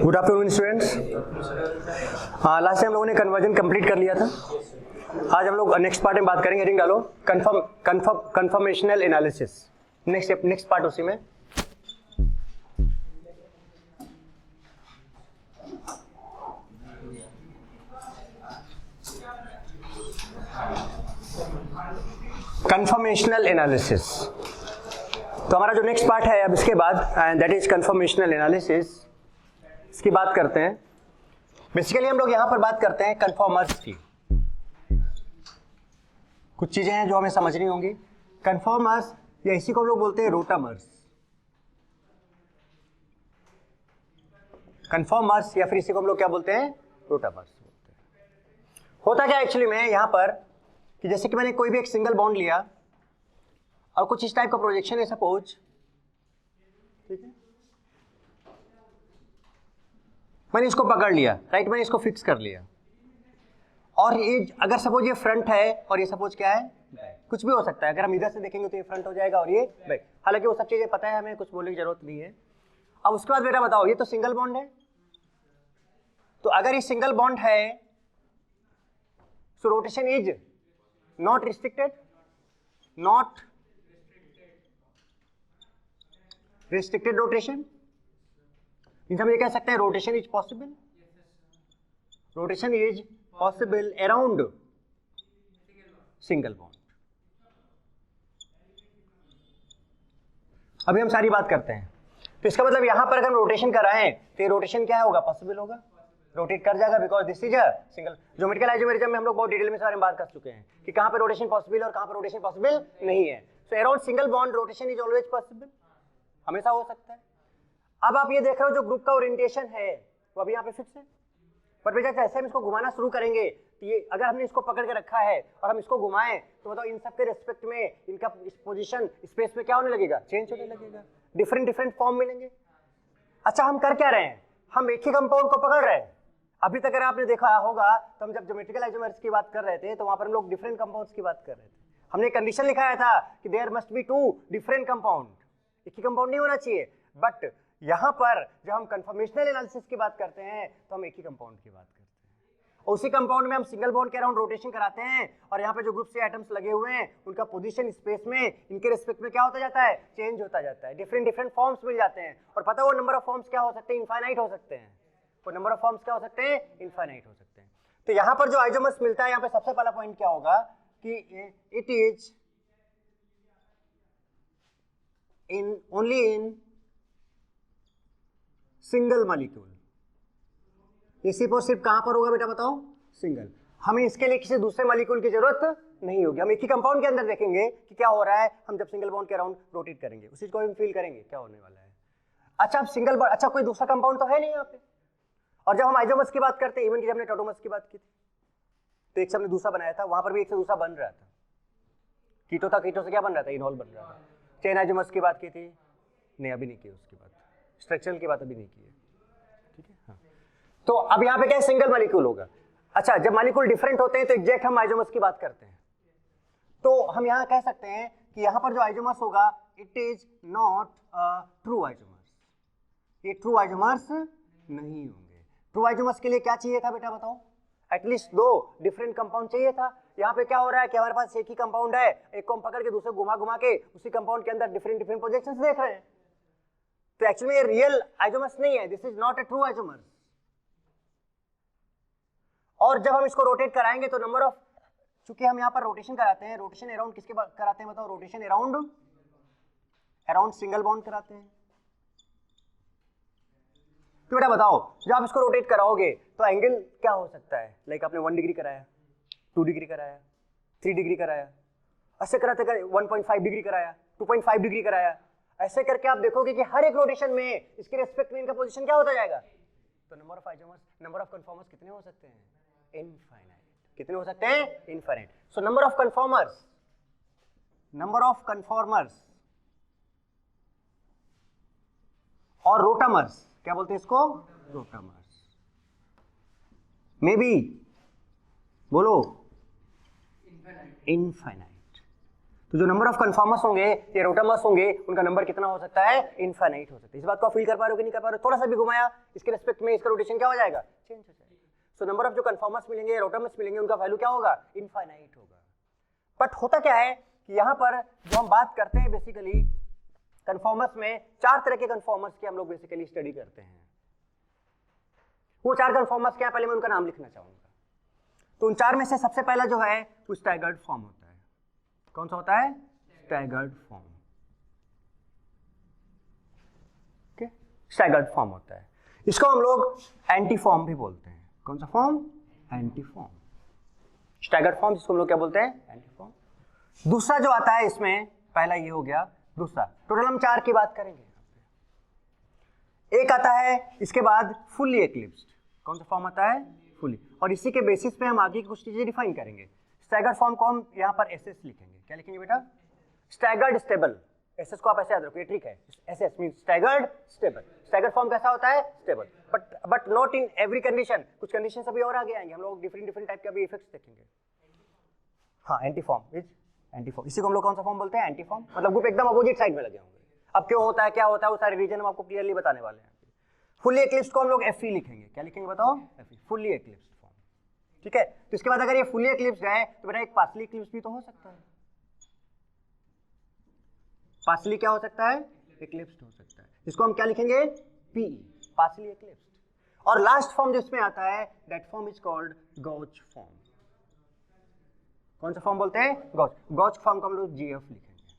Good afternoon students. Last time लोगों ने conversion complete कर लिया था। आज हम लोग नेक्स्ट पार्ट में बात करेंगे। हेडिंग डालो कन्फर्मेशनल एनालिसिस। नेक्स्ट पार्ट उसी में। कन्फर्मेशनल एनालिसिस तो हमारा जो नेक्स्ट पार्ट है अब इसके बाद, and that is conformational analysis. इसकी बात करते हैं। बेसिकली हम लोग यहां पर बात करते हैं कन्फर्मर्स की। कुछ चीजें हैं जो हमें समझनी होंगी। कन्फर्मर्स या इसी को हम लोग बोलते हैं रोटामर्स। कन्फर्मर्स या फिर इसी को हम लोग क्या बोलते हैं, रोटामर्स बोलते हैं। होता क्या एक्चुअली में यहां पर कि जैसे कि मैंने कोई भी एक सिंगल बॉन्ड लिया और कुछ इस टाइप का प्रोजेक्शन है सपोज, ठीक है, मैंने इसको पकड़ लिया, राइट, मैंने इसको फिक्स कर लिया। और ये अगर सपोज ये फ्रंट है और ये सपोज क्या है, कुछ भी हो सकता है। अगर हम इधर से देखेंगे तो ये फ्रंट हो जाएगा और ये बैक। हालांकि वो सब चीजें पता है, हमें कुछ बोलने की जरूरत नहीं है। अब उसके बाद बेटा बताओ, ये तो सिंगल बॉन्ड है, तो अगर ये सिंगल बॉन्ड है so rotation is not restricted, not restricted rotation. हम ये कह सकते हैं rotation is possible, rotation is possible around single bond. अभी हम सारी बात करते हैं। तो इसका मतलब यहां पर अगर हम रोटेशन कराएं तो ये रोटेशन क्या होगा, पॉसिबल होगा, रोटेट कर जाएगा, because this is a single. Geometrical isomerism में हम लोग बहुत डिटेल में इस बारे में बात कर चुके हैं कि कहां पे रोटेशन पॉसिबल है और कहां पे रोटेशन पॉसिबल नहीं है। So around single bond rotation is always possible, हमेशा हो सकता है। अब आप ये देख रहे हो जो ग्रुप का ओरिएंटेशन है वो अभी यहाँ पे फिक्स है, बट बेटा जैसे हम इसको घुमाना शुरू करेंगे तो ये अगर हमने इसको पकड़ के रखा है और हम इसको घुमाएं तो बताओ इन सब के रिस्पेक्ट में इनका पोजीशन स्पेस में क्या होने लगेगा, चेंज होने लगेगा, डिफरेंट फॉर्म मिलेंगे। अच्छा, हम कर क्या रहे हैं, हम एक ही कंपाउंड को पकड़ रहे हैं। अभी तक अगर आपने देखा होगा तो हम जब ज्योमेट्रिकल आइसोमर्स की बात कर रहे थे तो वहां पर हम लोग डिफरेंट कंपाउंड्स की बात कर रहे थे। हमने कंडीशन लिखाया था कि there must be two different compound, एक ही कंपाउंड नहीं होना चाहिए। बट यहां पर जब हम कंफर्मेशनल एनालिसिस की बात करते हैं तो हम एक ही कंपाउंड की बात करते हैं। उसी कंपाउंड में हम सिंगल बॉन्ड के अराउंड रोटेशन कराते हैं और यहाँ पे जो ग्रुप से एटम्स लगे हुए हैं उनका पोजीशन स्पेस में इनके रिस्पेक्ट में क्या होता जाता है, चेंज होता जाता है, डिफरेंट फॉर्म्स मिल जाते हैं। और पता है वो नंबर ऑफ फॉर्म्स क्या हो सकते हैं, इनफाइनाइट हो सकते हैं। वो नंबर ऑफ फॉर्म्स क्या हो सकते हैं, इनफाइनाइट हो सकते हैं। तो यहाँ पर जो आइसोमर्स मिलता है, यहाँ पे सबसे पहला पॉइंट क्या होगा कि it is in only in single molecule. ये सिर्फ और सिर्फ कहां पर होगा बेटा बताओ, सिंगल। हमें इसके लिए किसी दूसरे मॉलिक्यूल की जरूरत नहीं होगी। हम एक ही कंपाउंड के अंदर देखेंगे कि क्या हो रहा है। हम जब सिंगल बॉन्ड के अराउंड रोटेट करेंगे उसी को हम फील करेंगे क्या होने वाला है। अच्छा, अब सिंगल बॉन्ड, अच्छा कोई दूसरा कंपाउंड तो है नहीं यहाँ पे। और जब हम आइसोमर्स की बात करते हैं, इवन की जब हमने टॉटोमर्स की बात की थी तो एक से हमने दूसरा बनाया था, वहां पर भी एक से दूसरा बन रहा था। कीटो था, कीटो से क्या बन रहा था, इनॉल बन रहा था। चेन आइसोमर्स की बात की थी, नहीं अभी नहीं की उसकी बात, स्ट्रक्चरल की बात अभी नहीं की है, ठीक है। हाँ, तो अब यहाँ पे क्या है, सिंगल मॉलिक्यूल होगा। अच्छा, जब मॉलिक्यूल डिफरेंट होते हैं तो एग्जैक्ट हम आइसोमर्स की बात करते हैं। तो हम यहाँ कह सकते हैं कि यहाँ पर जो आइसोमर्स होगा it is not true isomers. ये ट्रू आइसोमर्स नहीं होंगे। ट्रू आइसोमर्स के लिए क्या चाहिए था बेटा बताओ, एटलीस्ट दो डिफरेंट कंपाउंड चाहिए था। यहाँ पे क्या हो रहा है कि हमारे पास एक ही कंपाउंड है, एक को हम पकड़ के दूसरे घुमा घुमा के उसी कंपाउंड के अंदर डिफरेंट प्रोजेक्शंस देख रहे हैं। तो एक्चुअली ये रियल आइसोमर्स नहीं है, this is not a true isomers. और जब हम इसको रोटेट कराएंगे तो नंबर ऑफ, चूंकि हम यहाँ पर रोटेशन कराते हैं, रोटेशन अराउंड किसके कराते हैं बताओ, रोटेशन अराउंड सिंगल बॉन्ड कराते हैं। तो बेटा बताओ जब आप इसको रोटेट कराओगे तो एंगल क्या हो सकता है, लाइक आपने 1 डिग्री कराया, 2 डिग्री कराया, 3 डिग्री कराया, ऐसे कराते 1.5 डिग्री कराया, 2.5 डिग्री कराया। ऐसे करके आप देखोगे कि हर एक रोटेशन में इसके रेस्पेक्ट में इनका पोजीशन क्या होता जाएगा। तो number of isomers, number of conformers कितने हो सकते हैं, इनफाइनाइट। कितने हो सकते हैं, infinite. So number of conformers और रोटामर्स, क्या बोलते हैं इसको, रोटामर्स, मे बी बोलो इनफाइनाइट। तो जो नंबर ऑफ कन्फॉर्मर्स होंगे या रोटामर्स होंगे उनका नंबर कितना हो सकता है, इनफाइनाइट हो सकता है। इस बात को फील कर पा रहे हो कि नहीं कर पा रहे हो? थोड़ा सा भी घुमाया इसके रेस्पेक्ट में, इसका रोटेशन क्या हो जाएगा, चेंज हो जाएगा। सो नंबर ऑफ जो कन्फॉर्मर्स मिलेंगे, रोटामर्स मिलेंगे, उनका वैल्यू क्या होगा, इनफाइनाइट होगा। बट होता क्या है कि यहाँ पर जो हम बात करते हैं बेसिकली कन्फॉर्मर्स में, 4 तरह के कन्फॉर्मर्स की हम लोग बेसिकली स्टडी करते हैं। वो 4 कन्फॉर्मर्स क्या है, पहले मैं उनका नाम लिखना चाहूंगा। तो उन 4 में से सबसे पहला जो है वो स्टैगर्ड फॉर्म होता है। कौन सा होता है, staggered form. Okay, staggered form होता है। इसको हम लोग एंटी फॉर्म भी बोलते हैं। कौन सा form, anti form. Staggered form जिसको हम लोग क्या बोलते हैं, एंटी फॉर्म। दूसरा जो आता है इसमें, पहला ये हो गया, दूसरा टोटल हम 4 की बात करेंगे। एक आता है इसके बाद फुल्ली एक्लिप्स्ड। कौन सा फॉर्म आता है, फुल्ली। और इसी के बेसिस पे हम आगे की कुछ चीजें डिफाइन करेंगे। स्टैगर्ड फॉर्म को हम यहाँ पर एसएस लिखेंगे। क्या लिखेंगे बेटा, स्टैगर्ड स्टेबल। एसएस को आप ऐसे याद रखो, ये ट्रिक है। SS means staggered stable. Staggered form कैसा होता है, stable, but not in every condition. कुछ कंडीशन अभी और आगे आएंगे, हम लोग डिफरेंट टाइप के अभी इफेक्ट्स देखेंगे। हाँ, anti form is anti form. इसी को हम लोग कौन सा फॉर्म बोलते हैं, एंटी फॉर्म। मतलब ग्रुप एकदम अपोजिट साइड में लगे होंगे। अब क्यों होता है, क्या होता है, वो सारे रीजन हम आपको क्लियरली बताने वाले हैं। फुल्ली एक्लिप्स्ड को हम लोग एफई लिखेंगे। क्या लिखेंगे बताओ, एफई, फुल्ली एक्लिप्स्ड फॉर्म। ठीक है, तो इसके बाद अगर ये फुल्ली एक्लिप्स्ड है तो बेटा एक पार्शली एक्लिप्स्ड भी तो हो सकता है। पार्शली क्या हो सकता है, एक्लिप्स्ड हो सकता है। इसको हम क्या लिखेंगे, पीई, पार्शली एक्लिप्स्ड। और लास्ट फॉर्म जो इसमें आता है, that form is called gauche form. कौन सा फॉर्म बोलते हैं, गॉच। गॉच फॉर्म को हम लोग जीएफ लिखेंगे।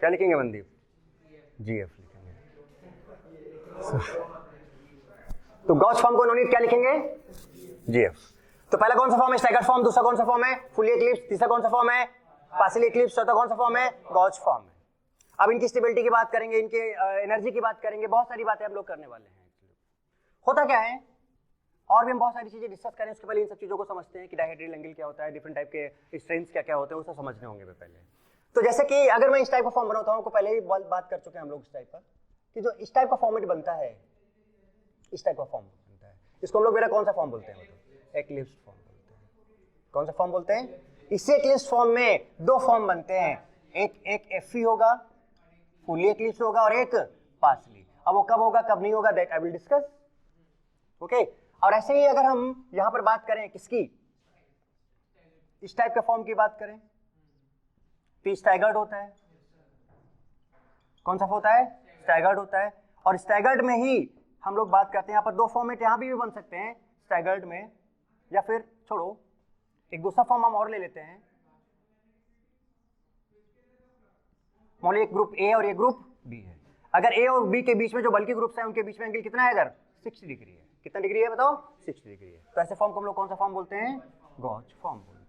क्या लिखेंगे मनदीप, जीएफ लिखेंगे। तो गॉच फॉर्म को उन्होंने क्या लिखेंगे, जीएफ। तो पहला कौन सा फॉर्म है, स्टैगर्ड फॉर्म। दूसरा कौन सा फॉर्म है, फुल्ली एक्लिप्स्ड। तीसरा कौन सा फॉर्म है, पार्शली एक्लिप्स्ड। चौथा कौन सा फॉर्म है, गॉच फॉर्म है। अब इनकी स्टेबिलिटी की बात करेंगे, इनके एनर्जी की बात करेंगे, बहुत सारी बातें हम लोग करने वाले हैं। होता क्या है, और भी हम बहुत सारी चीजें डिस्कस करें, उसके पहले इन सब चीजों को समझते हैं कि डायहेड्रल एंगल क्या होता है, डिफरेंट टाइप के स्ट्रेंथ्स क्या क्या होते हैं, वो सब समझने होंगे पहले। तो जैसे कि अगर मैं इस टाइप का फॉर्म बनाता हूं, पहले ही बात कर चुके हैं हम लोग इस टाइप पर, कि जो इस टाइप का फॉर्मेट बनता है, इस टाइप का फॉर्म बनता है, इसको हम लोग बेटा कौन सा फॉर्म बोलते हैं, मतलब एक्लिप्स्ड फॉर्म बोलते हैं। कौन सा फॉर्म बोलते हैं, इस एक्लिप्स्ड फॉर्म में 2 फॉर्म बनते हैं, एक एफई होगा, फुल्ली एक्लिप्स्ड होगा, और एक पार्शली। अब वो कब होगा कब नहीं होगा, that I will discuss. Okay, और ऐसे ही अगर हम यहां पर बात करें किसकी, इस टाइप के फॉर्म की बात करें, तो स्टैगर्ड होता है। कौन सा होता है, स्टैगर्ड होता है। और स्टैगर्ड में ही हम लोग बात करते हैं, यहां पर 2 फॉर्मेट यहां भी बन सकते हैं स्टैगर्ड में, या फिर छोड़ो एक दूसरा फॉर्म हम और ले लेते हैं। मान लो एक ग्रुप ए और एक ग्रुप बी है। अगर ए और बी के बीच में जो बल्कि ग्रुप्स हैं, उनके बीच में एंगल कितना है, अगर 60 डिग्री है। कितना डिग्री है बताओ, 60 डिग्री है। तो ऐसे फॉर्म को हम लोग कौन सा फॉर्म बोलते हैं, गॉच फॉर्म बोलते हैं।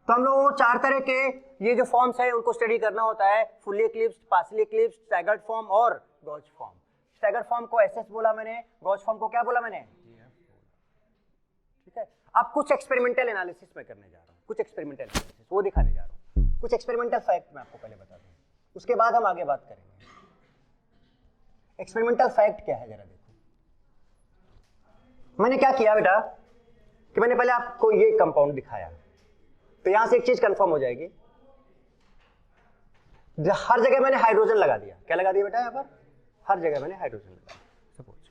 तो हम लोग 4 तरह के ये जो फॉर्म्स है उनको स्टडी करना होता है, fully एक्लिप्स्ड, partially eclipsed, staggered form और गॉच फॉर्म। स्टैगर्ड फॉर्म को एसएस बोला मैंने, गॉच फॉर्म को क्या बोला मैंने, ठीक है। अब कुछ एक्सपेरिमेंटल एनालिसिस मैं करने जा रहा हूँ, कुछ एक्सपेरिमेंटल एनालिसिस वो दिखाने जा रहा हूँ, कुछ एक्सपेरिमेंटल फैक्ट मैं आपको पहले बता दूँ, उसके बाद हम आगे बात करेंगे। एक्सपेरिमेंटल फैक्ट क्या है जरा देखो। मैंने क्या किया बेटा कि मैंने पहले आपको ये कंपाउंड दिखाया, तो यहां से एक चीज कंफर्म हो जाएगी, हर जगह मैंने हाइड्रोजन लगा दिया। क्या लगा दिया बेटा, यहां पर हर जगह मैंने हाइड्रोजन लगा दिया, सपोज।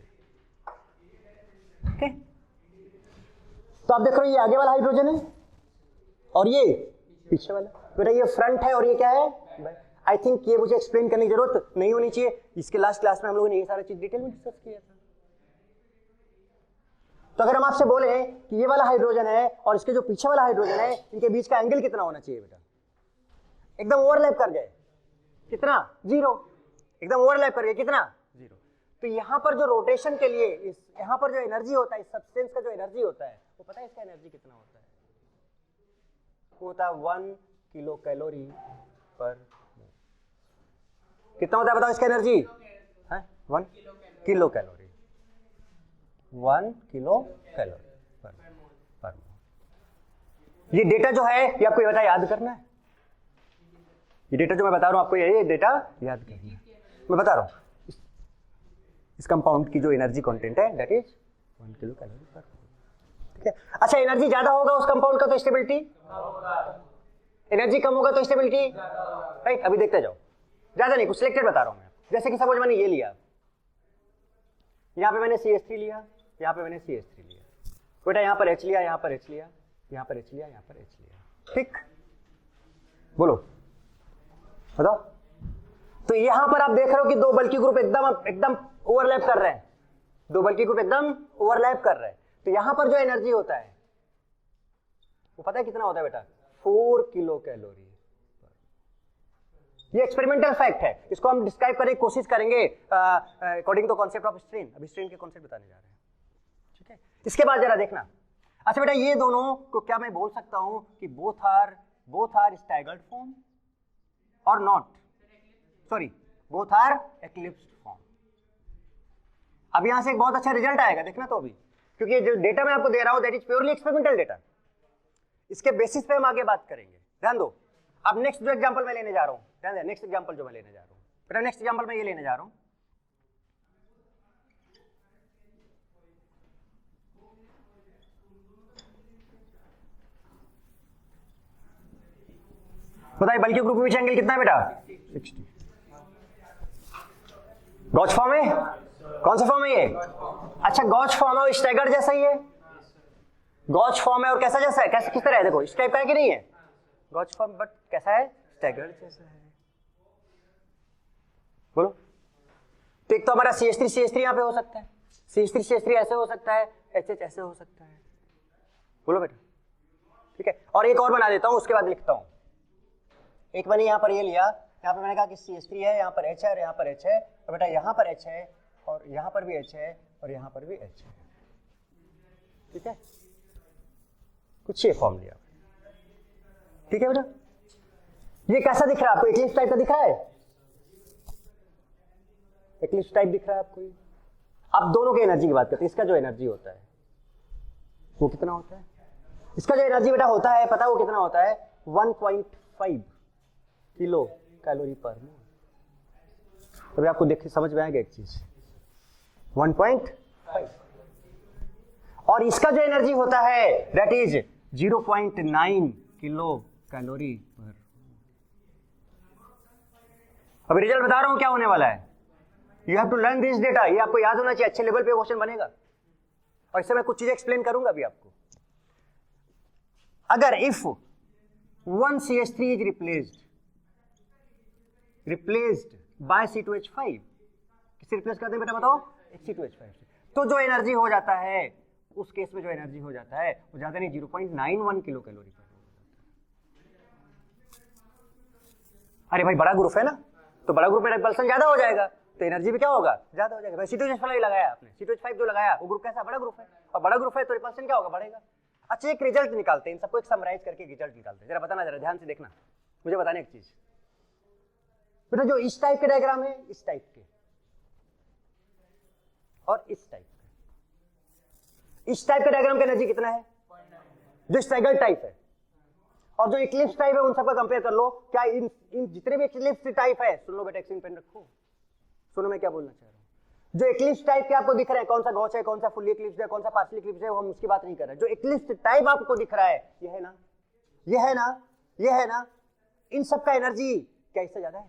ओके, तो आप देख रहे हो ये आगे वाला हाइड्रोजन है और ये पीछे वाला। बेटा ये फ्रंट है और ये क्या है, आई थिंक ये मुझे एक्सप्लेन करने की जरूरत नहीं होनी चाहिए। इसके लास्ट क्लास में हम लोगों ने ये सारा चीज डिटेल में डिस्कस किया था। तो अगर हम आपसे बोले कि ये वाला हाइड्रोजन है और इसके जो पीछे वाला हाइड्रोजन है, इनके बीच का एंगल कितना होना चाहिए बेटा, एकदम ओवरलैप कर गए, कितना, 0। एकदम ओवरलैप कर गए, कितना, 0। तो यहां पर जो रोटेशन के लिए यहां पर जो एनर्जी होता है, इस सब्सटेंस का जो एनर्जी होता है, वो पता है इसका एनर्जी कितना होता है, वो होता है 1 किलो कैलोरी पर मोल। कितना होता है बताओ इसका energy, 1 kilo calorie, 1 kilo calorie पर मोल। ये डेटा जो है ये आपको ये बेटा याद करना है। ये डेटा जो मैं बता रहा हूं आपको, ये डेटा याद करना है। मैं बता रहा हूं इस कंपाउंड की जो एनर्जी कंटेंट है दैट इज 1 किलो कैलोरी पर मोल। ठीक है, अच्छा एनर्जी ज्यादा होगा उस कंपाउंड का तो स्टेबिलिटी, एनर्जी कम होगा तो स्टेबिलिटी राइट। अभी देखते जाओ, ज्यादा नहीं, कुछ सिलेक्टेड बता रहा हूं मैं। जैसे कि सपोज मैंने ये लिया, यहां पे मैंने CH3 लिया, यहां पे मैंने CH3 लिया, बेटा यहां पर H लिया, यहां पर H लिया, यहां पर H लिया, यहां पर H लिया, ठीक। बोलो बताओ। तो यहां पर आप देख रहे हो कि दो बल्कि ग्रुप एकदम ओवरलैप कर रहे हैं, दो बल्कि ग्रुप एकदम ओवरलैप कर रहे हैं। तो यहां पर जो एनर्जी होता है वो पता है कितना होता है बेटा? 4 किलो कैलोरी। ये एक्सपेरिमेंटल फैक्ट है, इसको हम डिस्क्राइब करने की कोशिश करेंगे according to concept of strain. अभी स्ट्रेन के कॉन्सेप्ट बताने जा रहे हैं, ठीक है। इसके बाद जरा देखना, अच्छा बेटा ये दोनों को क्या मैं बोल सकता हूं कि बोथ आर स्टैगर्ड फॉर्म और not, sorry both are eclipsed form. अब यहां से एक बहुत अच्छा रिजल्ट आएगा, देखना तो अभी, क्योंकि जो डेटा मैं आपको दे रहा हूं that is purely experimental data. इसके बेसिस पे हम आगे बात करेंगे, ध्यान दो। अब नेक्स्ट जो एग्जांपल मैं लेने जा रहा हूं, ध्यान दे, नेक्स्ट एग्जांपल जो मैं लेने जा रहा हूं बेटा, नेक्स्ट एग्जांपल मैं ये लेने जा रहा हूं। बताइए बल्कि ग्रुप में एंगल कितना है बेटा? 60। गॉच फॉर्म है, कौन सा फॉर्म है ये? अच्छा गॉच फॉर्म है और स्टैगर्ड जैसा ही है, गॉच फॉर्म है और कैसा जैसा है? कैसे किस तरह है? देखो इस टाइप का है कि नहीं है गॉच फॉर्म, बट कैसा है? स्टैगर्ड जैसा है। बोलो। तो एक तो हमारा CH3 यहां पे हो सकता है, CH3 ऐसे हो सकता है, HH ऐसे हो सकता है। बोलो बेटा, ठीक है। और एक और बना देता हूं, उसके बाद लिखता हूं। एक मैंने यहां पर ये लिया, यहां पर मैंने कहा कि CH3 है, यहां पर H है और यहां पर H है, और बेटा यहां पर H है और यहां पर भी H है और यहां पर भी H है, ठीक है। कुछ ये फॉर्म लिया, ठीक है बेटा। ये कैसा दिख रहा है आपको? एक्लिप्स टाइप का दिख रहा है? एक्लिप्स टाइप दिख रहा है आपको? आप दोनों के एनर्जी की बात करते हैं। इसका जो एनर्जी होता है वो कितना होता है? इसका जो एनर्जी बेटा होता है, पता है वो कितना होता है? 1.5 किलो कैलोरी पर मोल। अभी आपको देख समझ में आएगा एक चीज, 1.5। और इसका जो एनर्जी होता है दैट इज 0.9 किलो कैलोरी पर। अभी रिजल्ट बता रहा हूं क्या होने वाला है। You have to learn this data, ये आपको याद होना चाहिए, अच्छे लेवल पे क्वेश्चन बनेगा। और इससे मैं कुछ चीजें एक्सप्लेन करूंगा अभी आपको। अगर if 1 CH3 is replaced by C2H5, किससे रिप्लेस करते हैं बेटा बताओ? C2H5 से। तो जो एनर्जी हो जाता है उस केस में, जो एनर्जी हो जाता है वो ज्यादा नहीं 0.91 किलो कैलोरी पर। अरे भाई बड़ा ग्रुप है ना, तो बड़ा ग्रुप में रिपल्सन ज्यादा हो जाएगा, तो एनर्जी भी क्या होगा? ज्यादा हो जाएगा। भाई C2H5 लगाया आपने, C2H5 जो लगाया वो ग्रुप कैसा? बड़ा ग्रुप है, और बड़ा ग्रुप है तो रिपल्सन क्या होगा? बढ़ेगा। अच्छा एक रिजल्ट निकालते हैं, इन सबको एक समराइज करके रिजल्ट निकालते हैं। जरा बताना, जरा ध्यान से देखना, मुझे बताने एक चीज बेटा। जो इस टाइप के डायग्राम है, इस टाइप के और इस टाइप के, इस टाइप के डायग्राम का एनर्जी कितना है? जो स्टैगर्ड टाइप है और जो इक्लिप्स टाइप है उन सबका कंपेयर कर लो। क्या इन जितने भी इक्लिप्स टाइप है, सुन लो बेटा, एक पेन रखो, सुनो मैं क्या बोलना चाह रहा हूं। जो इक्लिप्स टाइप के आपको दिख रहे हैं, कौन सा गॉच है, कौन सा फुल्ली इक्लिप्स है, कौन सा पार्शियली इक्लिप्स है, वो हम उसकी बात नहीं कर रहे। जो इक्लिप्स टाइप आपको दिख रहा है, ये है ना, ये है ना, ये है ना, इन सबका एनर्जी क्या इससे ज्यादा है?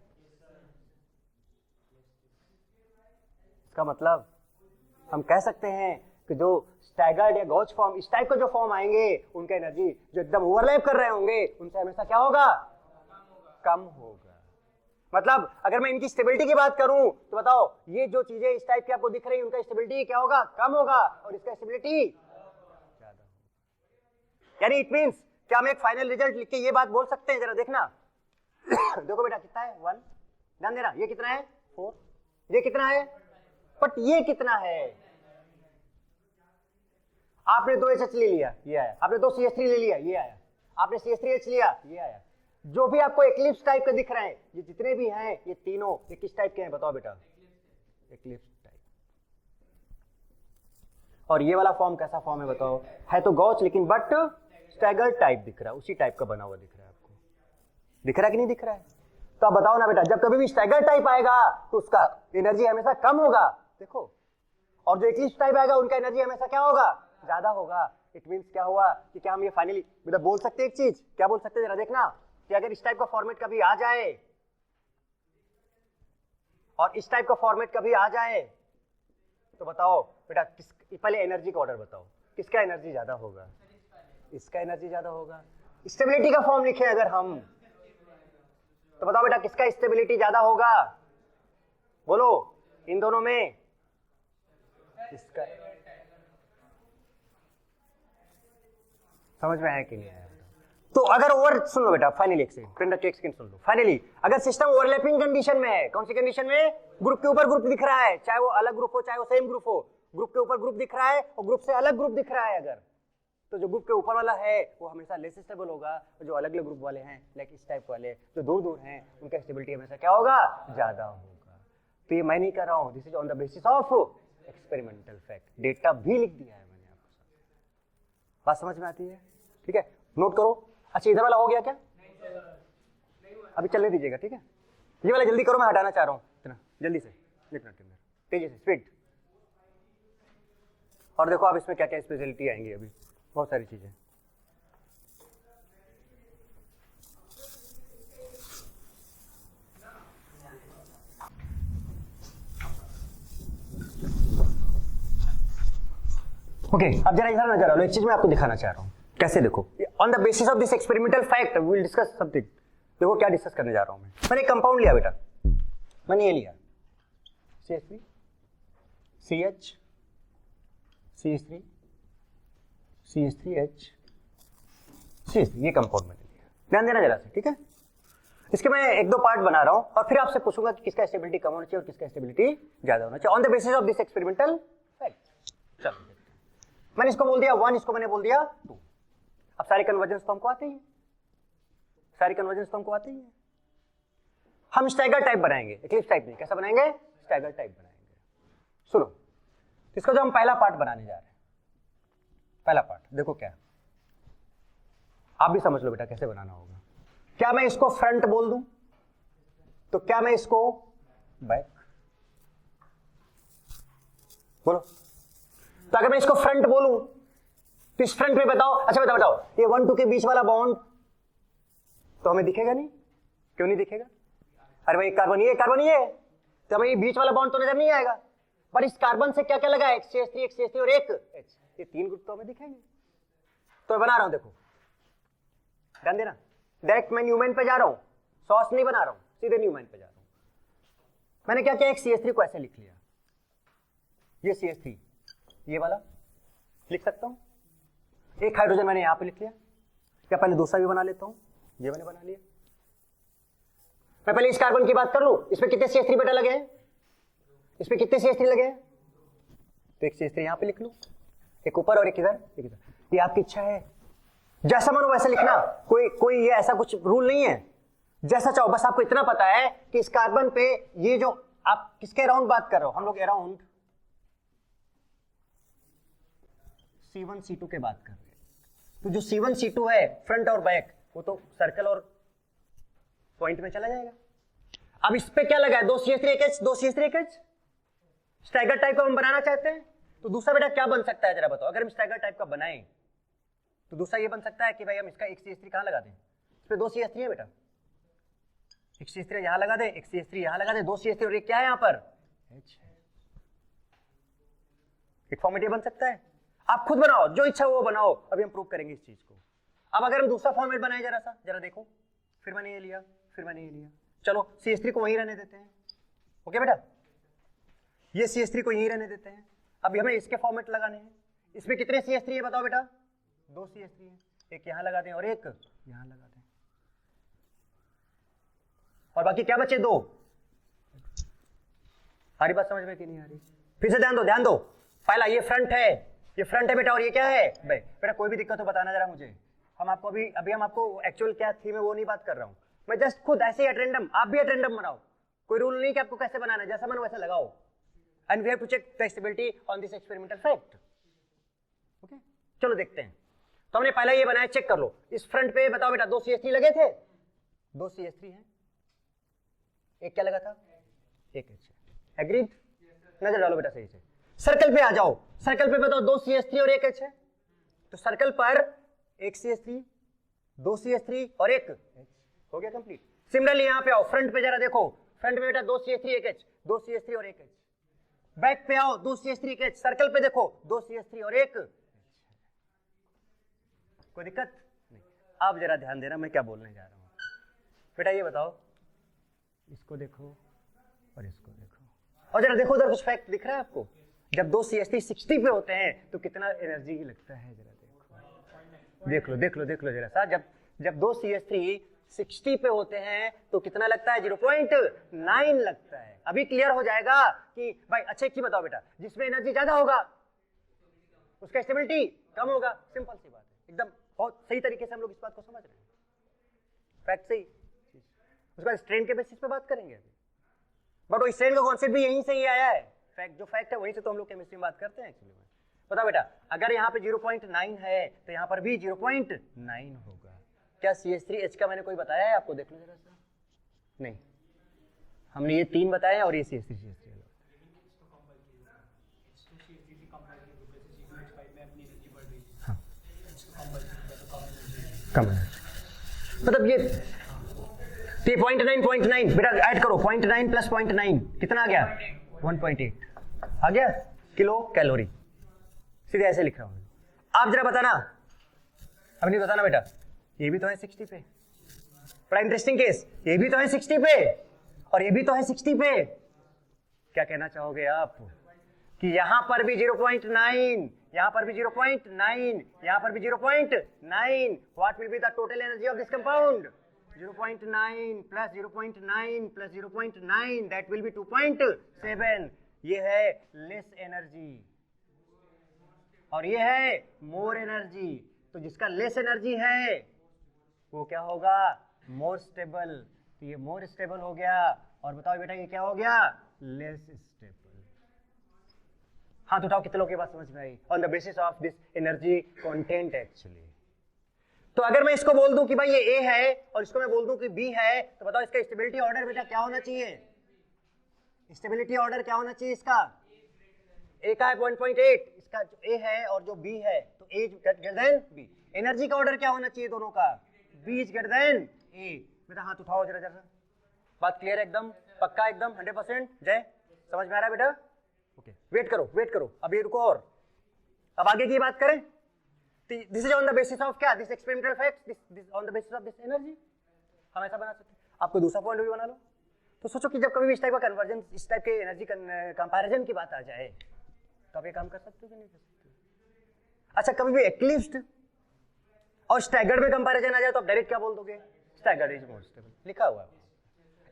इसका मतलब हम कह सकते हैं कि जो स्टैगर्ड या गॉच फॉर्म, इस टाइप का जो फॉर्म आएंगे, उनका एनर्जी जो एकदम ओवरलैप कर रहे होंगे उनसे हमेशा क्या होगा? कम होगा। मतलब अगर मैं इनकी स्टेबिलिटी की बात करूं तो बताओ, ये जो चीजें इस टाइप की आपको दिख रही है उनका स्टेबिलिटी क्या होगा? कम होगा, और इसका स्टेबिलिटी ज्यादा होगा। यानी इट मींस क्या हम एक फाइनल रिजल्ट लिख के ये बात बोल सकते हैं? जरा देखना देखो बेटा कितना है? 1, ध्यान देना, ये कितना है? 4, ये कितना है? बट ये कितना है? आपने 2 HH ले लिया, ये आया। आपने 2 CH3 ले लिया, ये आया। आपने CH3H लिया, ये आया। जो भी आपको एक्लिप्स टाइप के दिख रहे हैं, ये जितने भी हैं, ये तीनों ये किस टाइप के हैं बताओ बेटा? Eclipse type. और ये वाला फॉर्म कैसा फॉर्म है बताओ? है तो गॉच, लेकिन बट स्टैगर्ड टाइप दिख रहा है, उसी टाइप का बना हुआ दिख रहा है आपको। दिख रहा है कि नहीं दिख रहा है? तो आप बताओ ना बेटा, जब कभी भी स्टैगर्ड टाइप आएगा तो उसका एनर्जी हमेशा कम होगा, देखो। और जो एक्लिप्स टाइप आएगा उनका एनर्जी हमेशा क्या होगा? ज्यादा होगा। इट मींस क्या हुआ कि क्या हम ये फाइनली मतलब बोल सकते हैं एक चीज? क्या बोल सकते हैं? जरा देखना, कि अगर इस टाइप का फॉर्मेट कभी आ जाए और इस टाइप का फॉर्मेट कभी आ जाए तो बताओ बेटा पहले एनर्जी का ऑर्डर बताओ, किसका एनर्जी ज्यादा होगा? इसका एनर्जी ज्यादा होगा। स्टेबिलिटी का फॉर्म लिखे अगर हम, तो बताओ बेटा किसका स्टेबिलिटी ज्यादा होगा? बोलो इन दोनों में किसका? समझ में आया कि नहीं आया? तो अगर ओवर, सुन लो बेटा फाइनली एक सेकंड सुन लो। फाइनली अगर सिस्टम ओवरलैपिंग कंडीशन में है, कौन सी कंडीशन में? ग्रुप के ऊपर ग्रुप दिख रहा है, चाहे वो अलग ग्रुप हो चाहे वो सेम ग्रुप हो, ग्रुप के ऊपर ग्रुप दिख रहा है और ग्रुप से अलग ग्रुप दिख रहा है अगर, तो जो ग्रुप के ऊपर वाला है वो हमेशा लेस स्टेबल होगा, और जो अलग अलग ग्रुप वाले हैं लाइक इस टाइप वाले जो दूर दूर हैं उनका स्टेबिलिटी हमेशा क्या होगा? ज्यादा होगा। तो ये मैं नहीं कर रहा हूं, this is on the basis of experimental fact, data भी लिख दिया है मैंने आपको। बात समझ में आती है? ठीक है, नोट करो। अच्छा इधर वाला हो गया क्या? अभी चलने दीजिएगा, ठीक है? ये वाला जल्दी करो, मैं हटाना चाह रहा हूं इतना जल्दी से, एक मिनट के अंदर तेजी से स्पीड। और देखो आप इसमें क्या क्या स्पेशलिटी आएंगी, अभी बहुत सारी चीजें। ओके, अब जरा इधर नजर आओ, एक चीज मैं आपको दिखाना चाह रहा हूं, कैसे देखो on the basis of this experimental fact we will discuss something. देखो क्या डिस्कस करने जा रहा हूं मैंने एक कंपाउंड लिया बेटा, मैंने ये लिया CH3 CH CH3 CH3H CH3, ये कंपाउंड मैंने लिया, ध्यान देना जरा से, ठीक है? इसके मैं एक दो पार्ट बना रहा हूं और फिर आपसे पूछूंगा कि किसका स्टेबिलिटी कम होना चाहिए और किसका स्टेबिलिटी ज्यादा होना चाहिए on the basis of this experimental fact. चलो मैंने इसको बोल दिया 1, इसको मैंने बोल दिया 2। अब सारे कन्वर्जेंस तो हमको आते ही हैं, सारी कन्वर्जेंस तो हमको आते ही हैं। हम स्टैगर टाइप बनाएंगे, एक्लिप्स टाइप नहीं, कैसा बनाएंगे? स्टैगर टाइप बनाएंगे। सुनो, इसका जो हम पहला पार्ट बनाने जा रहे हैं, पहला पार्ट देखो क्या, आप भी समझ लो बेटा कैसे बनाना होगा। क्या मैं इसको फ्रंट बोल दूं? तो क्या मैं इसको बैक बोलो? तो अगर मैं इसको फ्रंट बोलूं तो इस फ्रंट पे बताओ, अच्छा बताओ ये 1 2 के बीच वाला बॉन्ड तो हमें दिखेगा नहीं, क्यों नहीं दिखेगा? अरे भाई कार्बन ये तो हमें ये बीच वाला बॉन्ड तो नजर नहीं आएगा, पर इस कार्बन से क्या क्या लगा है? CH3 और एक H, ये 3 ग्रुप तो हमें दिखेंगे। तो मैं बना रहा हूं, देखो ध्यान देना, डायरेक्ट मैं न्यूमेन पे जा रहा हूं, सॉस नहीं बना रहा हूं, सीधे न्यूमेन पे जा रहा हूं। मैंने क्या किया, एक CH3 को ऐसे लिख लिया, ये CH3 ये वाला लिख सकता हूं, एक हाइड्रोजन मैंने यहां पे लिख लिया, या पहले दूसरा भी बना लेता हूं, ये मैंने बना लिया। मैं पहले इस कार्बन की बात कर लूं, इसमें कितने CH3 बेटा लगे हैं? इसमें कितने CH3 लगे हैं? तो एक CH3 यहां पे लिख लूं, एक ऊपर और एक इधर, एक इधर। ये आपकी इच्छा है, जैसा मानो वैसा लिखना, कोई ये ऐसा कुछ रूल नहीं है, जैसा चाहो। बस आपको इतना पता है कि इस कार्बन पे ये जो आप किसके अराउंड बात कर रहे हो, हम लोग अराउंड C1 C2 के बात कर रहे हैं। तो जो C1 C2 है फ्रंट और बैक, वो तो सर्कल और पॉइंट में चला जाएगा। अब इस पे क्या लगा है? 2 CH3 एक H, 2 CH3 एक H। स्टैगर टाइप का हम बनाना चाहते हैं, तो दूसरा बेटा क्या बन सकता है जरा बताओ? अगर हम स्टैगर टाइप का बनाएं तो दूसरा ये बन सकता है कि भाई हम इसका एक CH3 कहां लगा दें? इस पे 2 CH3 है बेटा, एक CH3 यहां लगा दे, एक CH3 यहां लगा दे, 2 CH3 और एक क्या है यहां पर? H है। एक फॉर्मेट ये बन सकता है, आप खुद बनाओ, जो इच्छा वो बनाओ, अभी हम प्रूव करेंगे इस चीज को। अब अगर हम दूसरा फॉर्मेट बनाए जरा देखो, फिर मैंने ये लिया, फिर मैंने ये लिया, चलो CH3 को वहीं रहने देते हैं, ओके बेटा? ये CH3 को यहीं रहने देते हैं। अब हमें इसके फॉर्मेट लगाने हैं। इसमें कितने CH3 है बताओ बेटा? 2 CH3 है, एक यहां लगा दें और एक यहां लगा दें, और बाकी क्या बचे? 2। हमारी बात समझ में कि नहीं आ रही? फिर से ध्यान दो। पहला ये फ्रंट है बेटा, और ये क्या है? बेटा कोई भी दिक्कत हो बताना जरा मुझे। हम आपको अभी हम आपको एक्चुअल क्या थीम है वो नहीं बात कर रहा हूं मैं, जस्ट खुद ऐसे ही एट आप भी एट बनाओ, कोई रूल नहीं कि आपको कैसे बनाना है, जैसा मन वैसा लगाओ। And we have to check the stability on this experimental fact. Okay, चलो देखते हैं। तो हमने पहला ये बनाया, चेक कर लो। इस फ्रंट पे बताओ बेटा 2 CH3 लगे थे, 2 CH3 हैं, एक क्या लगा था? एक H। एग्रीड? नजर डालो बेटा सही से। सर्कल पे आ जाओ, सर्कल पे बताओ 2 CH3 और एक H है, तो सर्कल पर एक CH3, 2 CH3 और एक H। हो गया कंप्लीट। सिमिलरली यहाँ पे आओ, फ्रंट पे जरा देखो, फ्रंट में बेटा 2 CH3 1 H, 2 CH3 और 1 H। बैक पे आओ, 2 CH3 1 H, सर्कल पे देखो 2 CH3 और 1 H। कोई दिक्कत नहीं। आप जरा ध्यान देना मैं क्या बोलने जा रहा हूँ बेटा। ये बताओ, इसको देखो और इसको देखो, और जरा देखो उधर कुछ फैक्ट दिख रहा है आपको? जब 2 CH3 60 पे होते हैं तो कितना एनर्जी लगता है, जरा देख लो जरा सा। जब 2 CH3 60 पे होते हैं तो कितना लगता है? 0.9 लगता है। अभी क्लियर हो जाएगा कि भाई अच्छा एक बताओ बेटा, जिसमें एनर्जी ज्यादा होगा उसका स्टेबिलिटी कम होगा। सिंपल सी बात है, एकदम बहुत सही तरीके से हम लोग इस बात को समझ रहे हैं, फैक्ट सही। उसके बाद स्ट्रेन के बेसिस पे बात करेंगे अभी, बट वो स्ट्रेन का कॉन्सेप्ट भी यहीं से ही आया है। फैक्ट जो फैक्ट है वहीं से तो हम लोग केमिस्ट्री में बात करते हैं एक्चुअली में। बताओ बेटा, अगर यहाँ पे 0.9 है तो यहाँ पर भी 0.9 होगा। क्या CH3H का मैंने कोई बताया है आपको? देख लो जरा सा। नहीं, हमने ये 3 बताए और ये CH3 हाँ। कम है मतलब ये 0.9 बेटा ऐड करो, 0.9 प्लस 0.9 कितना आ गया? 1.8 आ गया किलो कैलोरी। सीधे ऐसे लिख रहा हूं। आप जरा बताना, अब नहीं बताना बेटा, ये भी तो है 60 पे। बड़ा इंटरेस्टिंग केस, ये भी तो है 60 पे और ये भी तो है 60 पे। क्या कहना चाहोगे आप कि यहां पर भी 0.9, यहां पर भी 0.9, यहां पर भी 0.9। What will be the total energy of this compound? 0.9 plus 0.9 plus 0.9 that will be 2.7। ये है लेस एनर्जी और ये है मोर एनर्जी। तो जिसका लेस एनर्जी है वो क्या होगा? More stable. तो ये मोर स्टेबल हो गया। और बताओ बेटा ये क्या हो गया? Less stable. हाथ उठाओ कितने लोगों की बात समझ में आई? On the basis of this energy content actually. तो अगर मैं इसको बोल दूं कि भाई ये ए है और इसको मैं बोल दूं कि बी है, तो बताओ इसका स्टेबिलिटी ऑर्डर बेटा क्या होना चाहिए? स्टेबिलिटी ऑर्डर क्या होना चाहिए इसका? ए का है 1.8, इसका जो ए है और जो बी है तो ए ग्रेटर देन बी। एनर्जी का ऑर्डर क्या होना चाहिए दोनों का? बी इज ग्रेटर देन ए। बेटा हाथ उठाओ जरा जरा। बात क्लियर है एकदम? पक्का एकदम 100%? जय, समझ में आ रहा है बेटा? ओके, वेट करो अभी रुको। और अब आगे की बात करें। This is on the basis of क्या? This experimental facts, this on the basis of this energy. हम ऐसा बना सकते हैं। आपको दूसरा पॉइंट भी बना लो। तो सोचो कि जब कभी भी इस टाइप का कन्वर्जन, इस टाइप के एनर्जी कंपैरिजन की बात आ जाए तो आप ये काम कर सकते हो कि नहीं कर सकते? अच्छा, कभी भी एक्लिप्स्ड और स्टैगर्ड में कंपैरिजन आ जाए तो आप डायरेक्ट क्या बोल दोगे? Staggered is more stable. लिखा हुआ है।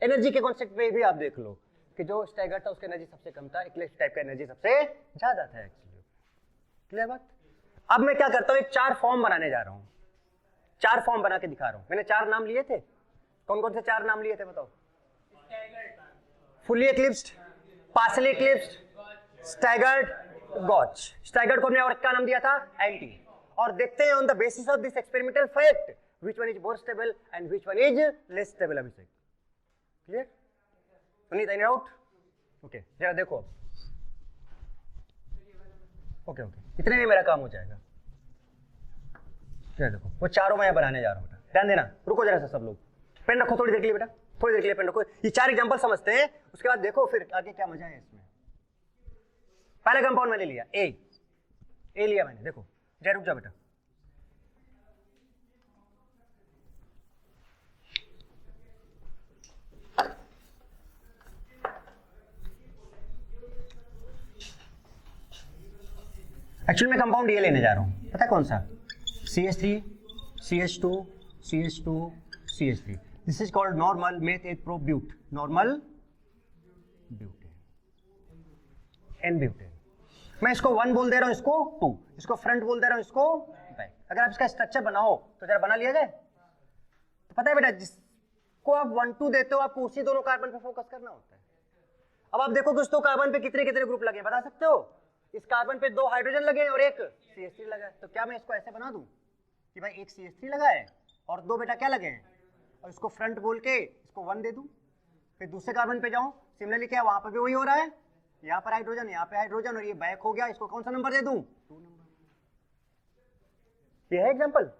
एनर्जी के कॉन्सेप्ट पे भी आप देख लो कि जो स्टैगर्ड था उसकी एनर्जी सबसे कम था, एक्लिप्स्ड टाइप का एनर्जी सबसे ज्यादा था एक्चुअली। क्लियर बात? अब मैं क्या करता हूं, एक 4 फॉर्म बनाने जा रहा हूं। 4 फॉर्म बना के दिखा रहा हूं। मैंने 4 नाम लिए थे। कौन कौन से 4 नाम लिए थे बताओ? Fully eclipsed, partially eclipsed, staggered, gauche. Staggered को हमने और क्या नाम दिया था? एंटी। और देखते हैं on the basis of this experimental fact which one is more stable and which one is less stable. Abhishek clear? Sunit any out? Okay, जरा देखो। ओके, इतने में मेरा काम हो जाएगा। जरा देखो, वो चारों मैं बनाने जा रहा हूं बेटा, ध्यान देना। रुको जरा सा सब लोग, पेन रखो थोड़ी देर के लिए बेटा, थोड़ी देर के लिए पेन रखो। ये 4 एग्जांपल समझते हैं, उसके बाद देखो फिर आगे क्या मजा है इसमें। पहला कंपाउंड मैंने लिया ए लिया मैंने। देखो जय, रुक जा बेटा। एक्चुअली मैं कंपाउंड ये लेने जा रहा हूं, पता है कौन सा? CH3, CH2, CH2, CH3। This is called normal मेथ-1-प्रो-ब्यूट, नॉर्मल ब्यूटेन, N-ब्यूटेन। मैं इसको 1 बोल दे रहा हूं, इसको 2, इसको फ्रंट बोल दे रहा हूं, इसको बैक। अगर आप इसका स्ट्रक्चर बनाओ तो जरा बना लिया जाए। तो पता है बेटा, जिसको आप 1, 2 देते हो आपको उसी दोनों कार्बन पे फोकस करना होता है। अब आप देखो दोस्तों, कार्बन पे कितने कितने ग्रुप लगे बता सकते हो? इस कार्बन पे 2 हाइड्रोजन लगे और एक CH3 लगा है। तो क्या मैं इसको ऐसे बना दूं कि भाई एक CH3 लगा है और 2 बेटा क्या लगे हैं, और इसको फ्रंट बोल के इसको 1 दे दूं। फिर दूसरे कार्बन पे जाऊं, सिमिलरली क्या वहां पर भी वही हो रहा है, यहाँ पर हाइड्रोजन, यहाँ पे हाइड्रोजन, और ये बैक हो गया, इसको कौन सा नंबर दे दूं? 2 नंबर। ये है एग्जांपल।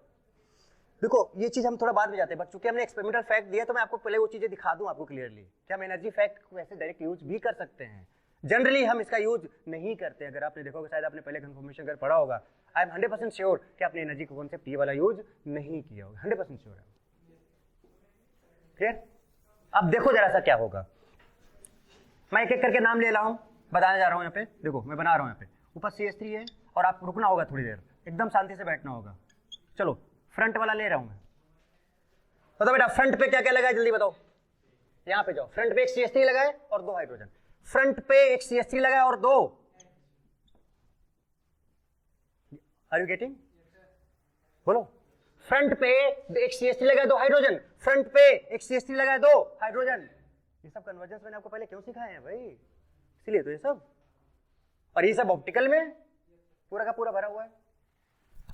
देखो ये चीज हम थोड़ा बाद में जाते हैं, बट चूंकि हमने एक्सपेरिमेंटल फैक्ट दिया तो मैं आपको पहले वो चीजें दिखा दूं आपको क्लियरली कि हम एनर्जी फैक्ट को ऐसे डायरेक्ट यूज भी कर सकते हैं। जनरली हम इसका यूज नहीं करते। अगर आपने देखोगे, शायद आपने पहले कंफर्मेशन अगर पढ़ा होगा, आई एम 100% श्योर कि आपने एनर्जी का कॉन्सेप्ट ये वाला यूज नहीं किया होगा, 100% श्योर है। क्लियर? अब देखो जरा सा क्या होगा। मैं एक एक करके नाम ले रहा हूं, बताने जा रहा हूं। यहाँ पे देखो मैं बना रहा हूं, यहाँ पे ऊपर CH3 है और आप रुकना होगा थोड़ी देर, एकदम शांति से बैठना होगा। चलो फ्रंट वाला ले रहा हूं मैं। बताओ बेटा फ्रंट पे क्या क्या लगा है, जल्दी बताओ। यहां पे जाओ, फ्रंट पे एक CH3 लगा है और 2 हाइड्रोजन। फ्रंट पे एक CH3 लगा है और 2। Are you getting? बोलो। फ्रंट पे एक CH3 लगा है, 2 हाइड्रोजन। फ्रंट पे एक CH3 लगा है, 2 हाइड्रोजन। ये सब कन्वर्जेंस मैंने आपको पहले क्यों सिखाए हैं भाई? इसीलिए तो ये सब। और ये सब ऑप्टिकल में पूरा का पूरा भरा हुआ है।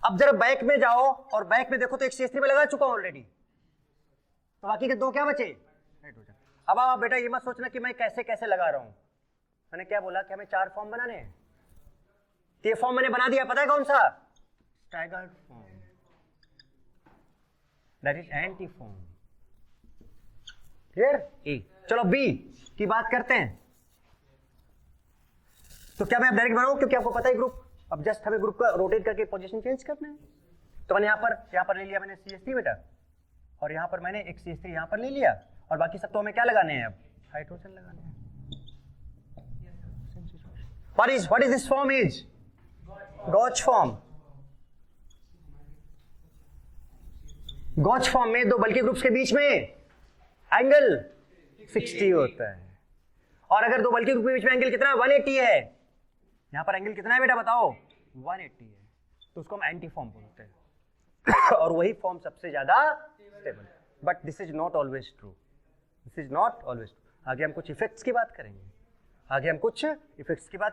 अब जरा बैक में जाओ और बैक में देखो तो एक CH3 में लगा चुका हूं ऑलरेडी, तो बाकी के 2 क्या बचे? हाइड्रोजन। अब आप बेटा ये मत सोचना कि मैं कैसे कैसे लगा रहा हूं। मैंने क्या बोला कि हमें 4 फॉर्म बनाने हैं। ये फॉर्म मैंने बना दिया, पता है कौन सा? Staggered form, that is anti form. Clear? A. चलो बी की बात करते हैं। तो क्या मैं अब डायरेक्ट बनाऊं, क्योंकि आपको पता है ग्रुप, अब जस्ट हमें ग्रुप का रोटेट करके पोजीशन चेंज करना है। तो मैंने यहां पर ले लिया मैंने CH3 बेटा, और यहां पर मैंने एक CH3 यहां पर ले लिया, और बाकी सब तो हमें क्या लगाने हैं? अब हाइड्रोजन लगाने हैं। What is this form is? Gauche form. Gauche form में 2 बल्कि ग्रुप्स के बीच में एंगल 60 होता है, और अगर 2 बल्कि ग्रुप के बीच में एंगल कितना? 180 है। यहां पर एंगल कितना है बेटा बताओ? 180 है। तो उसको हम एंटी फॉर्म बोलते हैं। और वही फॉर्म सबसे ज्यादा stable. But this is not always true, this is not always true. आगे हम कुछ इफेक्ट्स की बात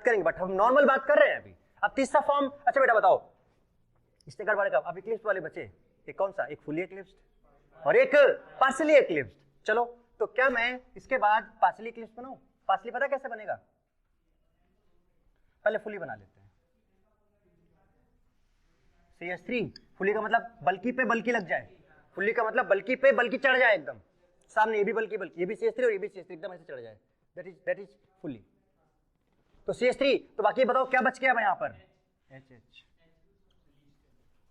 करेंगे, बट हम नॉर्मल बात कर रहे हैं अभी। अब तीसरा फॉर्म, अच्छा बेटा बताओ, इससे गड़बड़ का अब इक्लिप्स वाले बचे, एक कौन सा? एक फुली इक्लिप्स्ड और एक पार्शियली इक्लिप्स्ड। चलो तो क्या मैं इसके बाद पार्शियली इक्लिप्स्ड बनाऊं? पार्शियली पता कैसे बनेगा? पहले फुली बना लेते हैं। CH3 फुली का मतलब बल्कि पे बल्कि लग जाए, फुली का मतलब बल्कि पे बल्कि चढ़ जाए एकदम सामने, ये भी बल्कि ये भी CH3 और ये भी CH3 एकदम ऐसे चढ़ जाए, दैट इज फुली। तो CH3, तो बाकी बताओ क्या बच गया यहाँ पर? HH।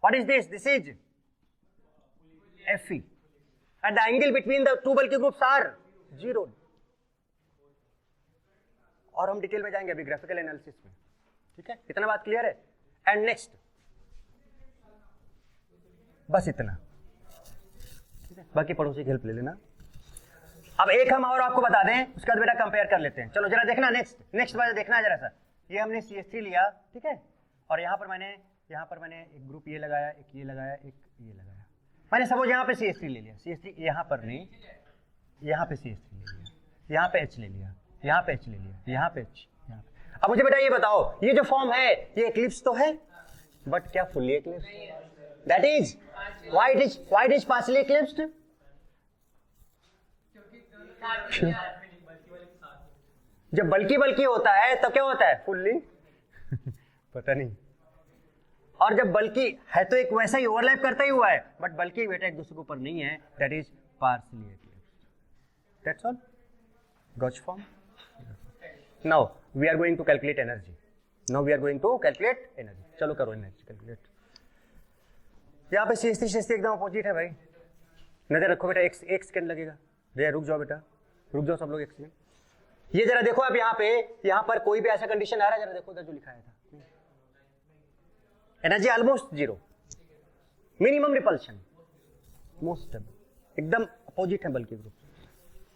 What is this? This is Fe, and the angle between the 2 bulky groups are 0। और हम डिटेल में जाएंगे अभी ग्राफिकल एनालिसिस में, ठीक है? इतना बात क्लियर है? एंड नेक्स्ट, बस इतना, ठीक है? बाकी पड़ोसी की हेल्प ले लेना। अब एक हम और आपको बता दें, उसके बाद बेटा कंपेयर कर लेते हैं। चलो जरा देखना नेक्स्ट बार देखना जरा सा। ये हमने CH3 लिया, ठीक है? और यहाँ पर मैंने एक ग्रुप ये लगाया, एक ये लगाया, एक ये लगाया। मैंने सपोज यहाँ पे CH3 ले लिया, CH3 यहाँ पर नहीं, यहाँ पे CH3 ले लिया, यहाँ पे H ले लिया, यहाँ पे H ले लिया, यहाँ पे H, यहाँ पे। अब मुझे बेटा ये बताओ, ये जो फॉर्म है ये एक्लिप्स तो है, बट क्या fully eclipse? That is why it is partially eclipsed? जब बल्कि होता है तब क्या होता है? फुल्ली पता नहीं। और जब बल्कि है तो एक वैसा ही ओवरलैप करता ही हुआ है, बट बल्कि बेटा एक दूसरे के ऊपर नहीं है, that is partially eclipsed. That's all. Gauche form. Now we are going to calculate energy. चलो करो एनर्जी कैलकुलेट। यहाँ पे CH3 एकदम अपोजिट है भाई, नजर रखो बेटा, एक सेकंड लगेगा भैया, रुक जाओ बेटा, रुक जाओ सब लोग एक सेकंड। ये जरा देखो, अब यहाँ पर कोई भी ऐसा कंडीशन आ रहा है, जरा देखो उधर जो लिखा था, energy almost 0, minimum repulsion, most एकदम अपोजिट है बल्कि ग्रुप।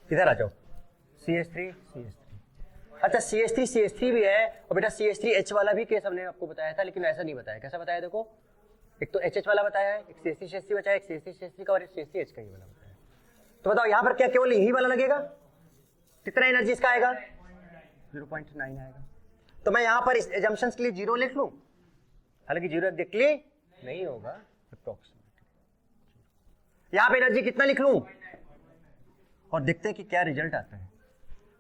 इधर आ जाओ, CH3। अच्छा CH3 भी है, और बेटा CH3H वाला भी केस हमने आपको बताया था, लेकिन ऐसा नहीं बताया। कैसा बताया? देखो, एक तो HH वाला बताया है, एक CH3 बताया, एक CH3 का और एक CH3H का ही वाला बताया। तो बताओ यहाँ पर क्या केवल यही वाला लगेगा? कितना एनर्जी इसका आएगा? 0.9 आएगा। तो मैं यहाँ पर इस एजम्पशंस के लिए 0 लिख लूं, हालांकि 0 एग्जैक्टली नहीं होगा, अप्रोक्सीमेटली। यहाँ पे एनर्जी कितना लिख लूं और देखते हैं कि क्या रिजल्ट आता है।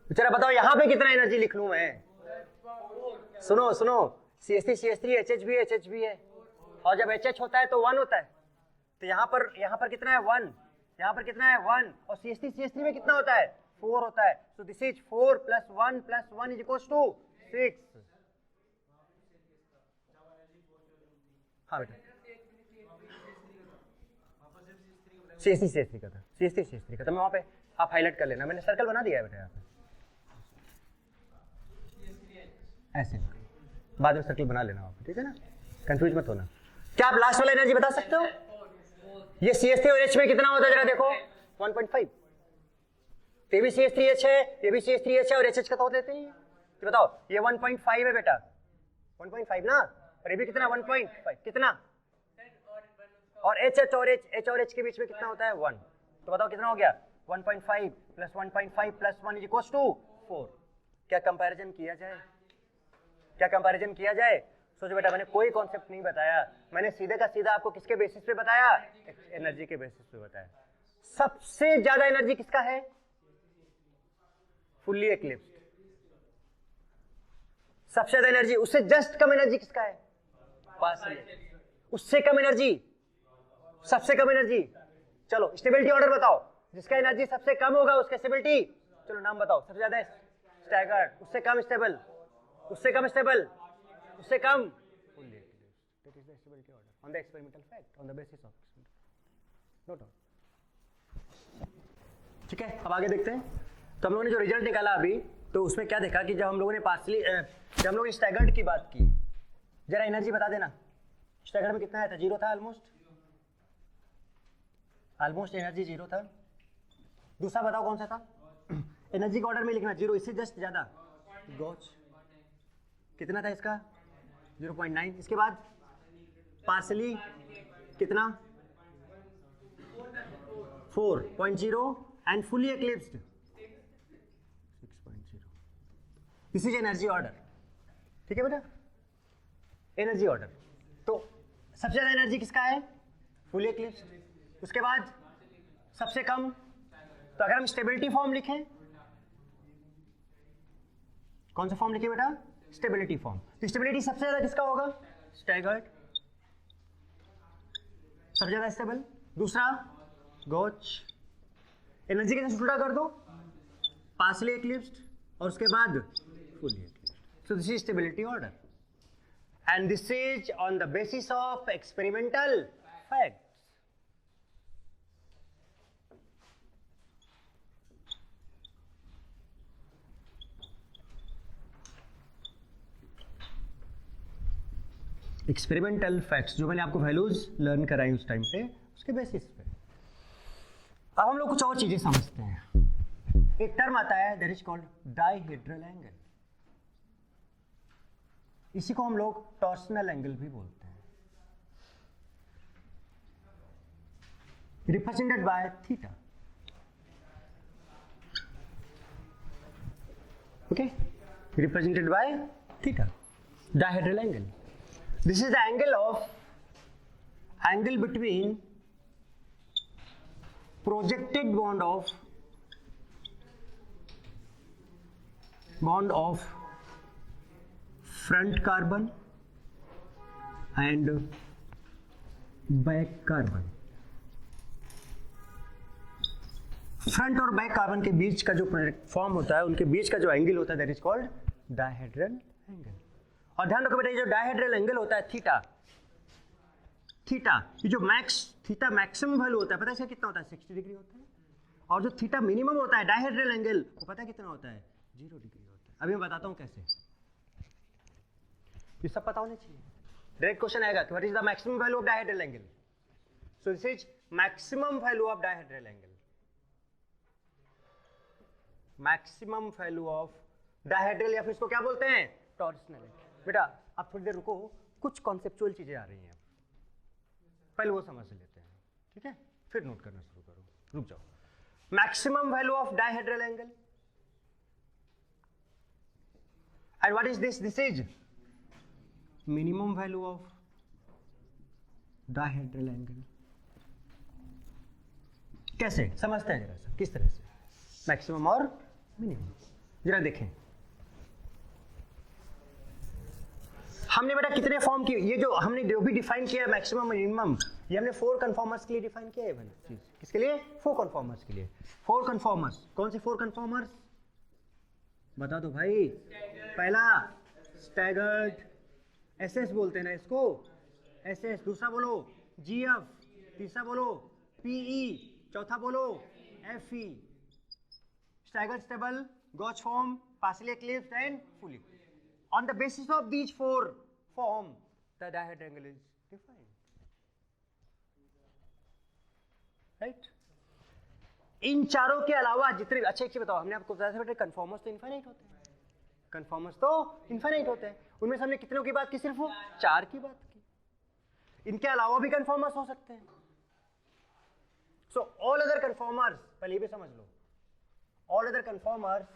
तो चलो बताओ यहाँ पे कितना एनर्जी लिख लूं मैं? सुनो CH3 HH भी है, और जब HH होता है तो 1 होता है, तो यहाँ पर कितना है 1, यहाँ पर कितना है 1, और CH3 में कितना होता है 4 होता है। So this is 4 + 1 is equals to 6। हाँ बेटा CH3 का था, CH3 का था। मैं वहाँ पे आप हाईलाइट कर लेना, मैंने सर्कल बना दिया है बेटा यहाँ पे, ऐसे बाद में सर्कल बना लेना आप, ठीक है ना, कंफ्यूज मत होना। क्या आप लास्ट वाला एनर्जी बता सकते हो? ये CH3 और H में कितना होता है जरा देखो 1.5। ये भी CH3H है, ये भी CH3H है, और HH का तो देते हैं। ये बताओ ये 1.5 है बेटा, 1.5 ना, और ये भी कितना 1.5 कितना, और HH और H के बीच में कितना होता है 1। तो बताओ कितना हो गया 1.5 + 1.5 + 1 इज 4। क्या कंपैरिजन किया जाए? क्या कंपैरिजन किया जाए? सोचो बेटा, मैंने कोई कॉन्सेप्ट नहीं बताया, मैंने सीधे का सीधा आपको किसके बेसिस पे बताया? एनर्जी के बेसिस पे बताया। सबसे ज्यादा एनर्जी किसका है? फुल्ली एक्लिप्स्ड। सबसे ज्यादा एनर्जी, उससे जस्ट कम एनर्जी किसका है? पार्शियल। उससे कम एनर्जी, सबसे कम एनर्जी। चलो स्टेबिलिटी ऑर्डर बताओ, जिसका एनर्जी सबसे कम होगा उसका स्टेबिलिटी, चलो नाम बताओ। सबसे ज्यादा स्टैगर्ड, उससे कम स्टेबल, उससे कम स्टेबल, उससे कम fully eclipsed. That is the stability order on the experimental fact, on the basis of note down. ठीक है, अब आगे देखते हैं। तो हम लोगों ने जो रिजल्ट निकाला अभी, तो उसमें क्या देखा कि जब हम लोगों ने जब हम लोगों ने स्टैगर्ड की बात की, जरा एनर्जी बता देना, स्टैगर्ड में कितना आया था? 0 था, ऑलमोस्ट एनर्जी 0 था। दूसरा बताओ कौन सा था? एनर्जी का ऑर्डर में लिखना 0, इससे जस्ट ज्यादा गॉच कितना था इसका? 0.9। इसके बाद पार्सली कितना? 4.0 and fully eclipsed 6.0। This is energy order. ठीक है बेटा, एनर्जी ऑर्डर। तो सबसे ज्यादा एनर्जी किसका है? फुली एक्लिप्स्ड। उसके बाद सबसे कम, तो अगर हम स्टेबिलिटी फॉर्म लिखें, कौन सा फॉर्म लिखे बेटा? Stability form. तो स्टेबिलिटी सबसे ज्यादा किसका होगा? स्टैगर्ड, सबसे ज्यादा स्टेबल। दूसरा गॉच। एनर्जी कैसे उल्टा कर दो? पार्शियली एक्लिप्स्ड और उसके बाद fully eclipsed. So this is stability order and this is on the basis of experimental fact. Experimental facts जो मैंने आपको वैल्यूज लर्न कराई उस टाइम पे, उसके बेसिस पे। अब हम लोग कुछ और चीजें समझते हैं। एक टर्म आता है that is called dihedral angle. इसी को हम लोग टॉर्सनल एंगल भी बोलते हैं, represented by theta. Okay, represented by theta, dihedral angle. This is the angle between projected bond of front carbon and back carbon। Front और बैक कार्बन के बीच का जो फॉर्म होता है, उनके बीच का जो एंगल होता है, that is called dihedral angle. और ध्यान रखो बेटा, ये जो डाइहेड्रल एंगल होता है थीटा, ये जो थीटा मैक्सिमम वैल्यू होता है, पता है इसका कितना होता है? 60 डिग्री होता है। और जो थीटा मिनिमम होता है डाइहेड्रल एंगल, वो पता है कितना होता है? 0 डिग्री होता है। अभी मैं बताता हूं कैसे। ये सब पता होना चाहिए। डायरेक्ट क्वेश्चन आएगा कि what is the maximum value of dihedral angle. So this is maximum value of dihedral angle. Maximum value of dihedral, या फिर इसको क्या बोलते हैं? Torsional angle. बेटा आप थोड़ी देर रुको, कुछ कॉन्सेप्चुअल चीजें आ रही हैं, पहले वो समझ लेते हैं, ठीक है, फिर नोट करना शुरू करो। रुक जाओ। Maximum value of dihedral angle, and what is this? This is minimum value of dihedral angle. कैसे समझते हैं जरा सा, किस तरह से मैक्सिमम और मिनिमम, जरा देखें। हमने बेटा कितने फॉर्म की, ये जो हमने जो भी डिफाइन किया मैक्सिमम मिनिमम, ये हमने 4 कन्फॉर्मर्स के लिए डिफाइन किया है चीज। किसके लिए? 4 कन्फॉर्मर्स के लिए। 4 कन्फॉर्मर्स, कौन से 4 कन्फॉर्मर्स बता दो भाई। पहला स्टैगर्ड, एसएस बोलते हैं ना इसको, एसएस। दूसरा बोलो जीएफ, तीसरा बोलो पीई, चौथा बोलो FE. Staggered, stable, gauche form, partially eclipsed and fully. On the basis of these 4 form, the dihedral angle is defined. Right? इन चारों के अलावा जितने, अच्छा एक चीज बताओ, हमने आपको बताया था बेटे कन्फॉर्मर्स तो इनफाइनाइट होते हैं, कन्फॉर्मर्स तो इनफाइनाइट होते हैं। उनमें से हमने कितनों की बात की? सिर्फ 4 की बात की। इनके अलावा भी कन्फॉर्मर्स हो सकते हैं। सो ऑल अदर कन्फॉर्मर्स, पहले ये भी समझ लो, all other conformers,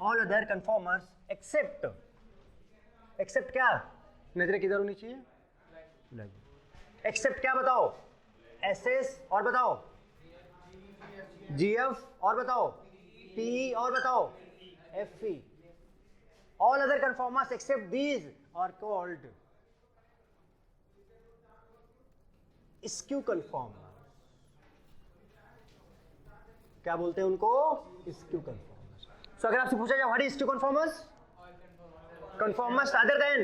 all other conformers except, except क्या? नजरें किधर होनी चाहिए? एक्सेप्ट क्या बताओ? एसएस, और बताओ जीएफ, और बताओ पीई, और बताओ FE. All other conformers except these are called skew conformer. क्या बोलते हैं उनको? Skew conformer. So, अगर आपसे पूछा जाए what is skew conformers? Conformers other than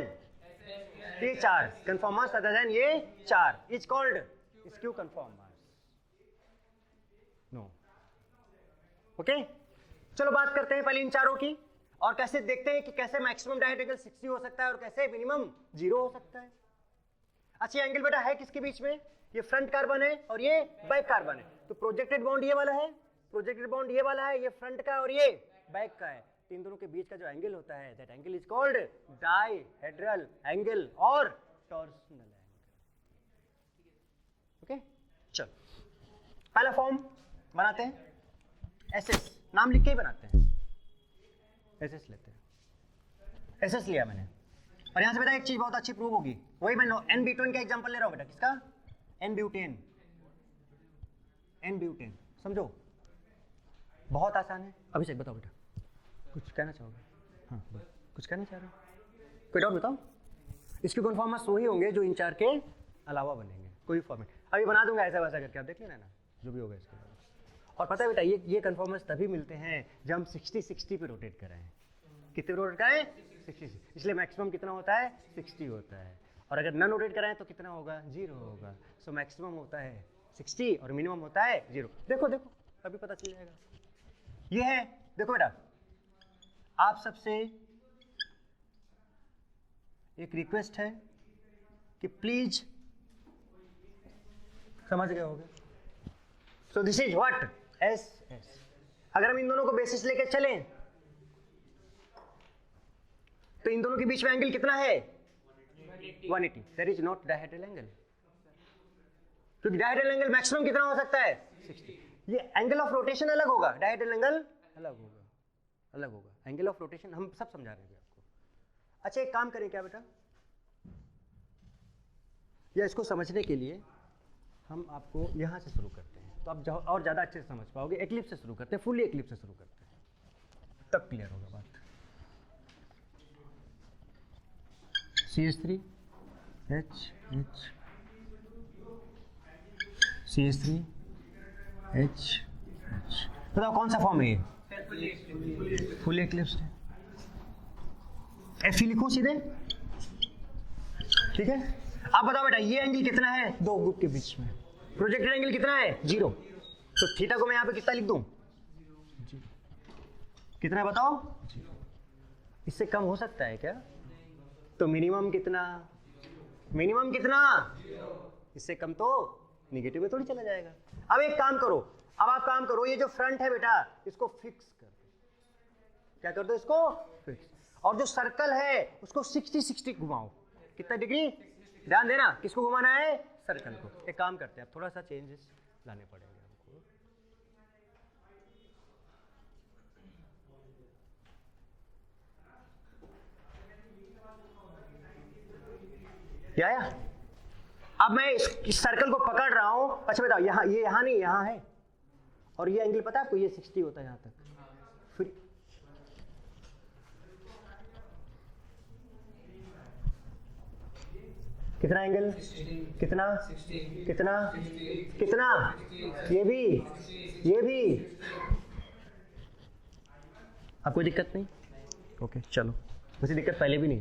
ये 4, कन्फॉर्मर्स अदर देन ये 4 is called skew conformers. No, okay. चलो बात करते हैं पहले इन चारों की, और कैसे देखते हैं कि कैसे मैक्सिमम डायहेड्रल एंगल 60 हो सकता है और कैसे मिनिमम 0 हो सकता है। अच्छा, एंगल बेटा है किसके बीच में? ये फ्रंट कार्बन है और ये बैक कार्बन है। तो प्रोजेक्टेड बॉन्ड ये वाला है, प्रोजेक्टेड बॉन्ड ये वाला है, ये फ्रंट का और ये बैक का है। तो इन दोनों के बीच का जो एंगल होता है, that angle is called dihedral angle और टॉर्सनल एंगल। ओके, चलो पहला फॉर्म बनाते हैं, एसएस, नाम लिख के ही बनाते हैं, एसएस लेते हैं। एसएस लिया मैंने, और यहां से बेटा एक चीज बहुत अच्छी प्रूव होगी, वही मैं एन ब्यूटेन का एग्जांपल ले रहा हूं बेटा। किसका? एन ब्यूटेन, एन ब्यूटेन, समझो बहुत आसान है। अभिषेक बताओ बेटा, कुछ कहना चाहोगे? हाँ, कुछ कहना चाह रहे हो? कोई डाउट बताओ। इसके कन्फॉर्मर्स वही होंगे जो इन 4 के अलावा बनेंगे, कोई फॉर्मेट अभी बना दूंगा ऐसा वैसा करके, आप देख लेना ना जो भी होगा इसके बाद। और पता है बेटा ये कन्फॉर्मर्स तभी मिलते हैं जब हम 60-60 पे रोटेट कराएं। कितने रोटेट कराएं? 60। इसलिए मैक्सिमम कितना होता है? 60 होता है। और अगर नन रोटेट कराएं तो कितना होगा? 0 होगा। सो मैक्सिमम होता है 60 और मिनिमम होता है 0। देखो देखो अभी पता चल जाएगा। ये है, देखो बेटा, आप सबसे एक रिक्वेस्ट है कि प्लीज, समझ गए होगे। सो this is what? S S. अगर हम इन दोनों को बेसिस लेके चलें तो इन दोनों के बीच में एंगल कितना है? 180। That is not dihedral angle, क्योंकि डायहेड्रल एंगल मैक्सिमम कितना हो सकता है? 60। ये एंगल ऑफ रोटेशन अलग होगा, डायहेड्रल एंगल अलग होगा, अलग होगा। एंगल ऑफ रोटेशन हम सब समझा रहे हैं आपको। अच्छा, एक काम करें क्या बेटा, या इसको समझने के लिए हम आपको यहां से शुरू करते हैं, तो आप और ज्यादा अच्छे से समझ पाओगे। एक्लिप्स से शुरू करते हैं, फुली एक्लिप्स से शुरू करते हैं, तब क्लियर होगा बात। CH3 H H CH3 H H, बताओ कौन सा फॉर्म है ये? फुली एक्लिप्स्ड है। Fe लिखो सीधे, ठीक है। अब बताओ बेटा ये एंगल कितना है दो ग्रुप के बीच में? प्रोजेक्टेड एंगल कितना है? 0। तो थीटा को मैं यहाँ पे कितना लिख दूं? कितना है बताओ? 0। इससे कम हो सकता है क्या? तो मिनिमम कितना? मिनिमम कितना? 0। इससे कम तो निगेटिव में थोड़ी चला जाएगा। अब एक काम करो, अब आप काम करो, ये जो फ्रंट है बेटा इसको फिक्स कर दो। क्या कर दो? इसको फिक्स। और जो सर्कल है उसको 60-60 घुमाओ। कितना डिग्री? ध्यान देना, किसको घुमाना है? सर्कल को। एक काम करते हैं, अब थोड़ा सा चेंजेस लाने पड़ेंगे हमको। क्या आया? अब मैं इस सर्कल को पकड़ रहा हूं। अच्छा बताओ, यहां, ये यहां नहीं, यहां है, और ये एंगल पता है आपको? ये 60 होता है यहां तक। फिर कितना एंगल, कितना कितना कितना, ये भी आपको कोई दिक्कत नहीं? ओके चलो, मुझे दिक्कत पहले भी नहीं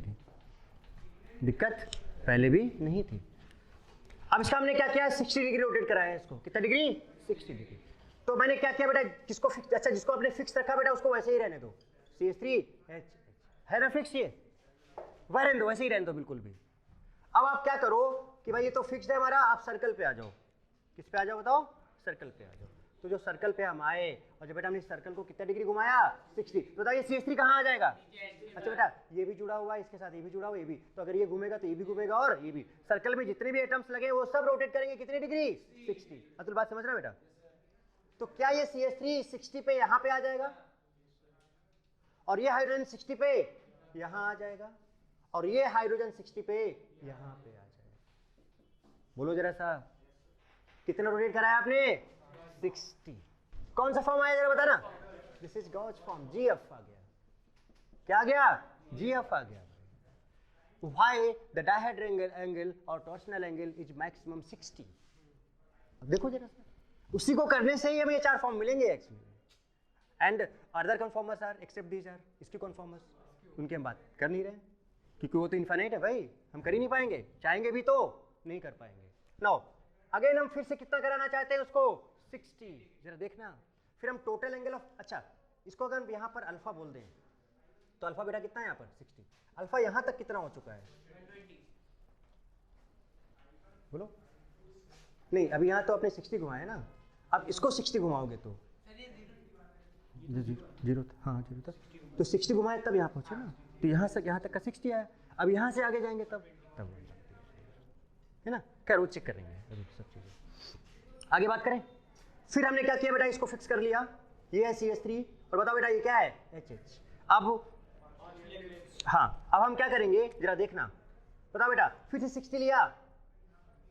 थी, अब इसका हमने क्या किया, 60 डिग्री रोटेट कराया है इसको। कितना डिग्री? 60 डिग्री। तो मैंने क्या किया बेटा, जिसको फिक्स, अच्छा जिसको आपने फिक्स रखा बेटा उसको वैसे ही रहने दो, CH3H है ना फिक्स, ये वह रहने दो, वैसे ही रहने दो बिल्कुल भी। अब आप क्या करो कि भाई ये तो फिक्स्ड है हमारा, आप सर्कल पे आ जाओ। किस पे आ जाओ बताओ? सर्कल पे आ जाओ। तो जो सर्कल पे हम आए और जब बेटा हमने सर्कल को कितना डिग्री घुमाया? 60। तो बताइए CH3 कहाँ आ जाएगा? अच्छा बेटा ये भी जुड़ा हुआ है इसके साथ, ये भी जुड़ा हुआ, ये भी, तो अगर ये घूमेगा तो ये भी घूमेगा और ये भी। सर्कल में जितने भी एटम्स लगे वो सब रोटेट करेंगे कितनी डिग्री? 60। अतुल बात समझ रहा बेटा? तो क्या ये CH3 60 पे यहाँ पे आ जाएगा और ये हाइड्रोजन 60 पे यहाँ आ जाएगा और ये हाइड्रोजन 60 पे यहाँ पे आ जाएगा। बोलो जरा सा, कितना रोटेट कराया आपने? 60। कौन सा फॉर्म आया जरा बताना? This is Gauss form, GF आ गया। क्या आ गया? GF आ गया। Why the dihedral angle और torsional angle is maximum 60? अब देखो जरा सा, उसी को करने से ही हमें ये 4 फॉर्म मिलेंगे actually. And other conformers are except these are, इसके कन्फॉर्मर्स उनकी हम बात कर नहीं रहे हैं क्योंकि वो तो इनफाइनाइट है भाई, हम कर ही नहीं पाएंगे, चाहेंगे भी तो नहीं कर पाएंगे। नाउ अगेन हम फिर से कितना कराना चाहते हैं उसको? 60। जरा देखना, फिर हम टोटल एंगल ऑफ, अच्छा इसको अगर हम यहाँ पर अल्फा बोल दें तो अल्फा बेटा कितना है यहाँ पर? 60। अल्फा यहाँ तक कितना हो चुका है? बोलो नहीं, अभी यहाँ तो आपने 60 घुमाया ना, अब इसको 60 घुमाओगे तो 0 था, हाँ 0 था, तो 60 घुमाए तब यहाँ पहुँचे ना, तो यहाँ से यहाँ तक का 60 आया। अब यहाँ से आगे जाएंगे तब है ना, खैर वो चेक करेंगे अभी सब चीज़ें। आगे बात करें, फिर हमने क्या किया बेटा, इसको फिक्स कर लिया, ये है CH3 और बताओ बेटा ये क्या है? HH। अब हाँ, अब हम क्या करेंगे जरा देखना, बताओ बेटा, फिर से 60 लिया,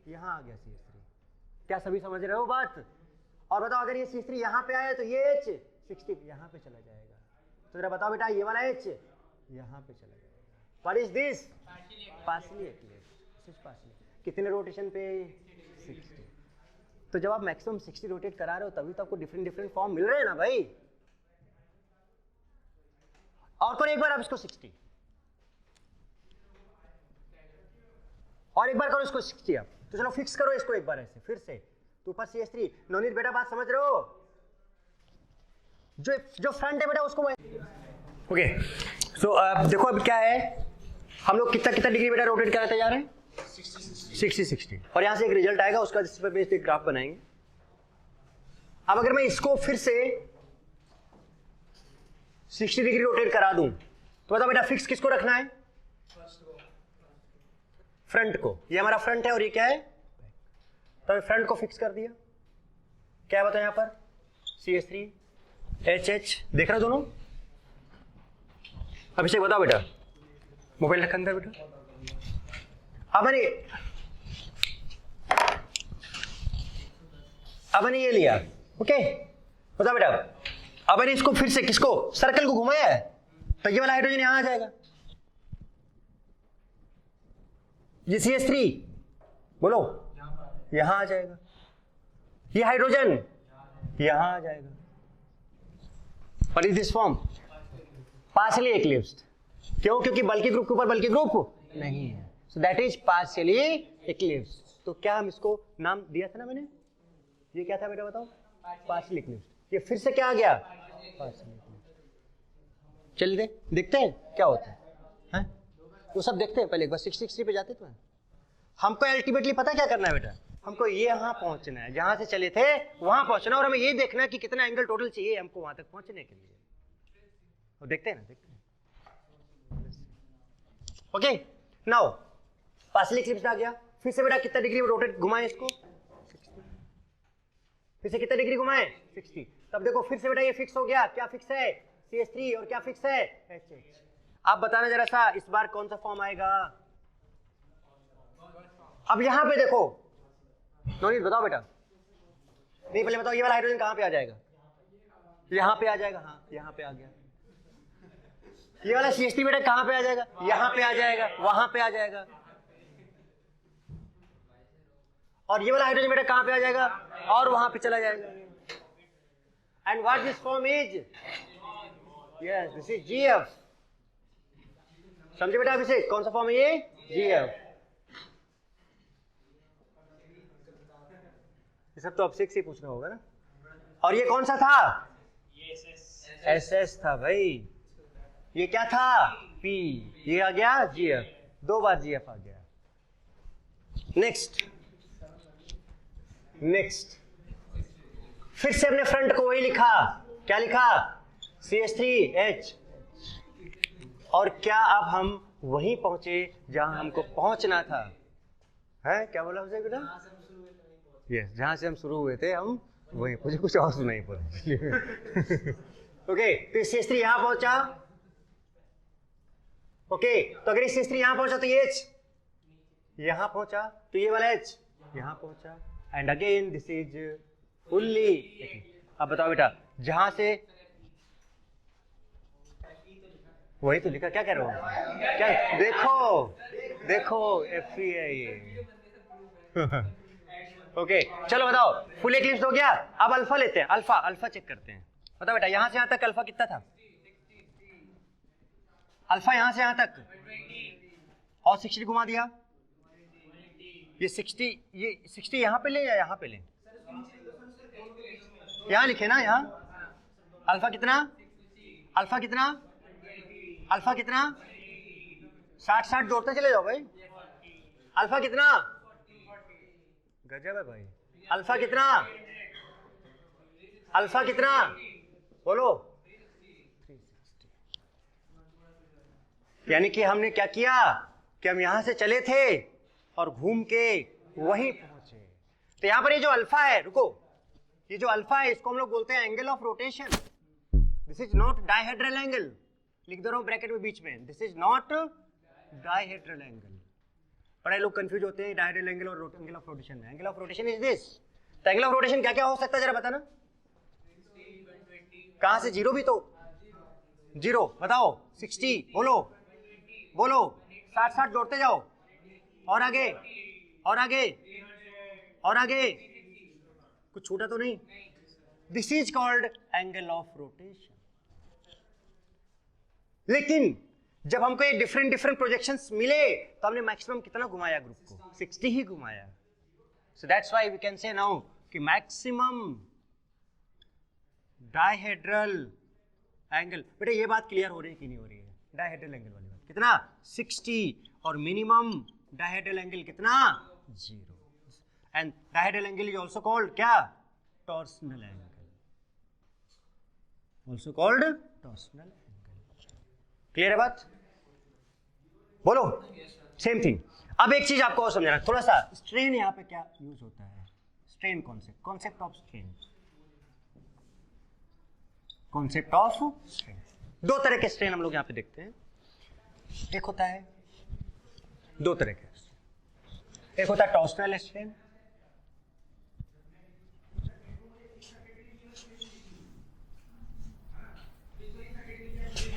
यहाँ आ गया CH3। क्या सभी समझ रहे हो बात? और बताओ अगर ये CH3 यहाँ पे आया तो ये H 60 यहाँ पे चला जाएगा, तो जरा बताओ बेटा ये वाला H यहाँ पे चला जाएगा। What is this? Partially eclipse. कितने रोटेशन पे? 60। तो जब आप मैक्सिमम 60 रोटेट करा रहे हो तभी तो आपको डिफरेंट फॉर्म मिल रहे हैं ना भाई। और तो एक बार आप इसको 60 और एक बार करो इसको 60 आप, तो चलो फिक्स करो इसको एक बार ऐसे फिर से, तो ऊपर CH3। नवनीत बेटा बात समझ रहे हो? जो फ्रंट है बेटा उसको ओके। सो देखो अब क्या है, हम लोग कितना डिग्री बेटा रोटेट कराते जा रहे हैं? 60 और यहां से एक रिजल्ट आएगा, उसका जिस पर बेस्ड एक ग्राफ बनाएंगे। अब अगर मैं इसको फिर से 60 डिग्री रोटेट करा दूं तो बताओ बेटा फिक्स किसको रखना है? फ्रंट को। ये हमारा फ्रंट है और ये क्या है? तो फ्रंट को फिक्स कर दिया। क्या बताओ यहां पर? CH3 HH देख रहे हो दोनों? अभिषेक बताओ बेटा, मोबाइल रखा अंदर बेटा। अब मैंने ये लिया, ओके बताओ बेटा, अब मैंने इसको फिर से किसको? सर्कल को घुमाया है, तो ये वाला हाइड्रोजन यहां आ जाएगा, ये CH3 बोलो यहां आ जाएगा, ये हाइड्रोजन यहां आ जाएगा। What is this form? Partially eclipsed. क्यों? क्योंकि बल्कि ग्रुप के ऊपर बल्कि ग्रुप नहीं है, सो दैट इज पार्शियली एक्लिप्स्ड। तो क्या हम इसको नाम दिया था ना मैंने, ये क्या था बेटा बताओ? पार्शियली एक्लिप्स्ड। ये फिर से क्या आ गया? पार्शियली एक्लिप्स्ड। चलिए देखते हैं क्या होता है, वो सब देखते हैं, पहले एक बार 60 पे जाते तो हमको अल्टीमेटली पता क्या करना है बेटा, हमको ये यहाँ पहुंचना है, जहां से चले थे वहां पहुंचना, और हमें ये देखना है कि कितना एंगल टोटल चाहिए हमको वहां तक पहुंचने के लिए। और देखते हैं ना, देखते हैं। ओके नाउ पार्शियली एक्लिप्स्ड आ गया। फिर से बेटा कितना डिग्री में रोटेट घुमाएं इसको? 60। फिर से कितना डिग्री घुमाएं? 60। तब देखो फिर से बेटा ये फिक्स हो गया। क्या फिक्स है? CH3 और क्या फिक्स है? HH। आप बताना जरा सा इस बार कौन सा फॉर्म आएगा? अब यहां पे देखो, नवनीत बताओ बेटा, नहीं पहले बताओ ये वाला हाइड्रोजन कहां पे आ जाएगा? यहां पे आ जाएगा, हाँ यहां पे आ गया। ये वाला CH3 बेटा कहां पे आ जाएगा? यहां पे आ जाएगा, वहां पे आ जाएगा। और ये वाला हाइड्रोजन बेटा कहां पे आ जाएगा और वहां पे चला जाएगा। And what this form is, yes this is GF। समझे बेटा अभिषेक कौन सा फॉर्म है ये, GF। ये सब तो अभिषेक से पूछना होगा ना। और ये कौन सा था, SS था भाई। ये क्या था, P। ये आ गया GF, 2 बार GF आ गया। नेक्स्ट फिर से अपने फ्रंट को वही लिखा, क्या लिखा, CH3H। और क्या अब हम वहीं पहुंचे जहां हमको पहुंचना था, है क्या बोला उसे बेटा, यस जहां से हम शुरू हुए थे हम वहीं, मुझे कुछ और सुनाई पड़ा। ओके तो CH3 यहां पहुंचा। ओके तो अगर CH3 यहां पहुंचा तो ये H यहां पहुंचा, तो ये वाला H यहां पहुंचा। And again this is fully. अब बताओ बेटा जहां से, वही तो लिखा, क्या कह रहे हो क्या, देखो Fe है ये। ओके चलो बताओ फुल एक्लिप्स हो गया। अब अल्फा लेते हैं, अल्फा चेक करते हैं। बताओ बेटा यहां से यहां तक अल्फा कितना था, अल्फा यहां से यहां तक और 60 घुमा दिया। ये 60 यहां पे ले या यहां पे ले, यहां लिखे ना, यहां अल्फा कितना 60 जोड़ते चले जाओ भाई। अल्फा कितना, गजब है भाई। अल्फा कितना बोलो, 360। यानी कि हमने क्या किया कि हम यहां से चले थे और घूम के वहीं पहुंचे। तो यहां पर ये जो अल्फा है, रुको, ये जो अल्फा है इसको हम लोग बोलते हैं angle of rotation. This is not dihedral angle, लिख दे रहा हूं ब्रैकेट में बीच में, this is not dihedral angle. बड़े लोग कंफ्यूज होते हैं डायहेड्रल एंगल और एंगल ऑफ रोटेशन में। Angle of rotation is this. तो एंगल ऑफ रोटेशन क्या क्या हो सकता है जरा बताना, कहां से, जीरो भी तो, जीरो बताओ, 60 बोलो 60 जोड़ते जाओ, और आगे कुछ छूटा तो नहीं। This is called angle of rotation. लेकिन जब हमको ये डिफरेंट प्रोजेक्शंस मिले तो हमने मैक्सिमम कितना घुमाया ग्रुप को, 60 ही घुमाया। So that's why we can say now कि मैक्सिमम डायहेड्रल एंगल, बेटा ये बात क्लियर हो रही है कि नहीं हो रही है, डायहेड्रल एंगल वाली बात कितना 60 और मिनिमम डायहेड्रल एंगल कितना 0। And dihedral angle is also called क्या, torsional angle, also called torsional angle. Clear है बात, बोलो सेम थिंग। अब एक चीज आपको और समझना, थोड़ा सा स्ट्रेन यहाँ पे क्या यूज होता है, strain concept of strain, concept of strain. 2 तरह के स्ट्रेन हम लोग यहाँ पे देखते हैं। एक होता है 2 तरह के, एक होता है टॉर्सनल स्ट्रेन,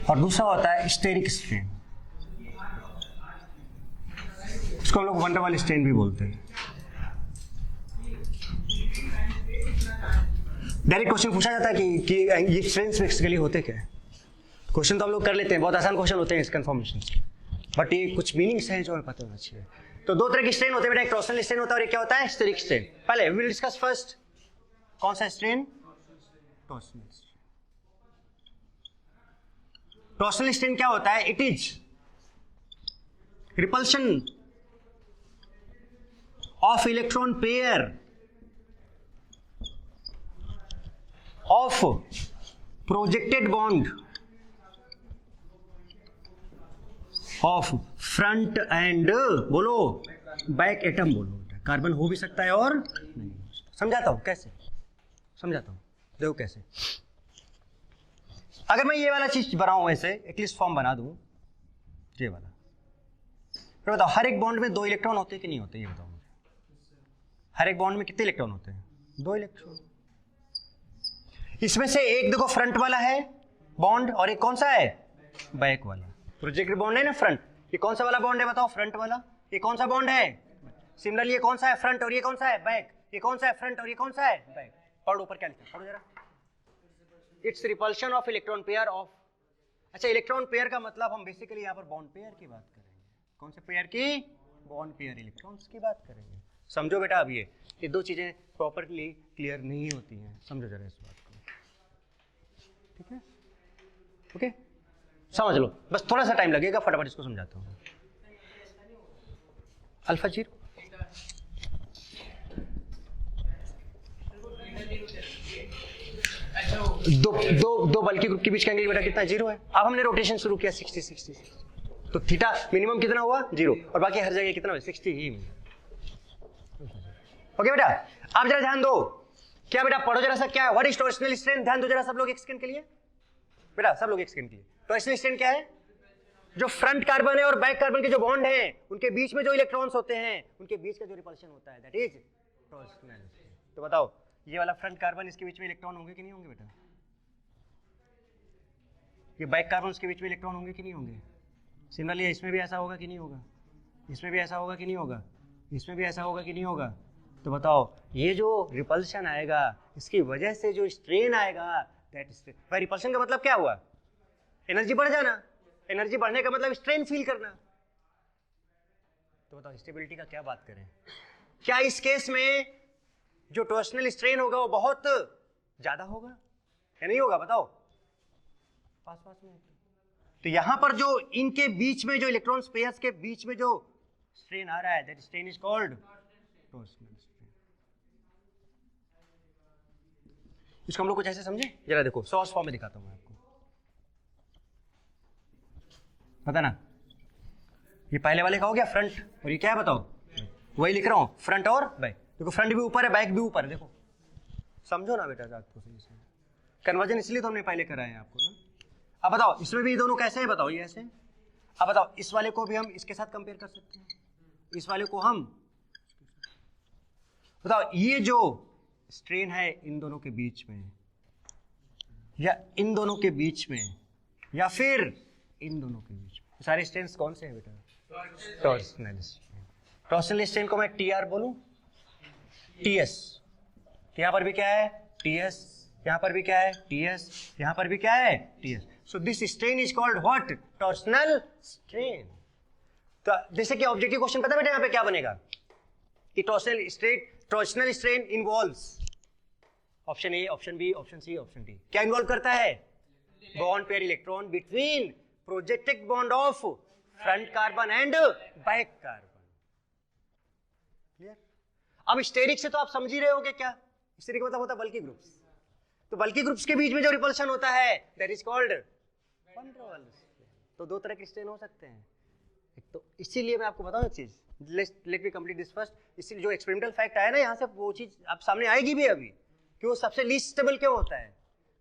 और दूसरा होता है स्टेरिक स्ट्रेन। इसको हम लोग वंडरवॉल स्ट्रेन भी बोलते हैं। डायरेक्ट क्वेश्चन पूछा जाता है कि ये स्ट्रेन्स बेसिकली होते क्या है। क्वेश्चन तो हम लोग कर लेते हैं, बहुत आसान क्वेश्चन होते हैं इस कन्फर्मेशन के, बट ये कुछ मीनिंग्स हैं जो हमें पता होना चाहिए। तो 2 तरह की स्ट्रेन होते हैं बेटा, एक टॉर्सनल स्ट्रेन होता है और एक क्या होता है, स्टेरिक स्ट्रेन। पहले वी विल डिस्कस फर्स्ट कौन सा strain, torsional strain. Torsional strain क्या होता है, it is repulsion of electron pair of projected bond of front end बोलो बैक एटम, बोलो कार्बन हो भी सकता है और नहीं। समझाता हूं कैसे, समझाता हूं, देखो कैसे। अगर मैं ये वाला चीज बनाऊं, ऐसे एक्लिप्स फॉर्म बना दूं, ये वाला, फिर बताओ हर एक बॉन्ड में 2 इलेक्ट्रॉन होते हैं कि नहीं होते, ये बताओ मुझे। हर एक बॉन्ड में कितने इलेक्ट्रॉन होते हैं, 2 इलेक्ट्रॉन। इसमें से एक देखो फ्रंट वाला है बॉन्ड और एक कौन सा है, बैक वाला। प्रोजेक्टेड बॉन्ड है ना फ्रंट, ये कौन सा वाला बॉन्ड है बताओ, फ्रंट वाला। ये कौन सा बॉन्ड है, सिमिलरली ये कौन सा है फ्रंट और ये कौन सा है बैक, ये कौन सा है फ्रंट और ये कौन सा है बैक। पढ़ो ऊपर क्या लिखा है, पढ़ो जरा। It's repulsion of electron pair of, अच्छा इलेक्ट्रॉन पेयर का मतलब हम बेसिकली यहाँ पर बॉन्ड पेयर की बात करेंगे। कौन से पेयर की, बॉन्ड पेयर इलेक्ट्रॉन्स की बात करेंगे। समझो बेटा अब ये दो चीजें प्रॉपरली क्लियर नहीं होती हैं, समझो जरा इस बात को, ठीक है ओके समझ लो, बस थोड़ा सा टाइम लगेगा, फटाफट इसको समझाता हूँ। अल्फा जीरो दो बल्कि ग्रुप के बीच का एंगल बेटा कितना, जीरो है। अब हमने रोटेशन शुरू किया 60 तो थीटा मिनिमम कितना हुआ, जीरो, और बाकी हर जगह कितना हुआ 60 ही। ओके बेटा आप जरा ध्यान दो, क्या बेटा पढ़ो जरा सा, क्या है व्हाट इज टॉर्सनल स्ट्रेन, ध्यान दो जरा सब लोग एक सेकंड के लिए, बेटा सब लोग एक सेकंड के लिए। टॉर्सनल स्ट्रेन क्या है, जो फ्रंट कार्बन है और बैक कार्बन के जो बॉन्ड हैं उनके बीच में जो इलेक्ट्रॉन्स होते हैं उनके बीच का जो रिपल्शन होता है दैट इज टॉर्सनल स्ट्रेन। तो बताओ ये वाला फ्रंट कार्बन इसके बीच में इलेक्ट्रॉन होंगे कि नहीं होंगे बेटा, ये बैक कार्बन उसके बीच में इलेक्ट्रॉन होंगे कि नहीं होंगे। सिमिलरली इसमें भी ऐसा होगा कि नहीं होगा, इसमें भी ऐसा होगा कि नहीं होगा, इसमें भी ऐसा होगा कि नहीं होगा। तो बताओ ये जो रिपल्शन आएगा इसकी वजह से जो स्ट्रेन आएगा दैट स्ट्रेन, भाई रिपल्शन का मतलब क्या हुआ, एनर्जी बढ़ जाना, एनर्जी बढ़ने का मतलब स्ट्रेन फील करना। तो बताओ स्टेबिलिटी का क्या बात करें, क्या इस केस में जो टॉर्सनल स्ट्रेन होगा वो बहुत ज्यादा होगा या नहीं होगा, बताओ पास में। तो यहां पर जो इनके बीच में जो इलेक्ट्रॉन पेयर्स के बीच में जो स्ट्रेन आ रहा है that strain is called torsional strain. इसको हम लोग कुछ ऐसे समझे, जरा देखो सॉस फॉर्म में दिखाता हूं मैं आपको, पता ना ये पहले वाले का हो गया फ्रंट, और ये क्या है बताओ, वही लिख रहा हूं फ्रंट और बैक। देखो फ्रंट भी ऊपर है बैक भी ऊपर है, देखो समझो ना बेटा आपको सही से, कन्वर्जन इसलिए तो हमने पहले कराया है आपको ना। अब बताओ इसमें भी दोनों कैसे हैं, बताओ ये ऐसे। अब बताओ इस वाले को भी हम इसके साथ कंपेयर कर सकते हैं, इस वाले को हम, बताओ ये जो स्ट्रेन है इन दोनों के बीच में या इन दोनों के बीच में या फिर इन दोनों के बीच में, सारे स्ट्रेन्स कौन से हैं बेटा, टॉर्सनल स्ट्रेन। टॉर्सनल स्ट्रेन को मैं टीआर बोलूं, टीएस, यहां पर भी क्या है टीएस, यहां पर भी क्या है टीएस, यहां पर भी क्या है TS. So this strain is called what, torsional strain. तो जैसे कि ऑब्जेक्टिव क्वेश्चन पता बेटा यहां पे क्या बनेगा कि torsional strain involves option A, option B, option C, option D. क्या इन्वॉल्व करता है, bond pair electron between projected bond of front carbon and back carbon. Clear. अब स्टेरिक से तो आप समझ ही रहे होगे क्या, स्टेरिक मतलब होता है बल्कि ग्रुप्स, तो बल्कि ग्रुप्स के बीच में जो रिपल्शन होता है that is called van der Waals strain. तो दो तरह के स्ट्रेन हो सकते हैं, एक तो इसीलिए मैं आपको बताऊं एक चीज, let me complete this first. इसलिए जो एक्सपेरिमेंटल फैक्ट आया ना यहाँ से वो चीज अब सामने आएगी भी अभी कि वो सबसे लीस्ट स्टेबल क्यों होता है,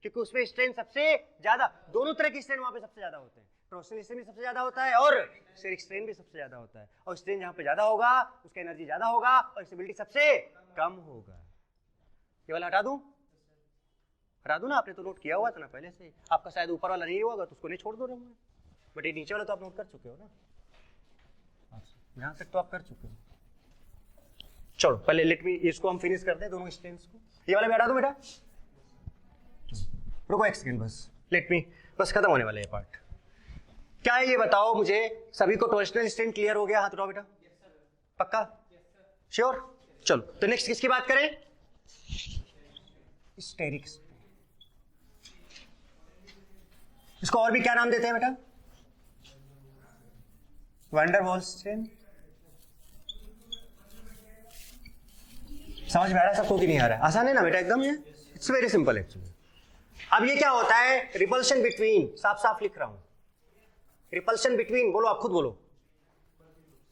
क्योंकि उसमें स्ट्रेन सबसे ज्यादा, दोनों तरह की स्ट्रेन वहां पे सबसे ज्यादा होते हैं, टॉर्सनल स्ट्रेन भी सबसे ज्यादा होता है और स्टेरिक स्ट्रेन भी सबसे ज्यादा होता है। और स्ट्रेन जहां पे ज्यादा होगा उसका एनर्जी ज्यादा होगा और स्टेबिलिटी सबसे कम होगा। ये वाला हटा दूं ना, आपने तो नोट किया हुआ था ना पहले से, आपका शायद ऊपर वाला नहीं होगा तो उसको नहीं छोड़ दो रहा, बट ये नीचे वाला तो आप नोट कर चुके हो ना, यहां तक तो आप कर चुके हो। चलो पहले लेट मी इसको हम फिनिश कर दें दोनों स्ट्रेन्स को, ये वाला भी हटा दो बेटा, रुको एक सेकंड बस, लेट मी, बस खत्म होने वाला है पार्ट। क्या है ये बताओ मुझे, सभी को टॉर्सनल स्ट्रेन क्लियर हो गया, हाथ उठाओ बेटा, पक्का श्योर। चलो तो नेक्स्ट किसकी बात करें, स्टेरिक स्ट्रेन। इसको और भी क्या नाम देते हैं बेटा, वैन डर वाल्स स्ट्रेन। समझ में आ रहा है सबको कि नहीं आ रहा है, आसान है ना बेटा एकदम, ये इट्स वेरी सिंपल एक्चुअली। अब ये क्या होता है, रिपल्शन बिटवीन, साफ साफ लिख रहा हूं, रिपल्शन बिटवीन, बोलो आप खुद बोलो,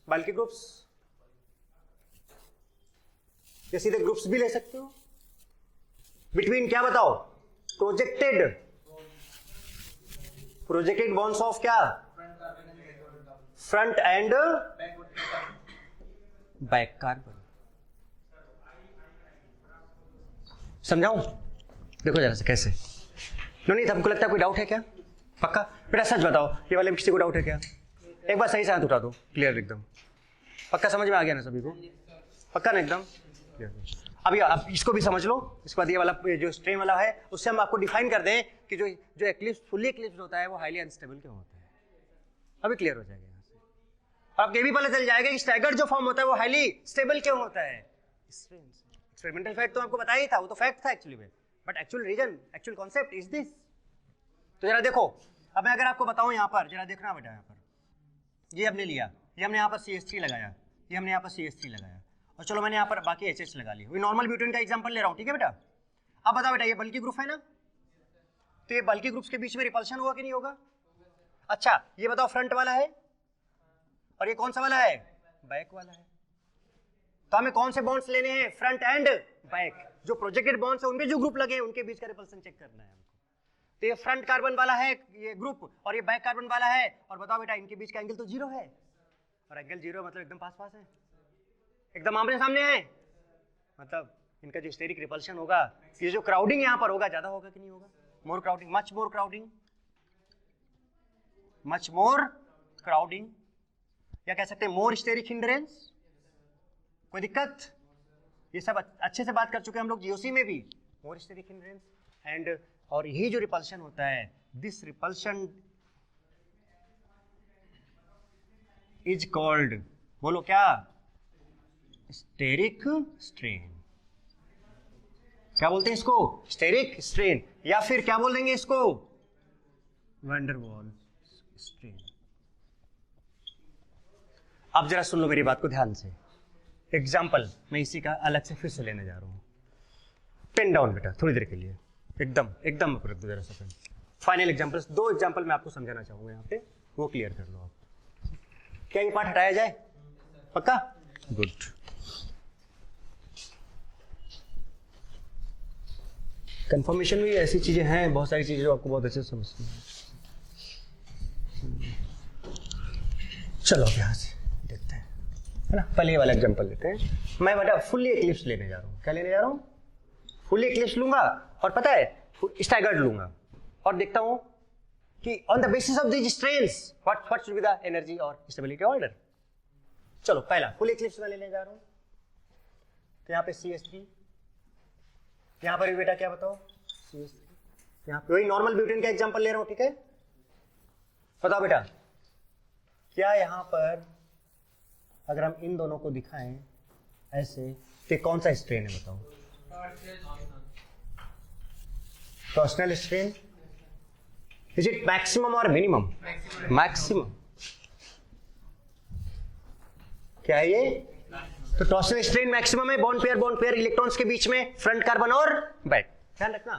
बल्कि ग्रुप्स, या सीधे ग्रुप्स भी ले सकते हो। बिटवीन क्या बताओ, प्रोजेक्टेड बॉन्ड्स ऑफ क्या, फ्रंट एंड बैक कार्बन। समझाऊं, देखो जरा से कैसे, नहीं हमको लगता है कोई डाउट है क्या, पक्का बेटा सच बताओ, ये वाले में किसी को डाउट है क्या, एक बार सही से हाथ उठा दो, क्लियर एकदम, पक्का समझ में आ गया ना सभी को, पक्का ना एकदम? अभी आप इसको भी समझ लो, इसके बाद ये वाला जो स्ट्रेन वाला है उससे हम आपको डिफाइन कर दें कि जो एक्लिप्स फुल्ली एक्लिप्स होता है वो हाईली अनस्टेबल क्यों होता है। अभी क्लियर हो जाएगा यहाँ से। और आपको ये भी पता चल जाएगा कि स्टैगर्ड जो फॉर्म होता है वो हाईली स्टेबल क्यों होता है। एक्सपेरिमेंटल फैक्ट तो आपको बताया ही था, वो तो फैक्ट था एक्चुअली में, but actual reason, actual concept is this. तो जरा देखो, अब मैं अगर आपको बताऊं यहाँ पर, जरा देखना बेटा, यहाँ पर ये हमने लिया, ये हमने यहाँ पर CH3 लगाया, ये हमने यहाँ पर CH3 लगाया, और चलो मैंने यहाँ पर बाकी HH लगा ली। वही नॉर्मल ब्यूटेन का एग्जांपल ले रहा हूँ, ठीक है बेटा। अब बताओ बेटा, ये बल्कि ग्रुप है ना, तो ये बल्कि ग्रुप्स के बीच में रिपल्शन होगा कि नहीं होगा? अच्छा ये बताओ, फ्रंट वाला है और ये कौन सा वाला है? बैक वाला है। तो हमें कौन से बॉन्ड्स लेने हैं? Front end back. जो प्रोजेक्टेड बॉन्ड्स है उनमें जो ग्रुप लगे हैं उनके बीच का रिपल्शन चेक करना है हमको। तो ये फ्रंट कार्बन वाला है ये ग्रुप, और ये बैक कार्बन वाला है, और बताओ बेटा इनके बीच का एंगल तो 0 है, और एंगल 0 मतलब एकदम पास पास है, एकदम आमने सामने है, मतलब इनका जो स्टेरिक रिपल्शन होगा, ये जो क्राउडिंग यहाँ पर होगा ज्यादा होगा कि नहीं होगा? More crowding, much more crowding, much more crowding, या कह सकते हैं मोर स्टेरिक हिंड्रेंस। कोई दिक्कत? ये सब अच्छे से बात कर चुके हैं हम लोग जीओसी में भी, मोर स्टेरिक हिंड्रेंस एंड, और यही जो रिपल्शन होता है, दिस रिपल्शन इज कॉल्ड, बोलो क्या? Steric strain. क्या बोलते हैं इसको? स्टेरिक स्ट्रेन, या फिर क्या बोल देंगे इसको? Van der Waals strain. अब जरा सुन लो मेरी बात को ध्यान से। एग्जाम्पल मैं इसी का अलग से फिर से लेने जा रहा हूं। पेन डाउन बेटा थोड़ी देर के लिए, एकदम एकदम रख दो जरा सा पेन। फाइनल एग्जाम्पल, 2 एग्जाम्पल मैं आपको समझाना चाहूंगा यहाँ पे, वो क्लियर कर लो आप। क्या ये पार्ट हटाया जाए? पक्का? गुड। कंफर्मेशन में ऐसी चीजें हैं, बहुत सारी चीजें जो आपको बहुत अच्छे से समझती हैं। चलो अब यहाँ से देखते हैं, है ना। पहले ये वाला एग्जाम्पल लेते हैं। मैं बेटा फुल्ली एक्लिप्स लेने जा रहा हूँ। क्या लेने जा रहा हूँ? फुल्ली एक्लिप्स लूंगा, और पता है स्टैगर्ड लूंगा, और देखता हूँ कि on the basis of this strains what should be the energy और स्टेबिलिटी ऑर्डर। चलो पहला फुल एक्लिप्स में लेने जा रहा हूँ। तो यहाँ पे CH3, यहाँ पर भी बेटा क्या बताओ? CH3, यहाँ पे वही नॉर्मल ब्यूटेन का एग्जांपल ले रहा हूँ, ठीक है। बताओ बेटा, क्या यहाँ पर अगर हम इन दोनों को दिखाएं ऐसे, तो कौन सा स्ट्रेन है बताओ? Torsional strain. Is it maximum और मिनिमम? मैक्सिमम। क्या है ये? तो टॉर्सनल स्ट्रेन मैक्सिमम है, बॉन्ड पेयर इलेक्ट्रॉन्स के बीच में, फ्रंट कार्बन और बैक। ध्यान रखना,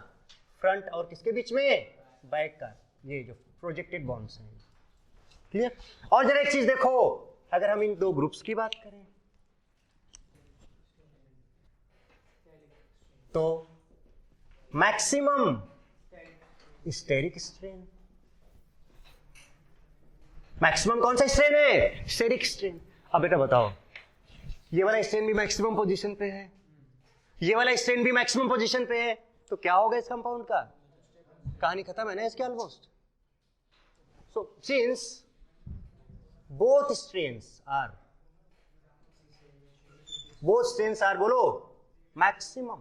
फ्रंट और किसके बीच में? बैक का, ये जो प्रोजेक्टेड बॉन्ड्स हैं। क्लियर? और जरा एक चीज देखो, अगर हम इन 2 ग्रुप्स की बात करें तो मैक्सिमम स्टेरिक स्ट्रेन। मैक्सिमम कौन सा स्ट्रेन है? Steric strain. अब बेटा बताओ, ये वाला स्ट्रेन भी मैक्सिमम पोजीशन पे है, ये वाला स्ट्रेन भी मैक्सिमम पोजीशन पे है, तो क्या होगा इस कंपाउंड का? कहानी खत्म है ना इसकी almost. So since both strains are बोलो maximum,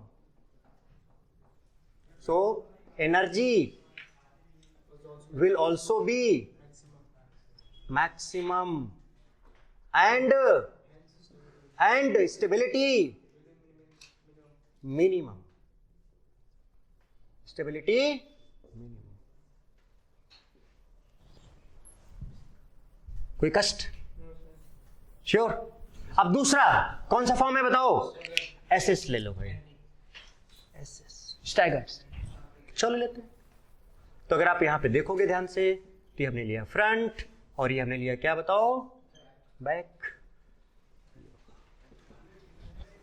so energy will also be maximum and stability minimum. Stability minimum. कोई कष्ट? श्योर? अब दूसरा कौन सा फॉर्म है बताओ? SS ले लो भाई, SS स्टैगर्ड। चलो लेते हैं। तो अगर आप यहां पे देखोगे ध्यान से, तो हमने लिया फ्रंट और ये हमने लिया क्या बताओ? बैक।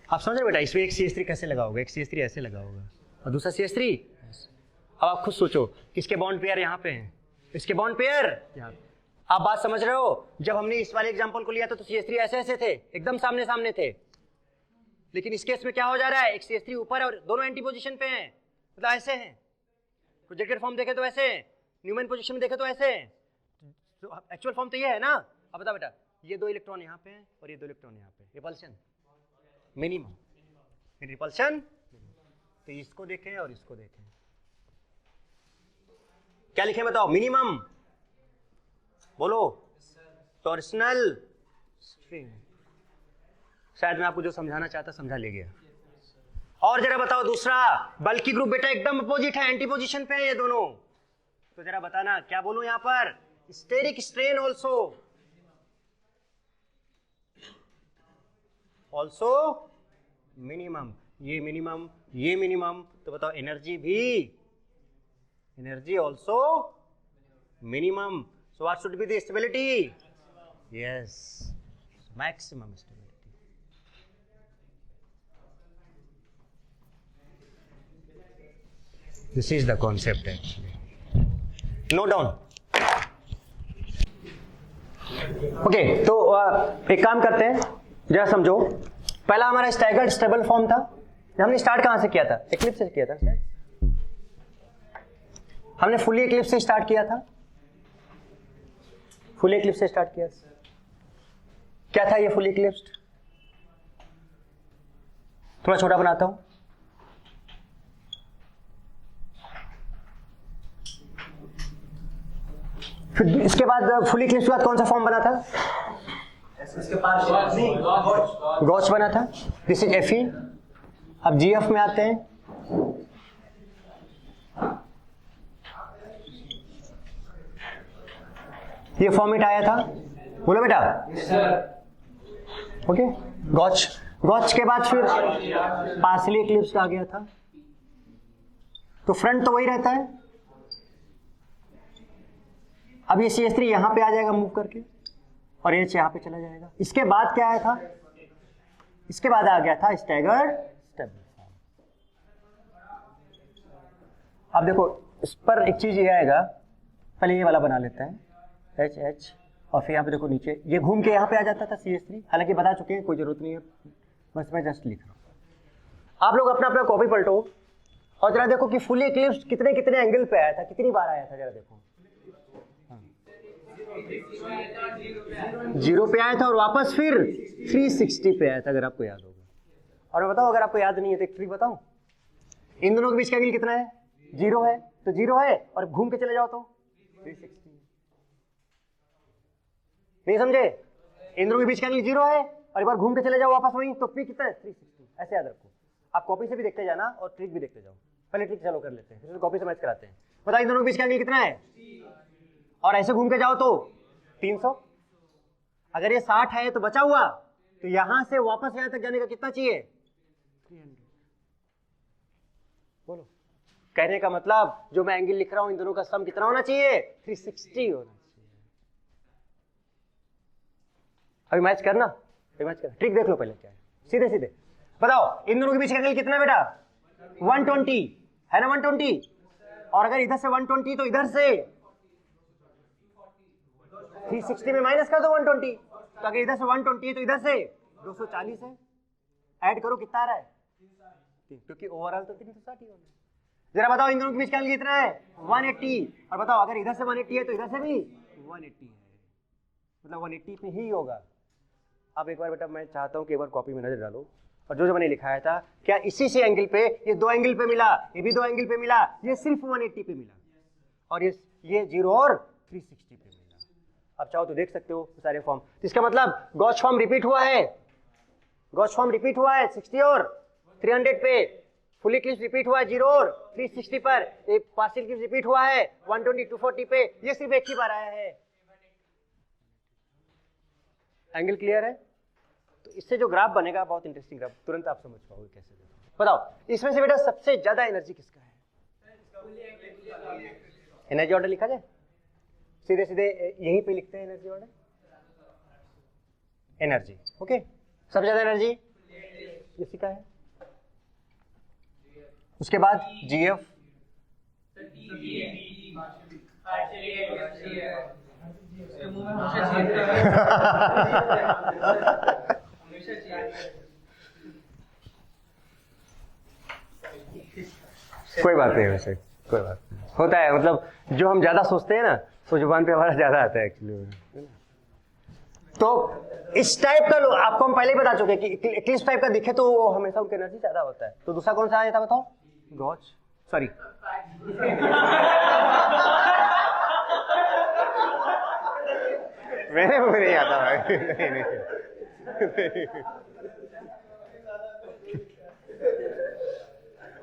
आप समझ रहे बेटा, इसमें एक CH3 कैसे लगा होगा? एक CH3 ऐसे लगा होगा और दूसरा CH3। अब आप खुद सोचो, किसके बॉन्ड पेयर यहां पे हैं? इसके बॉन्ड पेयर यहां। आप बात समझ रहे हो? जब हमने इस वाले एग्जांपल को लिया था तो CH3 ऐसे ऐसे थे, एकदम सामने सामने थे, लेकिन इस केस में क्या हो जा रहा है? एक CH3 ऊपर है और दोनों एंटी पोजीशन पे हैं, मतलब ऐसे हैं। प्रोजेक्टेड फॉर्म देखे तो ऐसे, न्यूमैन पोजीशन में देखे तो ऐसे। तो एक्चुअल फॉर्म तो ये है ना। अब बता बेटा, ये 2 इलेक्ट्रॉन यहाँ पे हैं और ये 2 इलेक्ट्रॉन यहाँ पे, रिपल्शन मिनिमम रिपल्शन। तो इसको देखें और इसको देखें, क्या लिखे बताओ? मिनिमम बोलो। Torsional string. शायद मैं आपको जो समझाना चाहता समझा ले गया। और जरा बताओ दूसरा, बल्कि ग्रुप बेटा एकदम अपोजिट है, एंटी पोजीशन पे है ये दोनों। तो जरा बताना क्या बोलूं यहां पर? Steric strain also minimum. ये मिनिमम, ये मिनिमम, तो बताओ एनर्जी भी, energy also minimum. So what should be the stability? Yes, maximum stability. This is the concept actually. Note down. Okay, तो एक काम करते हैं, जरा समझो। पहला हमारा स्टैगर्ड स्टेबल फॉर्म था। हमने स्टार्ट कहां से किया था? एक्लिप्स से किया था। हमने फुली एक्लिप्स से स्टार्ट किया था। फुली एक्लिप्स से स्टार्ट किया। क्या था ये फुली एक्लिप्स? थोड़ा छोटा बनाता हूं। फिर इसके बाद फुली एक्लिप्स के बाद कौन सा फॉर्म बना था? गॉच बना था। This is F. अब जीएफ में आते हैं। ये फॉर्मेट आया था, बोलो बेटा। ओके, गॉच के बाद फिर पार्सली एक्लिप्स आ गया था। तो फ्रंट तो वही रहता है। अब ये CH3 यहां पे आ जाएगा मूव करके, और H यहां पे चला जाएगा। इसके बाद क्या आया था? इसके बाद आ गया था स्टैगर्ड स्टेबल फॉर्म। अब देखो इस पर एक चीज ये आएगा, पहले ये वाला बना लेते हैं H, और फिर यहाँ पे देखो नीचे ये घूम के यहाँ पे आ जाता था CH3। हालांकि बता चुके हैं, कोई जरूरत नहीं है, बस मैं जस्ट लिख रहा हूँ। आप लोग अपना अपना कॉपी पलटो और जरा देखो कि फुली एक्लिप्स कितने कितने एंगल पे आया था, कितनी बार आया था, जरा देखो। 0 पे आया था और वापस फिर 360 पे आया था, अगर आपको याद होगा। और मैं बताऊं, अगर आपको याद नहीं है तो एक ट्रिक बताऊं। इन दोनों के बीच का एंगल कितना है? 0 है, तो 0 है और घूम के चले जाओ तो 360। नहीं समझे? इन दोनों के बीच का एंगल 0 है और एक बार घूम के चले जाओ वापस वहीं, तो पी कितना है? 360। ऐसे याद रखो। आप कॉपी से भी देखते जाना और ट्रिक भी देखते जाओ। पहले ट्रिक चलो कर लेते हैं, फिर कॉपी से मैच कराते हैं। बताओ इन दोनों के बीच का एंगल कितना है? और ऐसे घूम के जाओ तो 300। अगर ये 60 है तो बचा हुआ, तो यहां से वापस यहां तक जाने का कितना चाहिए? 300। बोलो। कहने का मतलब जो मैं एंगल लिख रहा हूं इन दोनों का सम कितना होना चाहिए? 360 होना चाहिए। अभी मैच करना, ट्रिक देख लो पहले क्या है। सीधे सीधे बताओ इन दोनों के बीच का एंगल कितना है बेटा? 120 है ना? 120। और अगर इधर से 120 तो इधर से 360 में माइनस कर दो 120। तो अगर इधर से 120 है तो इधर से 240 है। ऐड करो कितना आ रहा है? क्योंकि ओवरऑल तो 360 ही होगा। जरा बताओ इन दोनों के बीच का एंगल कितना है? 180। और बताओ अगर इधर से 180 है तो इधर से भी 180 है, मतलब 180 पे ही होगा। अब एक बार बेटा मैं चाहता हूं कि एक बार कॉपी में नजर डालो और जो जो मैंने लिखाया था, क्या इसी से एंगल पे ये 2 एंगल पे मिला, ये भी 2 एंगल पे मिला, ये सिर्फ 180 पे मिला, और ये 0 और 360 पे मिला। अब चाहो तो देख सकते हो सारे फॉर्म। तो इसका मतलब गॉच फॉर्म रिपीट हुआ है, गॉच फॉर्म रिपीट हुआ है 60 और 300 पे। फुल इक्लिप्स रिपीट हुआ है 0 और 360 पर। एक पार्शियल इक्लिप्स रिपीट हुआ है 120 240 पे। ये सिर्फ एक ही बार आया है। एंगल क्लियर है? तो इससे जो ग्राफ बनेगा बहुत इंटरेस्टिंग ग्राफ, तुरंत आप समझ पाओगे कैसे। बताओ इसमें से बेटा सबसे ज्यादा एनर्जी किसका है? एनर्जी ऑर्डर लिखा जाए, सीधे सीधे यहीं पे लिखते हैं एनर्जी ऑर्डर। एनर्जी ओके, सबसे ज्यादा एनर्जी किसी का है? उसके बाद जीएफ, कोई बात नहीं, वैसे कोई बात नहीं, होता है। मतलब जो हम ज्यादा सोचते हैं ना, तो जुबान पे हमारा ज्यादा आता है एक्चुअली। तो इस टाइप का आपको हम पहले ही बता चुके कि इक्लिप्स टाइप का दिखे तो वो हमेशा उनकी एनर्जी ज्यादा होता है। तो दूसरा कौन सा आया था बताओ? गॉच, सॉरी मेरे मुंह नहीं आता भाई। नहीं।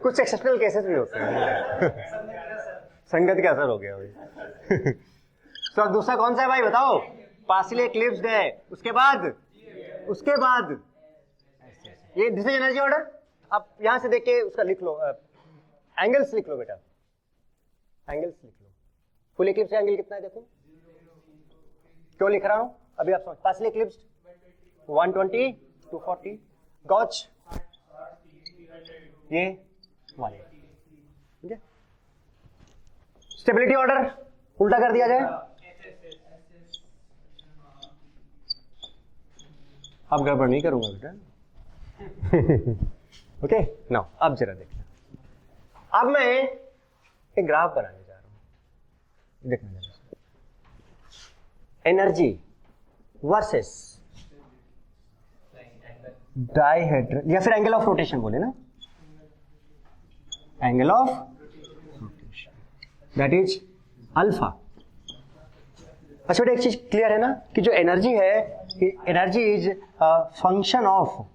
कुछ एक्सेप्शनल केसेस भी होते हैं, संगत का असर हो गया भाई। तो दूसरा कौन सा है भाई बताओ? पार्शियली इक्लिप्स्ड है। उसके बाद ये दिस इज एनर्जी ऑर्डर। अब यहां से देख के उसका लिख लो, एंगल्स लिख लो बेटा, एंगल्स लिख लो। फुल इक्लिप्स का एंगल कितना है देखो। क्यों लिख रहा हूं अभी आप समझ। पार्शियली इक्लिप्स्ड 120, 240, गॉच ये 180, ठीक है। स्टेबिलिटी ऑर्डर उल्टा कर दिया जाए, अब गड़बड़ नहीं करूंगा बेटा। ओके नाउ अब जरा देखना, अब मैं एक ग्राफ बनाने जा रहा हूं, देखना जरा। एनर्जी वर्सेस डाइहेड्रल या फिर एंगल ऑफ रोटेशन बोले ना, angle of rotation that is alpha. अच्छा बेटा एक चीज क्लियर है ना कि जो एनर्जी है, energy is function of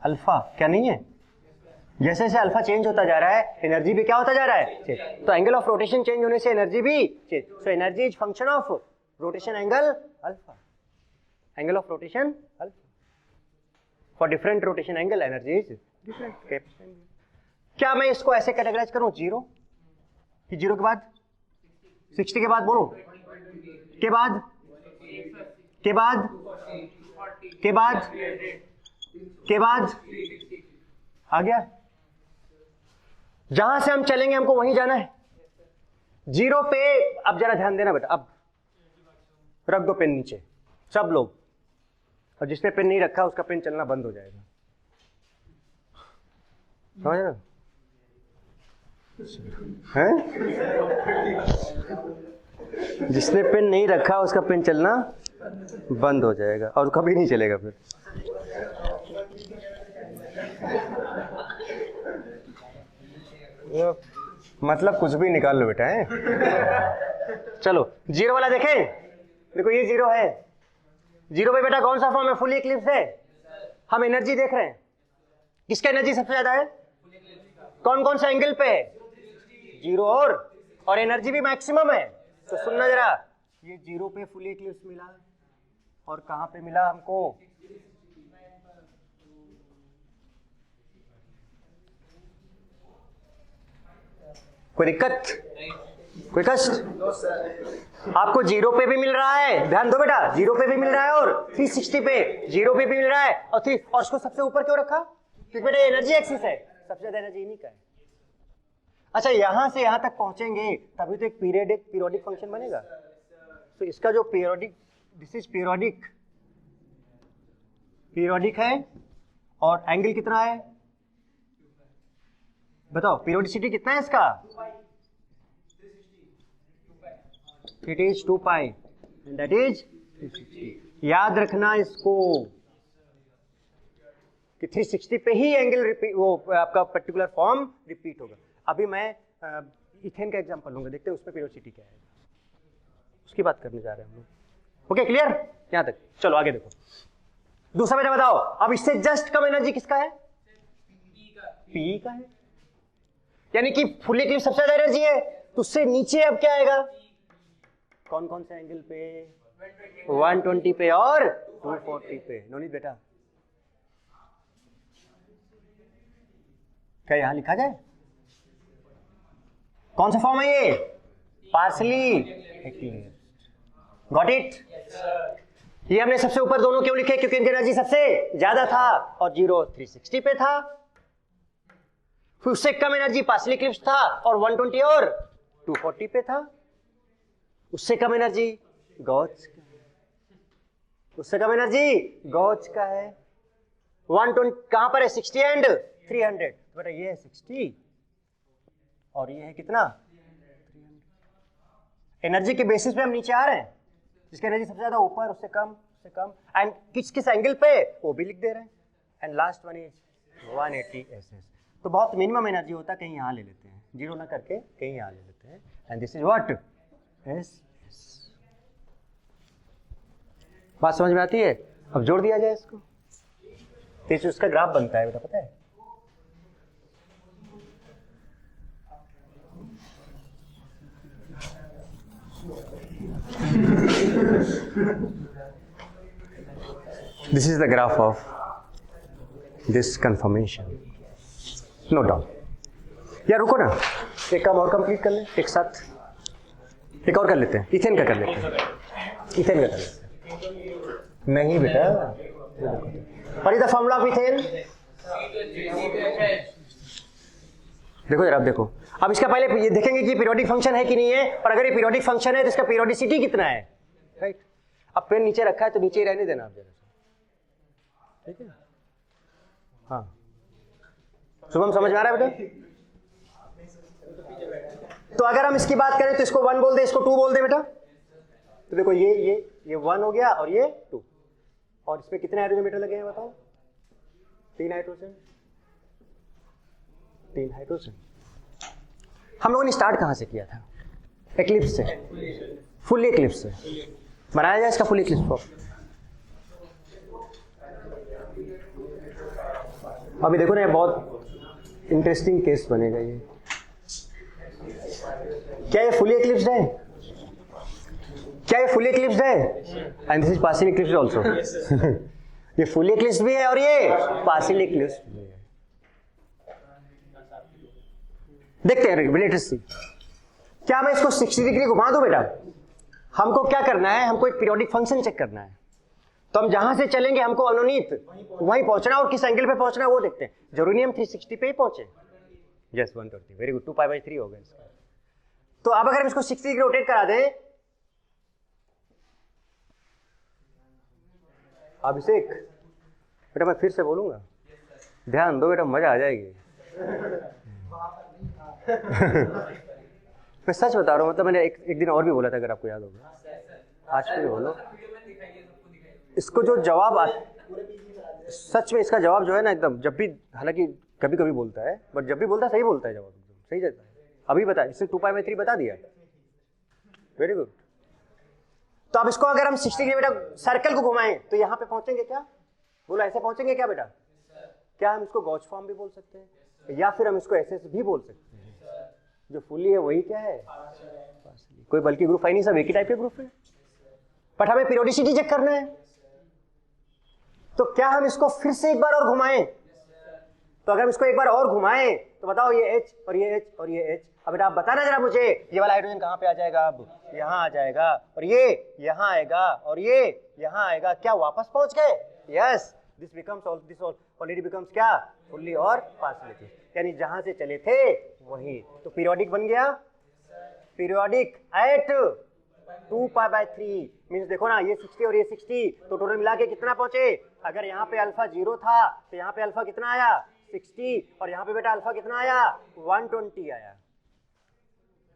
alpha, क्या नहीं है? जैसे जैसे अल्फा चेंज होता जा रहा है एनर्जी भी क्या होता जा रहा है, चेंज। तो एंगल ऑफ रोटेशन चेंज होने से एनर्जी भी change. So energy is function of rotation angle alpha, angle of rotation alpha. For different rotation angle energy is different. क्या मैं इसको ऐसे कैटेगराइज करूं जीरो कि जीरो के बाद 60 के बाद बोलो, के बाद के बाद के बाद के बाद आ गया। जहां से हम चलेंगे हमको वहीं जाना है, जीरो पे। अब जरा ध्यान देना बेटा, अब रख दो पेन नीचे सब लोग, और जिसने पेन नहीं रखा उसका पेन चलना बंद हो जाएगा, समझ रहे हैं? जिसने पेन नहीं रखा उसका पेन चलना बंद हो जाएगा और कभी नहीं चलेगा फिर। मतलब कुछ भी निकाल लो बेटा है। चलो जीरो वाला देखें, देखो ये जीरो है। जीरो पे बेटा कौन सा फॉर्म है? फुल इक्लिप्स है। हम एनर्जी देख रहे हैं, किसका एनर्जी सबसे ज्यादा है? कौन कौन सा एंगल पे है? जीरो और एनर्जी भी मैक्सिमम है। तो सुनना जरा, ये जीरो पे फुल इक्लिप्स मिला और कहां पे मिला हमको? कोई दिक्कत, कोई कष्ट? आपको जीरो पे भी मिल रहा है, ध्यान दो बेटा, जीरो पे भी मिल रहा है और 360 पे जीरो पे भी मिल रहा है और उसको सबसे ऊपर क्यों रखा? क्योंकि बेटा एनर्जी एक्सिस है, सबसे ज्यादा एनर्जी इन्हीं का है। अच्छा यहां से यहां तक पहुंचेंगे तभी तो एक पीरियोडिक फंक्शन बनेगा। तो इसका जो पीरियोडिक, दिस इज पीरियोडिक है और एंगल कितना है बताओ? पीरियोडिसिटी कितना है इसका? It is 2 pi and that is 360। याद रखना इसको कि 360 पे ही एंगल रिपीट, वो आपका पर्टिकुलर फॉर्म रिपीट होगा। अभी मैं इथेन का एग्जांपल लूंगा, देखते हैं उसमें पीरियोडिसिटी क्या है, उसकी बात करने जा रहे हैं हम लोग। ओके क्लियर यहां तक? चलो आगे देखो। दूसरा बेटा बताओ, अब इससे जस्ट कम एनर्जी किसका है? पी का है, यानी कि फुल इक्लिप्स सबसे ज्यादा एनर्जी है। तो उससे नीचे अब क्या आएगा? कौन कौन से एंगल पे? 120 पे और 240 पे। नोनीत बेटा क्या यहां लिखा जाए? कौन सा फॉर्म है ये? Partially eclipsed. Got it? ये हमने सबसे ऊपर दोनों क्यों लिखे? क्योंकि इनकी एनर्जी सबसे ज्यादा था और जीरो 360 पे था। फिर उससे कम एनर्जी पार्शियली इक्लिप्स्ड था और 120 और 240 पे था। उससे कम एनर्जी गॉच का है, उससे कम एनर्जी गॉच का है। 120 कहां पर है? 60 एंड 300। बेटा ये है 60 और ये है कितना? 300। एनर्जी के बेसिस पे हम नीचे आ रहे हैं, जिसकी एनर्जी सबसे ज्यादा ऊपर, उससे कम, सबसे कम, एंड किस किस एंगल पे वो भी लिख दे रहे हैं, and last one is 180 SS। तो बहुत मिनिमम एनर्जी होता है, कहीं यहाँ ले लेते हैं, जीरो ना करके कहीं यहाँ ले लेते हैं, and this is what S. बात समझ में आती है? अब जोड़ दिया जाए इसको, तो उसका ग्राफ बनता है बेटा, पता है? This is the graph of this conformation. No doubt. यार रुको ना, एक काम और कंप्लीट कर ले एक साथ, एक और कर लेते हैं, इथेन का कर लेते हैं, इथेन का कर लेते हैं। नहीं बेटा, what is the formula of ethane? देखो जरा, अब देखो, अब इसका पहले ये देखेंगे कि पीरियोडिक फंक्शन है कि नहीं है, और अगर ये पीरियोडिक फंक्शन है तो इसका पीरियोडिसिटी कितना है, राइट? अब पेन नीचे रखा है तो नीचे ही रहने देना आप जरा, ठीक है? हाँ, शुभम समझ में आ रहा है बेटा? तो अगर हम इसकी बात करें तो इसको 1 बोल दे, इसको 2 बोल दे बेटा। तो देखो ये 1 हो गया और ये 2, और इसमें कितने हाइड्रोजन मीटर लगे हैं बताओ? 3 हाइड्रोजन, 3 हाइड्रोजन। हम लोगों ने स्टार्ट कहां से किया था? एक्लिप्स से, फुल एक्लिप्स से। बनाया जाए इसका फुल एक्लिप्स फॉर्म। अभी देखो ना, बहुत इंटरेस्टिंग केस बनेगा ये। क्या ये फुली एक्लिप्स्ड है? क्या ये फुली एक्लिप्स्ड है? And this is partially eclipsed also. ये फुली एक्लिप्स्ड भी है और ये पार्शियली एक्लिप्स्ड भी है। देखते हैं, लेट्स सी। क्या मैं इसको 60 डिग्री घुमा दूं बेटा? हमको क्या करना है? हमको एक पीरियोडिक फंक्शन चेक करना है। तो हम जहां से चलेंगे हमको अनुनीत वहीं पहुंचना, और किस एंगल पे पहुंचना है वो देखते हैं। जरूरी नहीं हम 360 पे ही पहुंचे। यस 120, वेरी गुड, 2π/3 हो गया इसका। तो अब अगर हम इसको 60 डिग्री रोटेट करा दें, अभिषेक बेटा मैं फिर से बोलूंगा, ध्यान दो बेटा, मजा आ जाएगी। मैं सच बता रहा हूँ, मतलब मैंने एक दिन और भी बोला था, अगर आपको याद होगा, आज भी बोलो। इसको जो जवाब सच में इसका जवाब जो है ना एकदम, जब भी, हालांकि कभी कभी बोलता है, बट जब भी बोलता है सही बोलता है, जवाब एकदम सही देता है। अभी बता, इससे 2π/3 बता दिया, वेरी गुड। तो अब इसको अगर हम 60 डिग्री बेटा सर्कल को घुमाएं तो यहाँ पे पहुंचेंगे क्या? बोलो ऐसे पहुंचेंगे क्या बेटा? क्या हम इसको गॉच फॉर्म भी बोल सकते हैं, या फिर हम इसको SS भी बोल सकते हैं? जो फुली है वही क्या है? कोई बल्कि ग्रुप है नहीं, सब एक ही टाइप के ग्रुप है, बट हमें पीरियोडिसिटी चेक करना है। तो क्या हम इसको फिर से एक बार और घुमाएं? तो अगर हम इसको एक बार और घुमाएं तो बताओ, ये H और ये H और ये H। अब बेटा आप बताना जरा मुझे, ये वाला हाइड्रोजन कहां पे आ जाएगा? अब यहां आ जाएगा, और ये यहां आएगा, और ये यहां आएगा। क्या वापस पहुंच गए? Yes, this becomes already becomes क्या? फुल्ली और पार्शियली, यानी जहां से चले थे वही। तो पीरियोडिक बन गया, पीरियोडिक एट 2π/3 मीन्स देखो ना, ये 60 और ये 60, तो टोटल मिला के कितना पहुंचे? अगर यहाँ पे अल्फा 0 था तो यहाँ पे अल्फा कितना आया? 60, और यहाँ पे बेटा अल्फा कितना आया? 120 आया।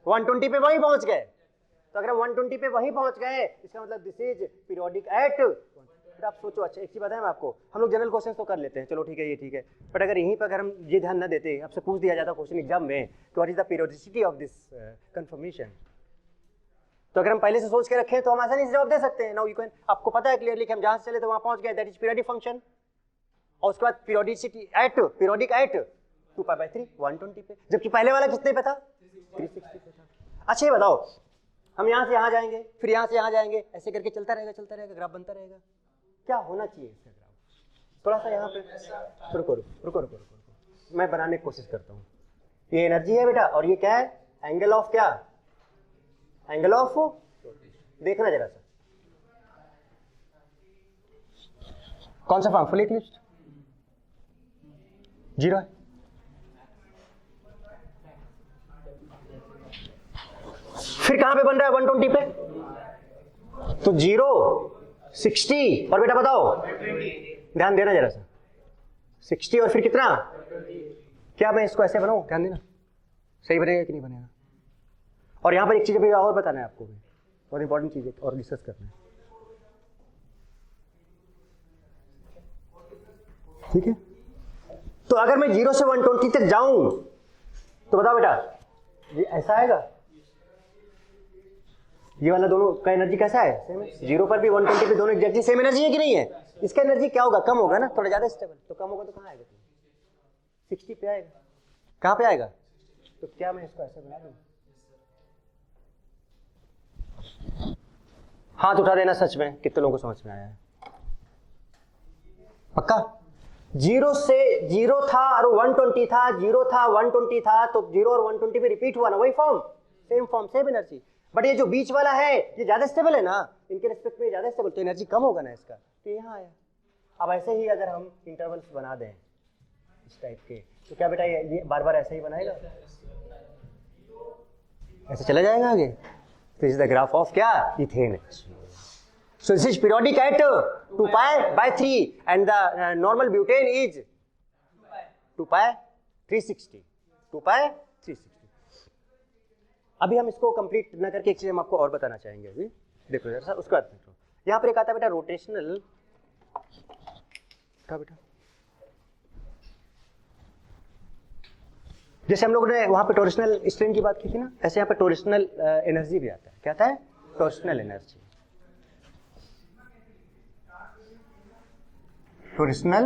120 पे वही पहुंच गए। तो अगर हम 120 पे वही पहुंच गए, इसका मतलब दिस इज पीरियोडिक एट। आप सोचो, अच्छा एक चीज बताएं मैं आपको, हम लोग जनरल क्वेश्चन तो कर लेते हैं, चलो ठीक है, ये ठीक है, बट अगर यहीं पर अगर हम ये ध्यान न देते, आपसे पूछ दिया जाता क्वेश्चन एग्जाम में, तो what is the periodicity of this confirmation, तो अगर हम पहले से सोच के रखें तो हम आसानी से जवाब दे सकते हैं। नाउ यू कैन, आपको पता है क्लियरली कि हम जहां से चले थे वहां पहुंच गए, दैट इज पीरियोडिक फंक्शन। और उसके बाद पीरियोडिसिटी एट, पीरियोडिक एट 2π/3 120 पे, जबकि पहले वाला कितने पे था? 360 पे था। अच्छा ये बताओ, हम यहाँ से यहाँ जाएंगे, फिर यहाँ से यहाँ जाएंगे, ऐसे करके चलता रहेगा, ग्राफ बनता रहेगा। क्या होना चाहिए इसका ग्राफ? थोड़ा सा यहाँ पे रुको, मैं बनाने की कोशिश करता हूँ। ये एनर्जी है बेटा, और ये क्या है? एंगल ऑफ क्या? एंगल ऑफ, देखना जरा सा, कौन सा फॉर्म? फुल एक्लिप्स्ड, 0 है। फिर कहां पे बन रहा है? 120 पे। तो 0, 60 और बेटा बताओ, ध्यान देना जरा सा, 60 और फिर कितना? क्या मैं इसको ऐसे बनाऊं? ध्यान देना, सही बनेगा कि नहीं बनेगा। और यहां पर एक चीज अभी और बताना है आपको भी, बहुत इंपॉर्टेंट चीज और डिस्कस करना है। ठीक है, तो अगर मैं 0 से 120 तक जाऊं तो बताओ बेटा ये ऐसा आएगा, ये वाला दोनों का एनर्जी कैसा है, सेम है। 0 पर भी 120 पे दोनों एग्जैक्टली सेम एनर्जी है कि नहीं है? इसका एनर्जी क्या होगा, कम होगा ना, थोड़ा ज्यादा स्टेबल, तो कम होगा तो कहाँ आएगा, 60 पे आएगा, कहाँ पे आएगा? तो क्या मैं इसको ऐसे बना दूं? हाथ उठा देना, सच में कितने लोगों को समझ में आया है? पक्का? 0 से 0 था और 120 था, 0 था 120 था, तो 0 और 120 पे रिपीट हुआ ना, वही form, same form, same energy. But ये जो बीच वाला है ये ज्यादा स्टेबल है ना, इनके रिस्पेक्ट में ज्यादा स्टेबल, तो एनर्जी कम होगा ना इसका, तो यहाँ आया। अब ऐसे ही अगर हम इंटरवल्स बना दें इस टाइप के, तो क्या बेटा ये बार बार ऐसे ही बनाएगा, ऐसे चला जाएगा आगे। This is the graph of क्या, ethane. So this is periodic at 2 pi by 3 and the normal butane is 2 pi 360, 2 pi 360। अभी हम इसको कंप्लीट न करके एक चीज हम आपको और बताना चाहेंगे अभी, देखो जरा उसके बाद देखो, यहाँ पर एक आता है बेटा रोटेशनल, क्या बेटा, जैसे हम लोगों ने वहां पे टॉर्सनल स्ट्रेन की बात की थी ना, ऐसे यहाँ पे टॉर्सनल एनर्जी भी आता है। क्या आता है? टॉर्सनल एनर्जी, टॉर्सनल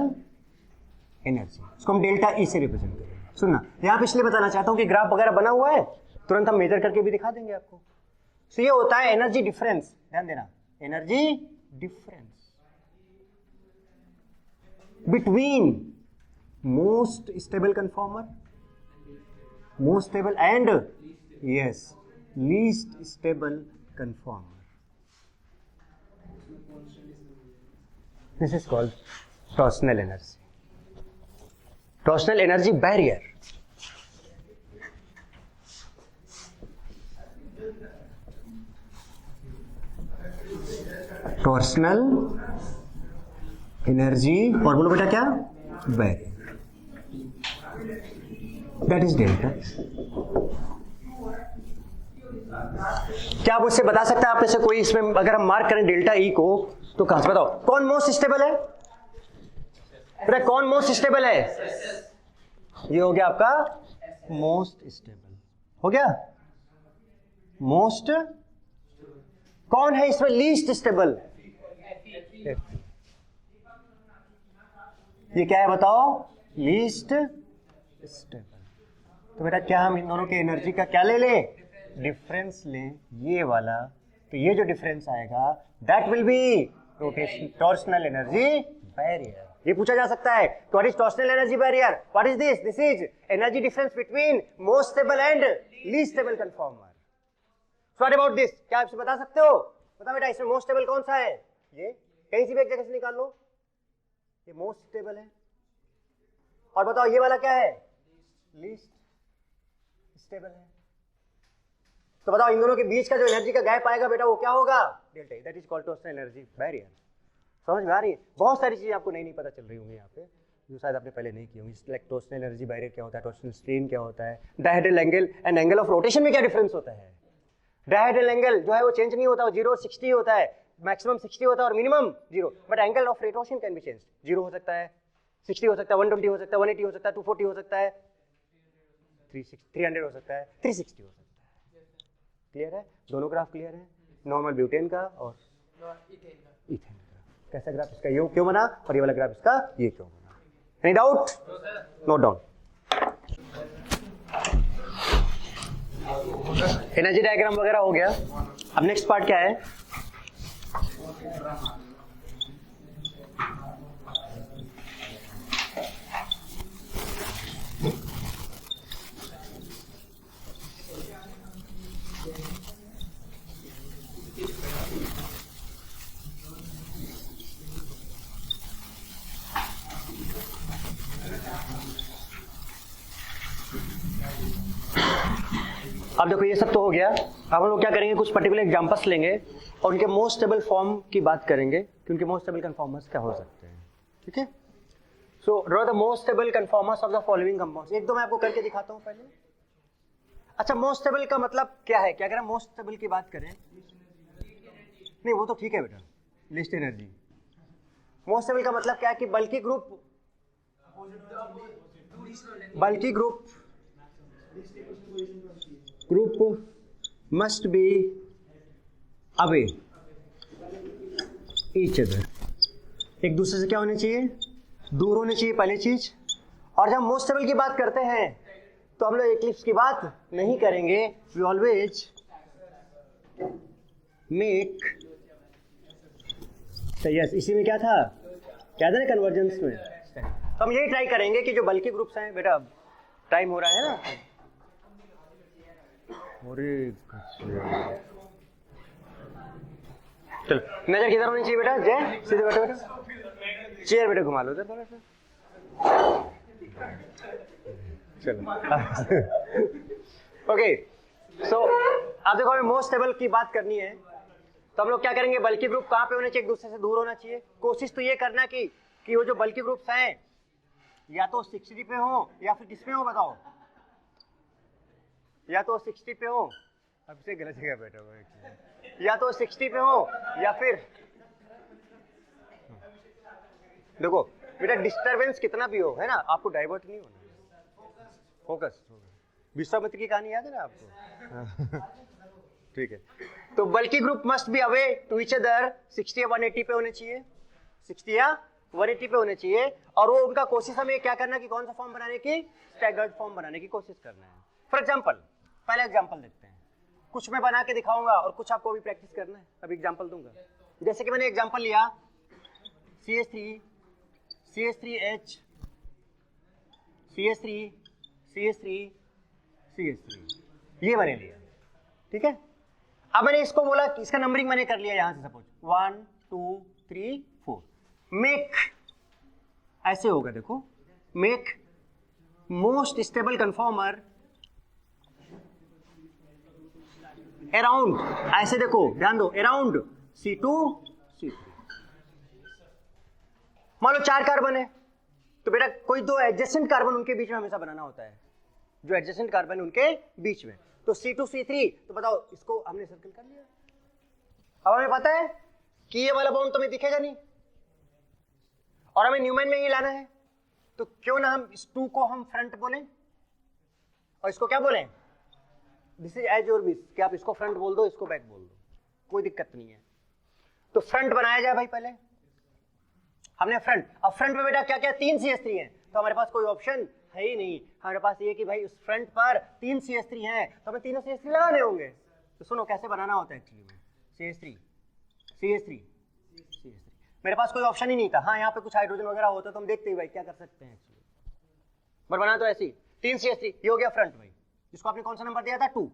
एनर्जी, इसको हम डेल्टा ई से रिप्रेजेंट करेंगे। सुनना, यहाँ पे इसलिए बताना चाहता हूँ कि ग्राफ वगैरह बना हुआ है, तुरंत हम मेजर करके भी दिखा देंगे आपको। तो ये होता है एनर्जी डिफरेंस, ध्यान देना, energy difference between most stable conformer, most stable and yes least stable conformer. This is called torsional energy, torsional energy barrier. Torsional energy, और बोलो बेटा क्या, बैरियर, दैट इज डेल्टा। क्या आप मुझसे बता सकता है, आप में से कोई इसमें अगर हम मार्क करें डेल्टा ई को, तो कहां से बताओ कौन मोस्ट स्टेबल है? बेटा कौन मोस्ट स्टेबल है? ये हो गया आपका मोस्ट स्टेबल, हो गया मोस्ट। कौन है इसमें लीस्ट स्टेबल? ये क्या है बताओ? Least stable. तो बेटा क्या हम इन दोनों के एनर्जी का क्या ले लें? डिफरेंस लें, ये वाला। तो ये जो डिफरेंस आएगा that will be rotation torsional energy barrier. ये पूछा जा सकता है, what is torsional energy barrier? What is this? This is energy difference between most stable and least stable conformer. So what about this? क्या आप इसे बता सकते हो? बता बेटा इसमें मोस्ट स्टेबल कौन सा है? ये कहीं से भी एक जगह से निकाल लो, ये मोस्ट स्टेबल है। और बताओ ये वाला क्या है? लीस्ट स्टेबल है। तो बताओ इन दोनों के बीच का जो एनर्जी का गैप आएगा बेटा वो क्या होगा? Delta. That is called torsional energy barrier. समझ में आ रही है? बहुत सारी चीजें आपको नहीं पता चल रही होंगी यहाँ पे, जो शायद आपने पहले नहीं की होंगी। लाइक टॉर्सनल एनर्जी बैरियर क्या होता है, टॉर्सनल स्ट्रेन क्या होता है, dihedral angle and angle of rotation में क्या डिफरेंस होता है। डायहेड्रल एंगल जो है वो चेंज नहीं होता, वो 0 और 60 होता है, मैक्सिमम 60 होता है और minimum 0। But angle of rotation can be change, 0 हो सकता है, 60 हो सकता है, 120 हो सकता है, 180 हो सकता है, 240 हो सकता है, 300 हो सकता है, 360 हो सकता है। क्लियर है? दोनों ग्राफ क्लियर है, नॉर्मल ब्यूटेन का और इथेन का। कैसा ग्राफ इसका ये क्यों बना और ये वाला ग्राफ इसका ये क्यों बना? Any doubt? Note down. Energy diagram वगैरह हो गया। अब नेक्स्ट पार्ट क्या है? अब देखो ये सब तो हो गया। अब हम लोग क्या करेंगे, कुछ पर्टिकुलर एग्जांपल्स लेंगे और उनके मोस्ट स्टेबल फॉर्म की बात करेंगे कि उनके मोस्ट स्टेबल कन्फॉर्मर्स क्या हो सकते हैं। ठीक है? So draw the most stable conformers of the following compounds. एक दो मैं आपको करके दिखाता हूं पहले। अच्छा, मोस्ट स्टेबल का मतलब क्या है? क्या अगर हम मोस्ट स्टेबल की बात करें, नहीं वो तो ठीक है बेटा, लिस्ट एनर्जी। मोस्ट स्टेबल का मतलब क्या है कि बल्कि ग्रुप बल्कि group must be away each other, एक दूसरे से क्या होने चाहिए, दूर होने चाहिए पहली चीज। और जब मोस्ट स्टेबल की बात करते हैं तो हम लोग इक्लिप्स की बात नहीं करेंगे, वी ऑलवेज मेक, तो यस इसी में क्या था ना कन्वर्जेंस में, तो हम यही ट्राई करेंगे कि जो बल्कि ग्रुप्स हैं, बेटा टाइम हो रहा है ना, चलो नजर किधर होनी चाहिए बेटा, जय सीधे बैठो बेटा, चेयर बेटा घुमा लो उधर थोड़ा सा, चलो ओके। सो अब देखो हमें मोस्ट स्टेबल की बात करनी है, तो हम लोग क्या करेंगे, बल्कि ग्रुप कहाँ पे होने चाहिए, एक दूसरे से दूर होना चाहिए। कोशिश तो ये करना कि वो जो बल्कि ग्रुप्स हैं या तो 60 पे हो या फिर किस पे हो बताओ, या तो 60 पे हो, अब से गलत जगह बैठा हुआ है, या तो 60 पे हो या फिर देखो बेटा डिस्टरबेंस कितना भी हो है ना, आपको डाइवर्ट नहीं होना, फोकस। विश्वामित्र की कहानी याद है ना आपको ठीक है, तो bulky group must be away to each other 60 या 180 पे होने चाहिए, 60 या 180 पे होने चाहिए। और वो उनका कोशिश हमें क्या करना कि कौन सा फॉर्म बनाने की, स्टैगर्ड फॉर्म बनाने की कोशिश करना है। फॉर एग्जांपल पहला एग्जांपल देखते हैं, कुछ मैं बना के दिखाऊंगा और कुछ आपको भी प्रैक्टिस करना है, अभी एग्जांपल दूंगा। जैसे कि मैंने एग्जांपल लिया CH3 CH3H CH3 CH3 CH3, ये मैंने लिया, ठीक है। अब मैंने इसको बोला, इसका नंबरिंग मैंने कर लिया यहां से, सपोज 1 2 3 4, मेक ऐसे होगा, देखो make most stable conformer around, ऐसे देखो ध्यान दो, अराउंड C2 C3। मान लो 4 कार्बन है, तो बेटा कोई 2 एडजेसेंट कार्बन उनके बीच में हमेशा बनाना होता है, जो एडजेसेंट कार्बन उनके बीच में, तो C2 C3, तो बताओ इसको हमने सर्कल कर लिया। अब हमें पता है कि ये वाला बॉन्ड तो हमें दिखेगा नहीं और हमें न्यूमैन में ही लाना है, तो क्यों ना हम इस 2 को हम फ्रंट बोलें और इसको क्या बोलें, this is as your wish, कि आप इसको फ्रंट बोल दो, इसको बैक बोल दो, कोई दिक्कत नहीं है। तो फ्रंट बनाया जाए भाई, पहले हमने फ्रंट, अब फ्रंट में बेटा क्या क्या 3 CH3 है, तो हमारे पास कोई ऑप्शन है ही नहीं, हमारे पास ये कि भाई उस फ्रंट पर 3 CH3 हैं, तो हमें तीनों CH3 लगाने होंगे। तो सुनो कैसे बनाना होता है एक्चुअली में, CH3 CH3 CH3, मेरे पास कोई ऑप्शन ही नहीं था। हाँ यहाँ पे कुछ हाइड्रोजन वगैरह होता तो हम देखते ही भाई क्या कर सकते हैं एक्चुअली, बट बना तो ऐसी 3 CH3, ये हो गया फ्रंट भाई, जिसको आपने कौन सा नंबर दिया था 2।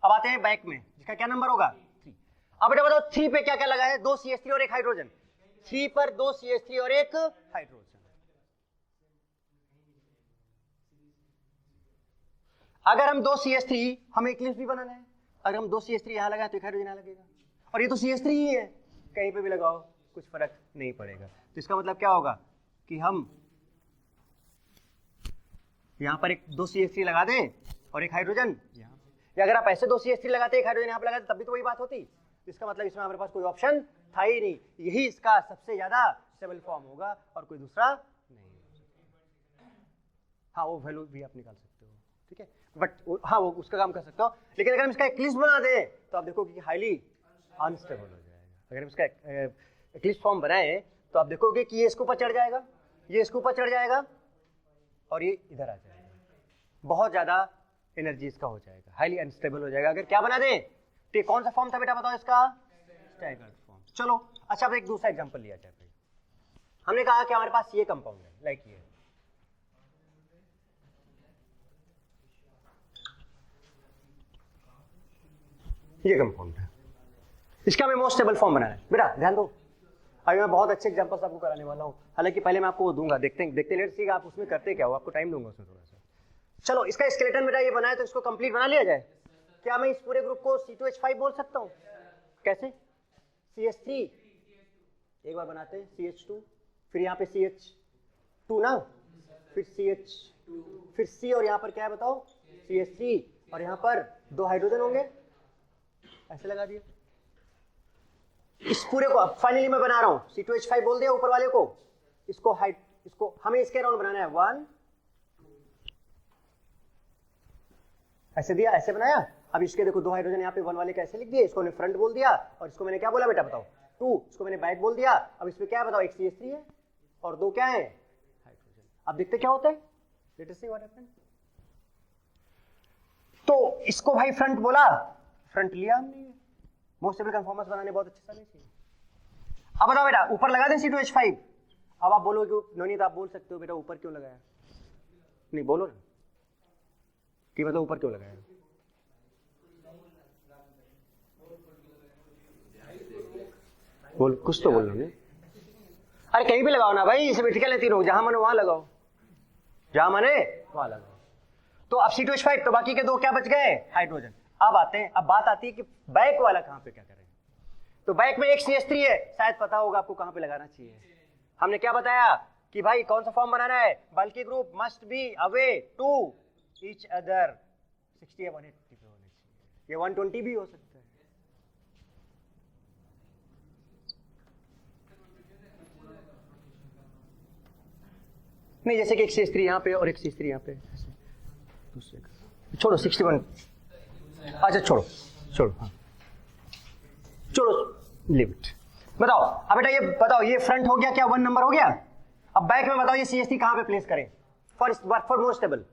अब आते हैं बैक में, जिसका क्या नंबर होगा 3। अब बेटा बताओ 3 पे क्या क्या लगा है, 2 CH3 और एक हाइड्रोजन, 3 पर 2 CH3 और एक हाइड्रोजन। अगर हम 2 CH3, हमें इक्लिप्स भी बनाना है, अगर हम 2 CH3 यहां लगाए तो एक हाइड्रोजन यहां लगेगा, और ये तो CH3 ही है, कहीं पे भी लगाओ कुछ फर्क नहीं पड़ेगा। तो इसका मतलब क्या होगा कि हम यहां पर एक 2 CH3 लगा दें और एक हाइड्रोजन यहां, या अगर आप ऐसे 2 CH3 लगाते एक हाइड्रोजन यहां पर लगाते तब भी तो वही बात होती। इसका मतलब इसमें हमारे पास कोई ऑप्शन था ही नहीं, यही इसका सबसे ज्यादा स्टेबल फॉर्म होगा और कोई दूसरा नहीं। हाँ वो वैल्यू भी आप निकाल सकते हो, ठीक है, बट हाँ वो उसका काम कर सकते हो, लेकिन अगर हम इसका इक्लिप्स बना दें तो आप देखोगे कि हाईली अनस्टेबल हो जाएगा। अगर हम इसका इक्लिप्स फॉर्म बनाए तो आप देखोगे कि ये इसके ऊपर चढ़ जाएगा, ये इसके ऊपर चढ़ जाएगा और ये इधर आ जाएगा, बहुत ज्यादा एनर्जी इसका हो जाएगा, हाईली अनस्टेबल हो जाएगा। अगर क्या बना दें, तो कौन सा फॉर्म था बेटा बताओ इसका, स्टैगर्ड फॉर्म। चलो अच्छा अब एक दूसरा एग्जांपल लिया जाए। हमने कहा कि हमारे पास ये कंपाउंड है, लाइक ये कंपाउंड है, इसका हमें मोस्ट स्टेबल फॉर्म बनाना है। बेटा ध्यान दो, अभी मैं बहुत अच्छे एग्जांपल्स आपको कराने वाला हूँ, हालांकि पहले मैं आपको वो दूंगा, देखते लेट्स सी आप उसमें करते क्या हो, आपको टाइम दूंगा उसमें थोड़ा सा। चलो इसका स्केलेटन बेटा ये बनाए तो इसको कंप्लीट बना लिया जाए। क्या मैं इस पूरे ग्रुप को C2H5 बोल सकता हूँ? कैसे? CH3 एक बार बनाते हैं, CH2, फिर यहाँ पे CH2 ना, फिर CH, फिर C और यहाँ पर क्या है बताओ, CH3, और यहाँ पर 2 हाइड्रोजन होंगे, ऐसे लगा दिया। इस पूरे को फाइनली मैं बना रहा हूँ, C2H5 बोल दिया ऊपर वाले को, इसको इसको हमें इसके अराउंड बनाना है 1, ऐसे दिया, ऐसे बनाया। अब इसके देखो 2 हाइड्रोजन यहाँ पे 1 वाले का ऐसे लिख दिए, इसको मैंने फ्रंट बोल दिया और इसको मैंने क्या बोला बेटा बताओ 2, इसको मैंने बैक बोल दिया। अब इसमें क्या है बताओ, एक CH3 है और 2 क्या है हाइड्रोजन। अब देखते क्या होता है, let us see what happened. तो इसको भाई फ्रंट बोला, फ्रंट लिया हमने, मोस्ट स्टेबल कन्फॉर्मर्स बनाने बहुत अच्छे से चाहिए। अब बताओ बेटा ऊपर लगा दें C2H5। अब आप बोलोगे नवनीत आप बोल सकते हो बेटा ऊपर क्यों लगाया, नहीं बोलो ना कि मतलब ऊपर क्यों लगाया, बोल कुछ तो बोल रहे। अरे कहीं भी लगाओ ना भाई, इसे वर्टिकल है तीनों, जहां मानो वहां लगाओ, जहां माने वहां लगाओ। तो अब C2H5, तो बाकी के 2 क्या बच गए हाइड्रोजन। अब आते हैं, अब बात आती है कि बैक वाला कहां पे क्या करें। तो बैक में एक CH3 है, शायद पता होगा आपको कहां पे लगाना चाहिए। हमने क्या बताया कि भाई कौन सा फॉर्म बनाना है, bulky group must be away to each other 60 या 180 पे होने चाहिए, ये 120 भी हो सकता है। नहीं जैसे कि एक CH3 यहाँ पे और एक CH3 यहाँ पे, छोड़ो 61, अच्छा छोड़ो छोड़ो, हाँ छोड़ो लिव इट। बताओ अब बेटा ये बताओ, ये फ्रंट हो गया क्या, 1 नंबर हो गया। अब बैक में बताओ ये CH3 कहां पे प्लेस करें फॉर मोस्ट स्टेबल,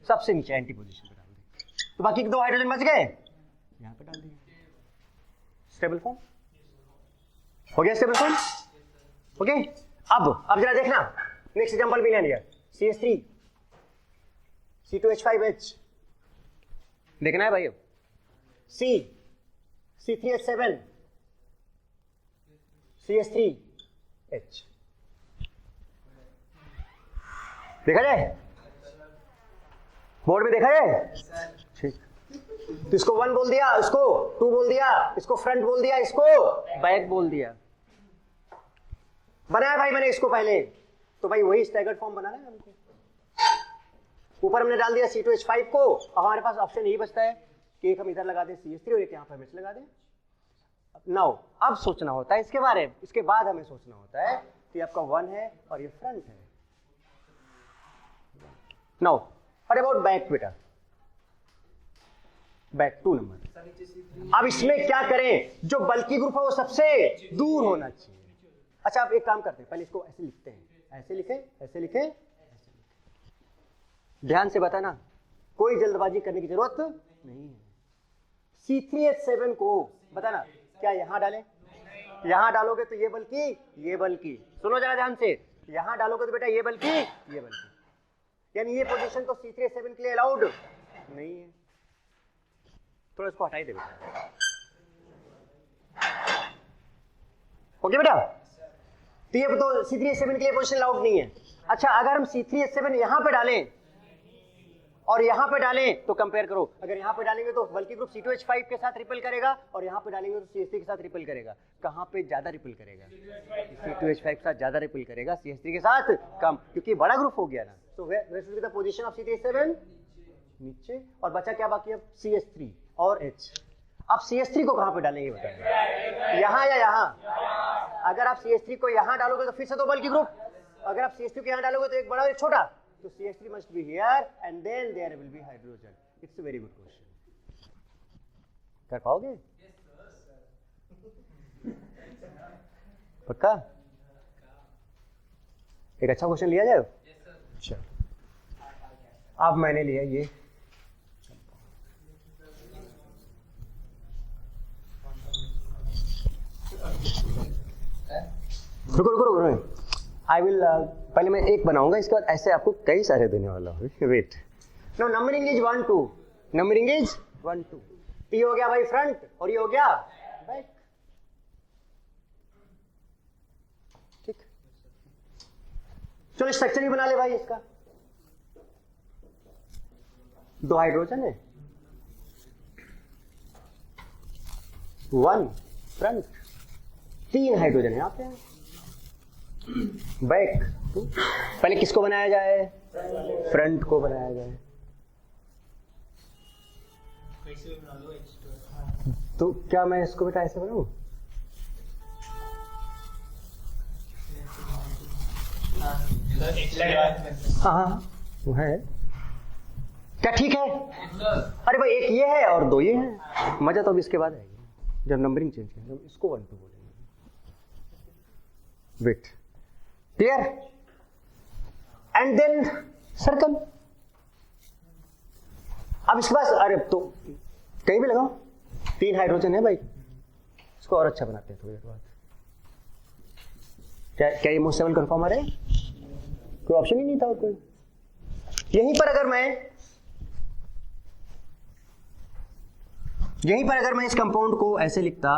सबसे नीचे एंटी पोजीशन पे डाल दें। तो बाकी के 2 हाइड्रोजन बच गए, यहां पे डाल दिए। स्टेबल फॉर्म हो गया, स्टेबल फॉर्म ओके। अब जरा देखना नेक्स्ट एग्जांपल भी लेंगे, CH3 C2H5H देखना है भाई। अब C3H7 CH3H देखा जाए, बोर्ड में देखा जाए ठीक। तो इसको 1 बोल दिया, इसको 2 बोल दिया, इसको फ्रंट बोल दिया, इसको बैक बोल दिया। बनाया भाई मैंने इसको पहले, तो भाई वही स्टैगर्ड फॉर्म बनाना है हमको। ऊपर हमने डाल दिया C2H5 को, अब हमारे पास ऑप्शन यही बचता है कि एक हम इधर लगा दें CH3 और एक यहाँ पर हम लगा दें। नाउ अब सोचना होता है इसके बारे में, इसके बाद हमें सोचना होता है कि आपका 1 है और ये फ्रंट है। नाउ व्हाट अबाउट बैक बेटा, बैक 2 नंबर। अब इसमें क्या करें, जो बल्कि ग्रुप है वो सबसे दूर होना चाहिए। अच्छा अब एक काम करते हैं, पहले इसको ऐसे लिखते हैं, ऐसे लिखे, ऐसे लिखे, ऐसे लिखे। ध्यान से बताना, कोई जल्दबाजी करने की जरूरत नहीं है। C3H7 को बताना क्या यहां डालें, यहां डालोगे तो ये बल्कि, ये बल्कि, सुनो जरा ध्यान से, यहां डालोगे तो बेटा ये बल्कि, ये बल्कि, यानी ये पोजीशन तो C3H7 के लिए अलाउड नहीं है। थोड़ा इसको हटाई दे बेटा, ओके बेटा। तो ये तो C3H7 के लिए पोजीशन अलाउड नहीं है। अच्छा अगर हम C3H7 यहां पे डालें और यहां पे डालें तो कंपेयर करो, अगर यहां पे डालेंगे तो बल्कि ग्रुप C2H5 के साथ रिपेल करेगा और यहां पे डालेंगे तो CH3 के साथ रिपेल करेगा। कहां पे ज्यादा रिपेल करेगा, C2H5 के साथ ज्यादा रिपेल करेगा, CH3 के साथ कम, क्योंकि बड़ा ग्रुप हो गया ना। तो where should be the position of C3H7, नीचे, और बचा क्या बाकी अब CH3 और H। अब CH3 को कहां पे डालेंगे बताइए, यहां या यहां। अगर आप CH3 को यहां डालोगे तो फिर से 2 बल्कि ग्रुप, अगर आप CH3 को यहां डालोगे तो एक बड़ा और एक छोटा, तो CH3 must be here and then there will be hydrogen. It's a very good question. कर पाओगे? पक्का? एक अच्छा क्वेश्चन लिया जाए? चलो अब मैंने लिया ये, रुको आई विल पहले मैं एक बनाऊंगा, इसके बाद ऐसे आपको कई सारे देने वाला हूँ। Wait, no numbering is 1 2, numbering is 1 2। ये हो गया भाई फ्रंट और ये हो गया बैक, ठीक। चलो स्ट्रक्चर ही बना ले भाई इसका। 2 हाइड्रोजन है, 1 फ्रंट, 3 हाइड्रोजन यहाँ पे, बैक 2। पहले किसको बनाया जाए, फ्रंट को बनाया जाए। तो क्या मैं इसको बेटा ऐसे बनाऊं, हाँ हाँ वो है क्या, ठीक है। अरे भाई एक ये है और दो ये है, मजा तो अभी इसके बाद आएगी जब नंबरिंग चेंज करेंगे, इसको 1 2 बोलेंगे। Wait, clear? And then circle. अब इसके पास, अरे तो कहीं भी लगाओ, 3 हाइड्रोजन है भाई, इसको और अच्छा बनाते हैं थोड़ी देर बाद। क्या ये मोस्ट 7 कन्फर्मर है? कोई ऑप्शन ही नहीं था कोई। यहीं पर अगर मैं इस कंपाउंड को ऐसे लिखता,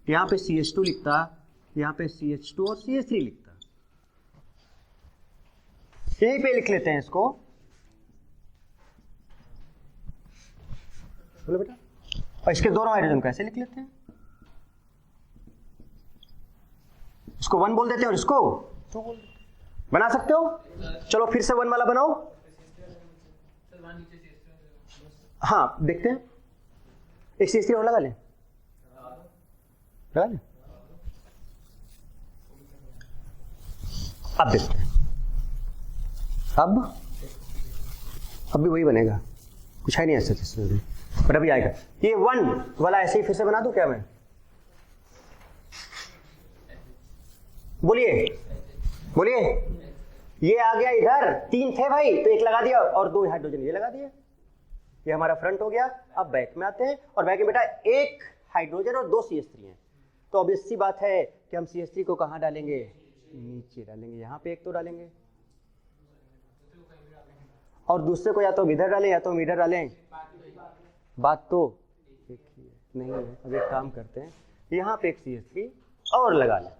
यहां पे CH2 लिखता, यहां पे CH2 और CH3 लिखता, यहीं पे लिख लेते हैं इसको, बोलो बेटा। और इसके दोनों हाइड्रोजन को ऐसे लिख लेते हैं, इसको 1 बोल देते हैं और इसको 2 बोल देते हैं। बना सकते हो? चलो फिर से 1 वाला बनाओ। हाँ देखते हैं, एक CH3 और लगा लें, अब देखते हैं। अब भी वही बनेगा, कुछ है नहीं ऐसा जिसमें, पर अभी आएगा। ये 1 वाला ऐसे ही फिर से बना दूं क्या मैं? बोलिए, ये आ गया इधर, 3 थे भाई तो 1 लगा दिया और 2 हाइड्रोजन ये लगा दिया, ये हमारा फ्रंट हो गया। अब बैक में आते हैं, और बैक में बेटा 1 हाइड्रोजन और 2 CH3 हैं, तो ऑब्वियस सी बात है कि हम CH3 को कहाँ डालेंगे? नीचे डालेंगे, यहाँ पे 1 तो डालेंगे, और दूसरे को या तो इधर डालें या तो इधर डालें। बात तो एक ही है, नहीं है। अब एक काम करते हैं, यहाँ पे एक CH3 और लगा लेते हैं।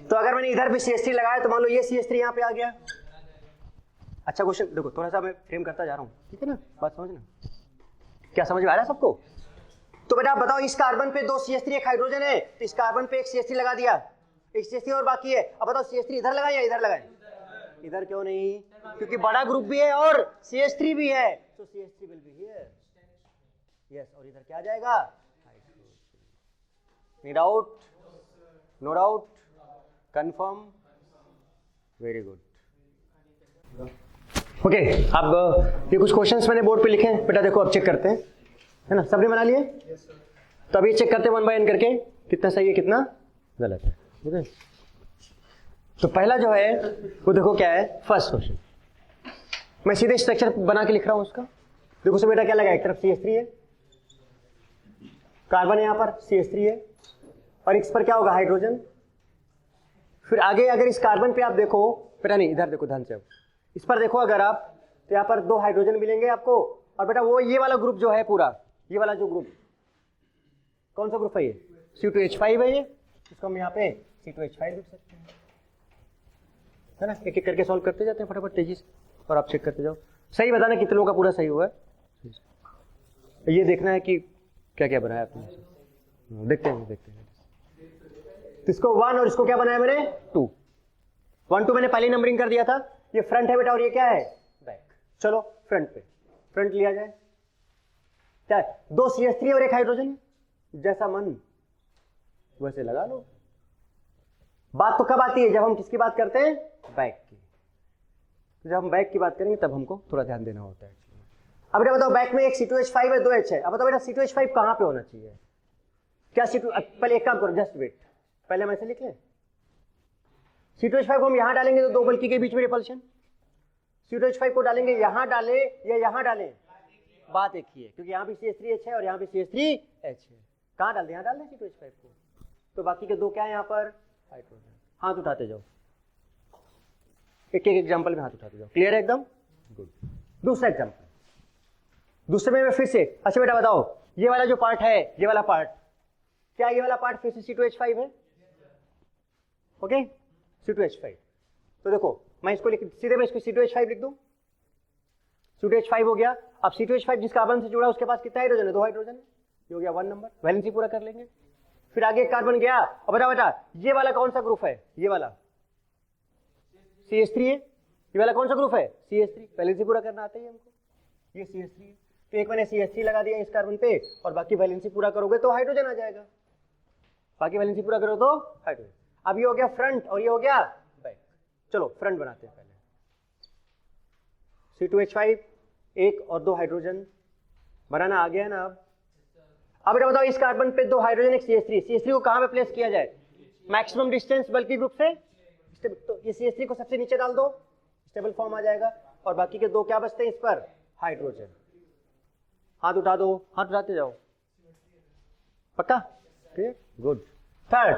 तो अगर मैंने इधर भी CH3 लगाया तो मान लो ये CH3 यहाँ पे आ गया। अच्छा क्वेश्चन देखो, थोड़ा सा मैं फ्रेम करता जा रहा हूँ, ठीक है ना? बात समझना, क्या समझ में आ रहा है सबको? तो बेटा बताओ, इस कार्बन पे 2 CH3 एक हाइड्रोजन है, तो इस कार्बन पे एक CH3 लगा दिया, एक CH3 और बाकी है। अब बताओ CH3 इधर लगाए या इधर लगाए? इधर क्यों नहीं? क्योंकि बड़ा ग्रुप भी है और CH3 भी है, तो CH3 will be here. Yes, और इधर क्या आ जाएगा? Any doubt? No doubt? Confirm? Very good. Okay, अब ये कुछ क्वेश्चंस मैंने बोर्ड पे लिखे हैं बेटा, देखो अब चेक करते हैं, है ना? सबने बना लिए? तो अभी चेक करते हैं 1 बाय n करके, कितना सही है कितना गलत है। ओके, तो पहला जो है वो देखो क्या है, फर्स्ट क्वेश्चन। मैं सीधे स्ट्रक्चर बना के लिख रहा हूं उसका। देखो से बेटा क्या लगा, एक तरफ CH3 है, कार्बन है यहाँ पर, CH3 है, और इस पर क्या होगा? हाइड्रोजन। फिर आगे अगर इस कार्बन पे आप देखो बेटा, नहीं इधर देखो ध्यान से, इस पर देखो अगर आप, तो यहाँ पर 2 हाइड्रोजन मिलेंगे आपको, और बेटा वो ये वाला ग्रुप जो है पूरा, ये वाला जो ग्रुप, कौन सा ग्रुप है ये? C2H5 है ये, इसको हम यहाँ पे C2H5 लिख सकते हैं, है ना? एक एक करके सॉल्व करते जाते हैं फटाफट तेजी से, और आप चेक करते जाओ। सही बताना कितने लोगों का पूरा सही हुआ है, ये देखना है कि क्या क्या बनाया आपने। देखते हैं। इसको 1 और इसको क्या बनाया मैंने? 2। 1 2 मैंने पहले नंबरिंग कर दिया था। ये फ्रंट है बेटा और ये क्या है? बैक। चलो फ्रंट लिया जाए। क्या है? 2 CH3 और 1 हाइड्रोजन, जैसा मन वैसे लगा लो। बात तो कब आती है? जब हम किसकी बात करते हैं? बैक की। जब हम बैक की बात करेंगे तब हमको थोड़ा ध्यान देना होता है। अब बेटा बताओ, बैक में एक C2H5 है, 2 H है। अब बताओ बेटा C2H5 कहां पे होना चाहिए? क्या C2, पहले एक काम करो, जस्ट वेट, पहले हम ऐसे लिख लें। C2H5 को हम यहां डालेंगे तो 2 बल्कि के बीच में रिपल्शन। C2H5 को डालेंगे यहां डालें या यहां डालें, बात एक ही है, क्योंकि यहां भी CH3H है और यहां भी CH3H है। कहां डाल दें? यहां डाल दें C2H5 को, तो बाकी के 2 क्या है यहां पर? हाइड्रोजन। हाथ उठाते जाओ, एक एक एग्जांपल में हाथ उठाते जाओ। क्लियर है एकदम? गुड। दूसरा एग्जांपल, दूसरे में मैं फिर से, अच्छा बेटा बताओ, ये वाला जो पार्ट है, ये वाला पार्ट, क्या ये वाला पार्ट फिर से C2H5 है? Okay, C2H5। तो देखो मैं इसको सीधे मैं इसको C2H5 लिख दूं, C2H5 हो गया। अब C2H5 जिस कार्बन से जुड़ा उसके पास कितना हाइड्रोजन है? 2 हाइड्रोजन है, ये हो गया 1 नंबर, वैलेंसी पूरा कर लेंगे। फिर आगे एक कार्बन गया, और बेटा ये वाला कौन सा ग्रुप है? ये वाला CH3 है। ये वाला कौन सा ग्रुप है? CH3, वैलेंसी पूरा करना आता है हमको, ये CH3 है। तो एक मैंने CH3 लगा दिया इस कार्बन पे, और बाकी वैलेंसी पूरा करोगे तो हाइड्रोजन आ जाएगा। बाकी वैलेंसी पूरा करो तो हाइड्रोजन। अब ये हो गया फ्रंट और ये हो गया बैक। चलो फ्रंट बनाते हैं पहले। C2H5 एक और दो हाइड्रोजन बनाना आ गया है ना। अब बेटा बताओ इस कार्बन पे दो हाइड्रोजन एक CH3, CH3 को कहां पे प्लेस किया जाए? मैक्सिमम डिस्टेंस बल्कि ग्रुप से, तो ये CH3 को सबसे नीचे डाल दो, स्टेबल फॉर्म आ जाएगा। और बाकी के दो क्या बचते हैं इस पर? हाइड्रोजन। हाथ उठा दो, हाथ उठाते जाओ, पक्का? ठीक, गुड। थर्ड,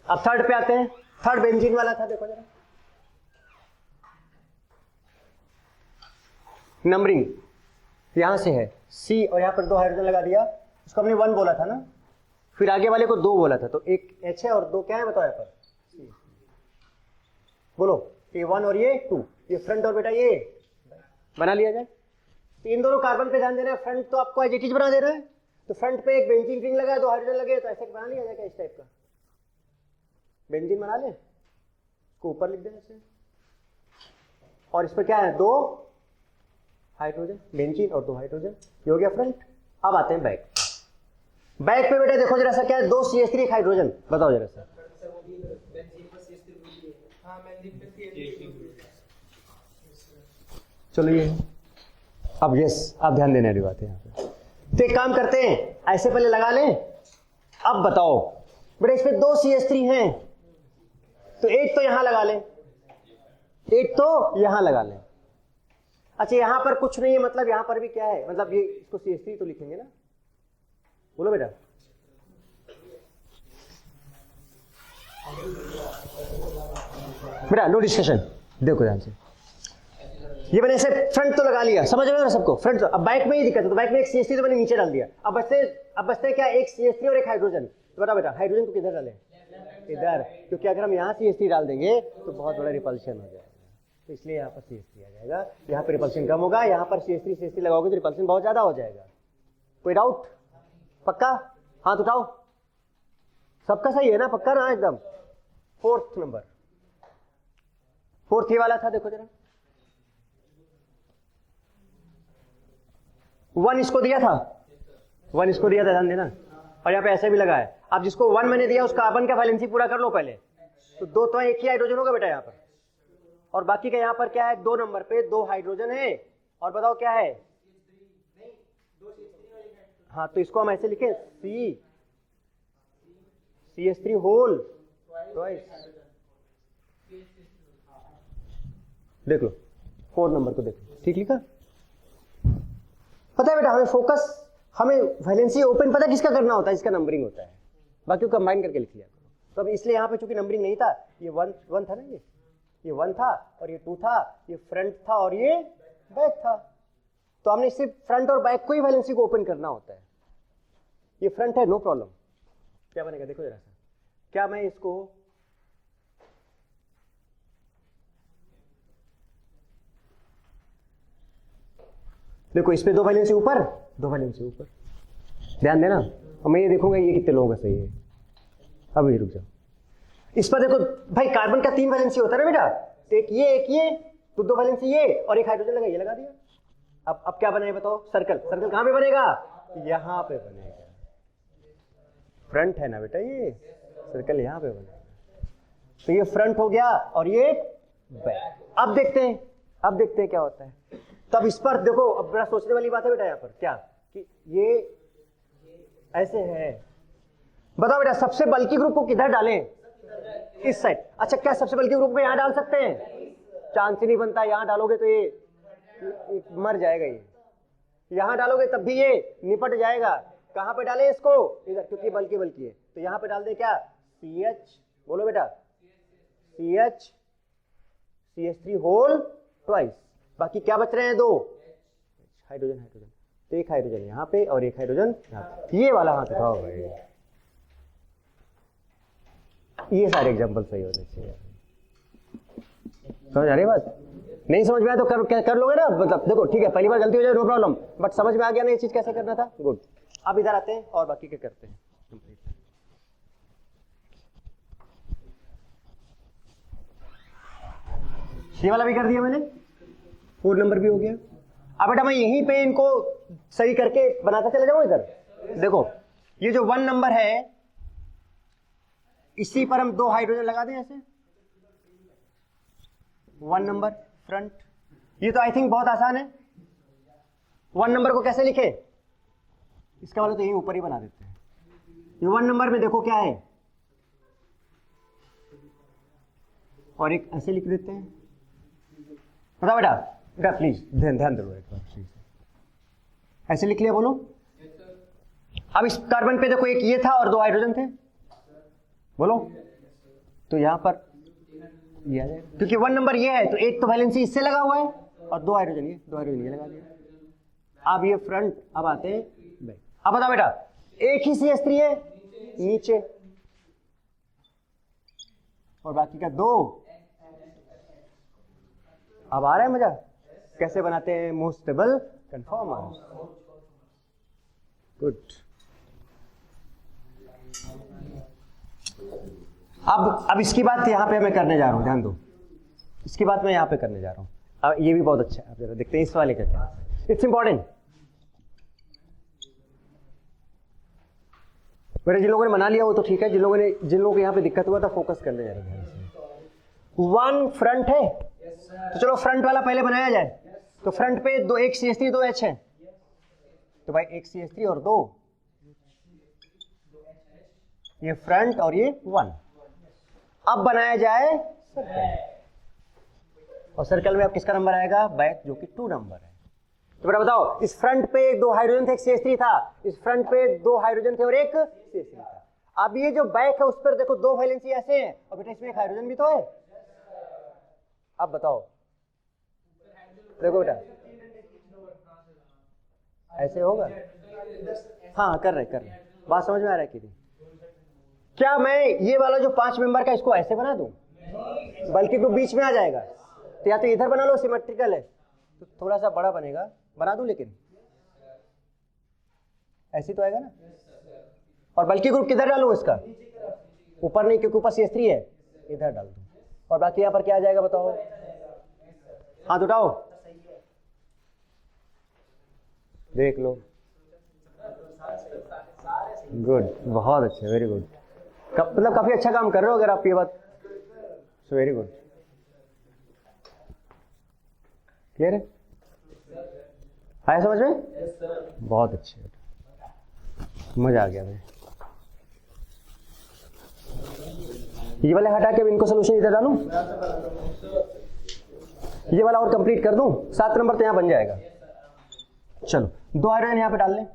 अब थर्ड पे आते हैं। थर्ड बेंजीन वाला था, देखो जरा नंबरिंग यहां से है C और यहां पर दो हाइड्रोजन लगा दिया। उसको हमने 1 बोला था ना, फिर आगे वाले को 2 बोला था, तो एक H है और 2 क्या है बताओ यहाँ पर? बोलो, ये 1 और ये 2, ये फ्रंट और बेटा ये बना लिया जाए। तो इन दोनों कार्बन पे ध्यान देना है। फ्रंट तो आपको एज इट इज बना दे रहा है, तो फ्रंट पे एक बेंजीन रिंग लगा है, 2 हाइड्रोजन लगे, तो ऐसे बना लिया जाएगा इस टाइप का बेंजीन बना ले, इसको ऊपर लिख देना ऐसे। और इस पर क्या है? 2 हाइड्रोजन बेंजीन और 2 हाइड्रोजन, ये हो गया फ्रंट। अब आते हैं बैक। बैक पे बेटा देखो जरा सा क्या है? 2 CH3 एक हाइड्रोजन, बताओ जरा सा। चलो ये अब यस, आप ध्यान देने वाली बात है यहाँ पे। तो एक काम करते हैं, ऐसे पहले लगा लें। अब बताओ बेटा इस पे 2 CH3 हैं, तो एक तो यहां लगा लें, एक तो यहां लगा लें। अच्छा यहां पर कुछ नहीं है, मतलब यहां पर भी क्या है? मतलब ये इसको CH3 तो लिखेंगे ना, बोलो बेटा। बेटा नो डिस्कशन, देखो ध्यान से। ये मैंने ऐसे फ्रंट तो लगा लिया, समझ में आ रहा सबको? फ्रंट तो, अब बैक में ही दिक्कत है, तो बैक में एक CH3 तो मैंने नीचे डाल दिया। अब बचते क्या? एक CH3 और एक हाइड्रोजन। तो बताओ बेटा हाइड्रोजन को किधर डालें? इधर, क्योंकि अगर हम यहाँ CH3 डाल देंगे तो बहुत बड़ा रिपल्शन हो जाएगा, तो इसलिए यहाँ पर CH3 आ जाएगा। यहाँ पर रिपल्शन कम होगा, यहाँ पर CH3 लगाओगे तो रिपल्शन बहुत ज्यादा हो जाएगा। कोई डाउट? पक्का? हाथ उठाओ, सबका सही है ना? पक्का ना एकदम? फोर्थ नंबर, फोर्थ ये वाला था, देखो जरा। 1 इसको दिया था, 1 इसको दिया था, ध्यान देना। और यहाँ पे ऐसे भी लगा है। अब जिसको 1 मैंने दिया उसका कार्बन का वैलेंसी पूरा कर लो पहले, तो 2 तो एक ही हाइड्रोजन होगा बेटा यहाँ पर, और बाकी का यहाँ पर क्या है? 2 नंबर पे 2 हाइड्रोजन है। और बताओ क्या है? हाँ, तो इसको हम ऐसे लिखें CH3 होल ट्वाइस। देख लो 4 नंबर को, देखो ठीक लिखा? पता है बेटा हमें फोकस, हमें वैलेंसी ओपन पता है किसका करना होता है? इसका नंबरिंग होता है, बाकी को कंबाइन करके लिख लिया। तो अब इसलिए यहाँ पे चूंकि नंबरिंग नहीं था, ये 1 था ना, ये 1 था और ये 2 था, ये फ्रंट था और ये बैक था। तो हमने सिर्फ फ्रंट और बैक को ही वैलेंसी को ओपन करना होता है। ये फ्रंट है, नो प्रॉब्लम। क्या बनेगा देखो जरा सा। क्या मैं इसको देखो, इस पे 2 वैलेंसी ऊपर, 2 वैलेंसी ऊपर, ध्यान देना। और मैं ये देखूंगा ये कितने लोगों का सही है। अब ये रुक जाओ, इस पर देखो भाई, कार्बन का 3 वैलेंसी होता है ना बेटा, तो एक ये, तो 2 वैलेंसी ये और एक हाइड्रोजन लगा, ये लगा दिया। अब क्या बनाए बताओ? सर्कल। सर्कल कहां पे बनेगा? यहां पे बनेगा। फ्रंट है ना बेटा, ये सर्कल यहां पे बनेगा। तो ये फ्रंट हो गया और ये बैक। अब देखते हैं क्या होता है। तब इस पर देखो, अब बड़ा सोचने वाली बात है बेटा यहाँ पर क्या, कि ये ऐसे है। बताओ बेटा सबसे बल्कि ग्रुप को किधर डालें? इस साइड। अच्छा क्या सबसे बल्कि ग्रुप को यहाँ डाल सकते हैं? चांस ही नहीं बनता। यहाँ डालोगे तो ये मर जाएगा। ये यहाँ डालोगे तब भी ये निपट जाएगा। कहाँ पे डालें इसको? इधर, क्योंकि बल्कि है। तो यहाँ पे डाल दे क्या? CH, बोलो बेटा, CH3 होल ट्वाइस। बाकी क्या बच रहे हैं? 2 हाइड्रोजन। तो एक हाइड्रोजन यहाँ पे और एक हाइड्रोजन यहाँ पे। ये वाला हाथ उठाओ भाई। ये सारे एग्जांपल सही होने चाहिए। समझ आ रही बात? नहीं समझ में आया तो कर लोगे ना, मतलब देखो ठीक है, पहली बार गलती हो जाए नो प्रॉब्लम, बट समझ में आ गया ना ये चीज कैसे करना था? गुड। अब इधर आते हैं और बाकी क्या करते हैं। ये वाला भी कर दिया मैंने, 4 नंबर भी हो गया। अब बेटा मैं यहीं पे इनको सही करके बनाता चला जाऊं। इधर देखो, ये जो 1 नंबर है इसी पर हम 2 हाइड्रोजन लगा दें ऐसे, 1 नंबर फ्रंट। ये तो आई थिंक बहुत आसान है। 1 नंबर को कैसे लिखे, इसका वाला तो यही ऊपर ही बना देते हैं। ये 1 नंबर में देखो क्या है, और एक ऐसे लिख देते हैं। बताओ बेटा, बेटा प्लीज ध्यान दो एक बार प्लीज। ऐसे लिख लिया, बोलो। अब इस कार्बन पे देखो, एक ये था और 2 हाइड्रोजन थे, बोलो। तो यहां पर ये आ जाएगा, क्योंकि 1 नंबर ये है तो एक तो वैलेंसी इससे लगा हुआ है और 2 हाइड्रोजन ये लगा दिया। अब ये फ्रंट, अब आते हैं बैक। अब बताओ बेटा, एक ही CH3 है नीचे और बाकी का 2। अब आ रहा है मजा, कैसे बनाते हैं मोस्ट स्टेबल कन्फॉर्मर। गुड। अब इसकी बात यहां पे मैं करने जा रहा हूं, ध्यान दो। इसकी बात मैं यहां पे करने जा रहा हूं। अब ये भी बहुत अच्छा है, जरा देखते हैं इस वाले का क्या है। It's important. मेरे जिन लोगों ने बना लिया वो तो ठीक है, जिन लोगों को यहाँ पे दिक्कत हुआ था फोकस करने जा रहे हैं। 1 फ्रंट है तो चलो फ्रंट वाला पहले बनाया जाए। तो फ्रंट पे एक CH3 2 H है, तो भाई एक CH3 और 2, ये फ्रंट और ये 1। अब बनाया जाए सर्कल, और सर्कल में अब किसका नंबर आएगा, बैक, जो कि 2 नंबर है। तो बेटा बताओ, इस फ्रंट पे 2 हाइड्रोजन थे, एक CH3 था, इस फ्रंट पे 2 हाइड्रोजन थे और एक CH3 था। अब ये जो बैक है उस पर देखो 2 वैलेंसी ऐसे हैं, और बेटा इसमें एक हाइड्रोजन भी तो है। अब बताओ, देखो बेटा ऐसे होगा। हाँ कर रहे, बात समझ में आ रहा है कि नहीं? क्या मैं ये वाला जो 5 मेंबर का इसको ऐसे बना दूं, बल्कि तो बीच में आ जाएगा। तो या तो इधर बना लो, सिमेट्रिकल है तो थोड़ा सा बड़ा बनेगा, बना दूं, लेकिन ऐसे तो आएगा ना। और बल्कि ग्रुप किधर डालूं इसका, ऊपर नहीं, क्योंकि ऊपर CH3 है, इधर डाल दूं। और बाकी यहाँ पर क्या आ जाएगा बताओ, हाथ उठाओ, देख लो। गुड, बहुत अच्छा, वेरी गुड। मतलब काफी अच्छा काम कर रहे हो अगर आप ये बात। सो वेरी गुड, क्लियर है, आया समझ में? बहुत अच्छे, मजा आ गया भाई। ये वाले हटा के इनको सोल्यूशन इधर डालूं, ये वाला और कंप्लीट कर दूं, 7 नंबर तो यहां बन जाएगा। चलो 2 हाइड्रोजन यहां पे डाल लें।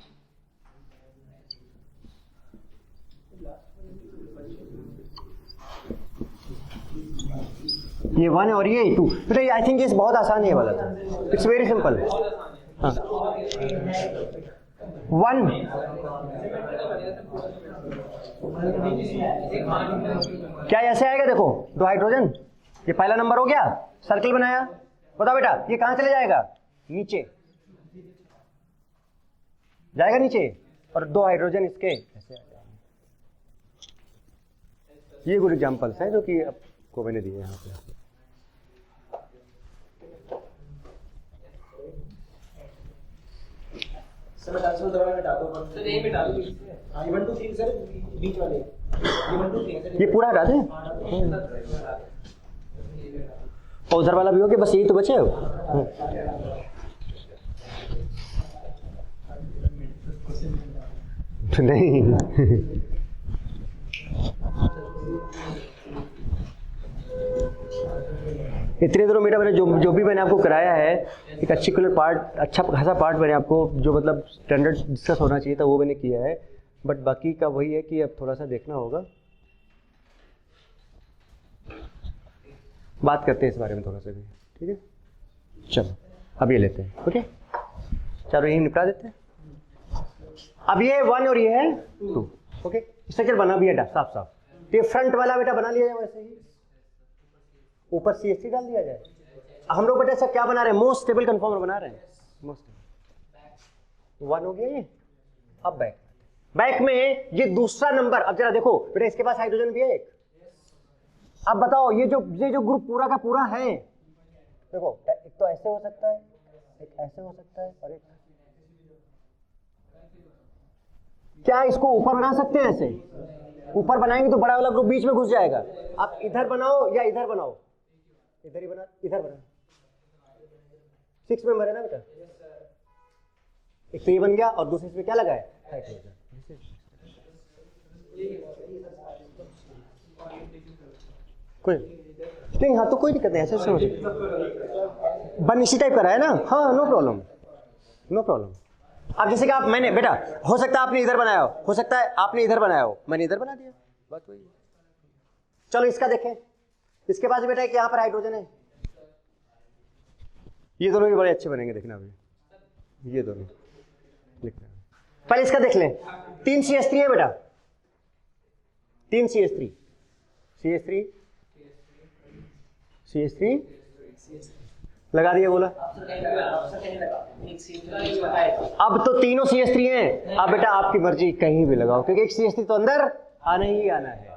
ये 1 और ये 2। बेटा आई थिंक ये बहुत आसान है, ये वाला तो इट्स वेरी सिंपल। हाँ 1 क्या ऐसे आएगा, देखो 2 हाइड्रोजन, ये पहला नंबर हो गया, सर्कल बनाया। बताओ बेटा ये कहां चले जाएगा, नीचे जाएगा, नीचे, और 2 हाइड्रोजन इसके ऐसे आ जाएंगे। ये गुड एग्जांपल्स हैं जो कि आपको मैंने दिए यहाँ पे। सर ट्रांसफर दबाव में डाल दो, सर यही पे डाल दो। हां 1 2 3 सर, बीच वाले ये 1 2 3 सर, ये पूरा हटा दें, और उधर वाला भी हो गया, बस यही तो बचे हो। नहीं इतने दिनों बेटा मैंने जो भी मैंने आपको कराया है, एक अच्छी पार्ट, अच्छा खासा पार्ट मैंने आपको जो मतलब स्टैंडर्ड डिस्कस होना चाहिए था वो मैंने किया है। बट बाकी का वही है कि अब थोड़ा सा देखना होगा, बात करते हैं इस बारे में थोड़ा सा भी, ठीक है। चलो अब ये लेते हैं, ओके, चलो यही निपटा देते हैं। अब ये 1 और ये है 2, ओके। स्ट्रक्चर बना भी है साफ साफ। तो ये फ्रंट वाला बेटा बना लिया जाए वैसे ही, ऊपर CH3 डाल दिया जाए। हम लोग बेटा सब क्या बना रहे हैं, मोस्ट स्टेबल कन्फॉर्मर बना रहे हैं। मोस्ट 1 हो गया ये। अब बैक में ये दूसरा नंबर, अब जरा देखो बेटा इसके पास हाइड्रोजन भी है एक। अब बताओ ये जो ग्रुप पूरा का पूरा है, देखो एक तो ऐसे हो सकता है, एक ऐसे हो सकता है, और एक क्या इसको ऊपर बना सकते हैं? ऐसे ऊपर बनाएंगे तो बड़ा वाला ग्रुप बीच में घुस जाएगा। आप इधर बनाओ या इधर बनाओ, इधर ही बना, इधर बना। 6 मेंबर है ना बेटा, एक तो ये बन गया और दूसरे इसमें क्या लगा है? हाइड्रोजन। कोई नहीं, हाँ तो कोई दिक्कत नहीं, ऐसे समझ बन इसी टाइप का रहा है ना। हाँ नो प्रॉब्लम, नो प्रॉब्लम। अब जैसे कि आप, मैंने बेटा, हो सकता है आपने इधर बनाया हो सकता है आपने इधर बनाया हो, मैंने इधर बना दिया, बात वही है। चलो इसका देखें, इसके पास बेटा यहाँ पर हाइड्रोजन है, ये दोनों भी बड़े अच्छे बनेंगे, देखना अभी ये दोनों लिखना। पहले इसका देख लें, 3 CH3 है बेटा, 3 CH3 लगा दिया, बोला। अब तो तीनों CH3 हैं, अब बेटा आपकी मर्जी कहीं भी लगाओ, क्योंकि एक CH3 तो अंदर आना ही आना है।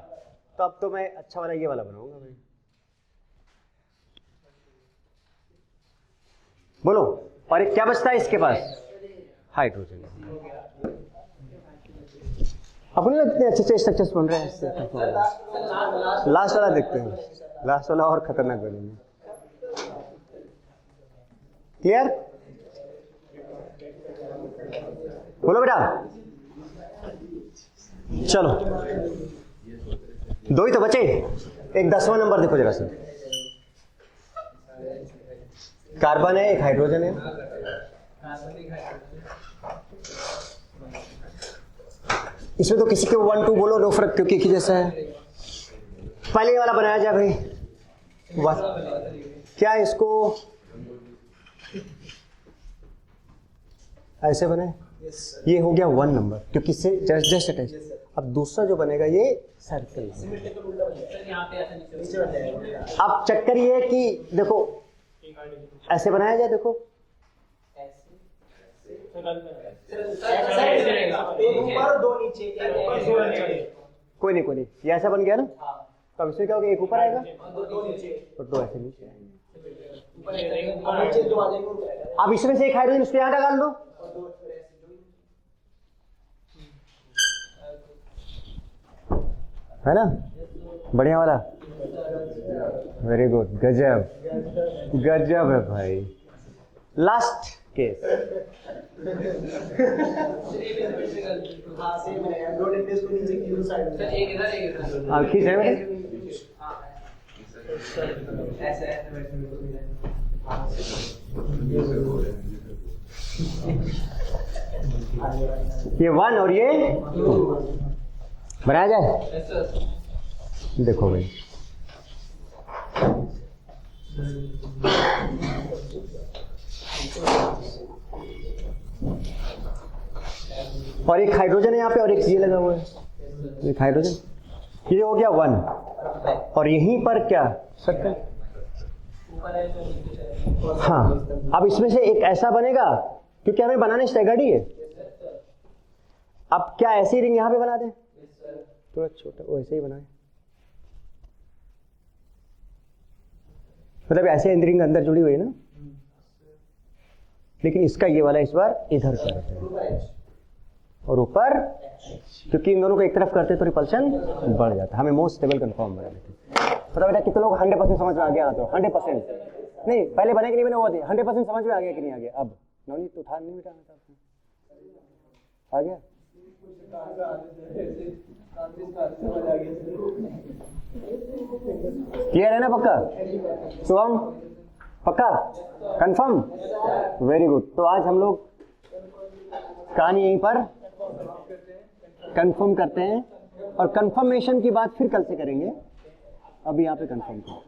तो अब तो मैं अच्छा वाला ये वाला बनाऊंगा भाई, बोलो। और एक क्या बचता है इसके पास? हाइड्रोजन। अपने इतने अच्छे स्ट्रक्चर्स बन रहे हैं इससे। लास्ट वाला देखते हैं, लास्ट वाला और खतरनाक बनेंगे। क्लियर? बोलो बेटा। चलो 2 ही तो बचे, एक 10वां नंबर देखो जरा से। कार्बन है, एक हाइड्रोजन है। इसमें तो किसी के 1 2 बोलो, नो फर्क, क्योंकि एक ही जैसा है। पहले वाला बनाया जाए भाई, क्या इसको ऐसे बने? ये हो गया 1 नंबर, क्योंकि इससे जस्ट अटैच। अब दूसरा जो बनेगा ये सर्कल। अब चक्कर ये है कि देखो ऐसे बनाया जाए, देखो कोई नहीं, ये ऐसा बन गया ना। तो अब इसमें क्या होगा? एक ऊपर आएगा और 2 ऐसे नीचे आएंगे। अब इसमें से एक हाइड्रोजन इसको यहां डाल दो, है ना, बढ़िया वाला। वेरी गुड, गजब है भाई। लास्ट केस, खींच है बेटे। ये 1 और ये 2 बनाया जाए। देखो भाई, और एक हाइड्रोजन है यहाँ पे और एक ये लगा हुआ है, एक हाइड्रोजन। ये हो गया 1 और यहीं पर क्या सर्कल। हाँ, अब इसमें से एक ऐसा बनेगा, क्योंकि हमें बनाने स्टैगर्ड ही है। अब क्या ऐसी रिंग यहां पे बना दें? थोड़ा छोटा वैसे ही बनाए, मतलब ऐसे रिंग अंदर जुड़ी हुई है ना। लेकिन इसका ये वाला इस बार इधर करते हैं और ऊपर, क्योंकि इन दोनों को एक तरफ करते तो रिपल्शन बढ़ जाता। हमें मोस्ट स्टेबल कंफर्म बना देते। पता बेटा कितने लोग 100% समझ में आ गया? तो 100% नहीं, पहले बने कि नहीं बने हुआ थे। 100% समझ में आ गया कि नहीं आ गया? अब नवनीत तो उठा नहीं बेटा, आ गया। क्लियर है ना? पक्का शुभम? पक्का कंफर्म? Very good. तो आज हम लोग कहानी यहीं पर कंफर्म करते हैं और कंफर्मेशन की बात फिर कल से करेंगे। अभी यहाँ पे कंफर्म करो।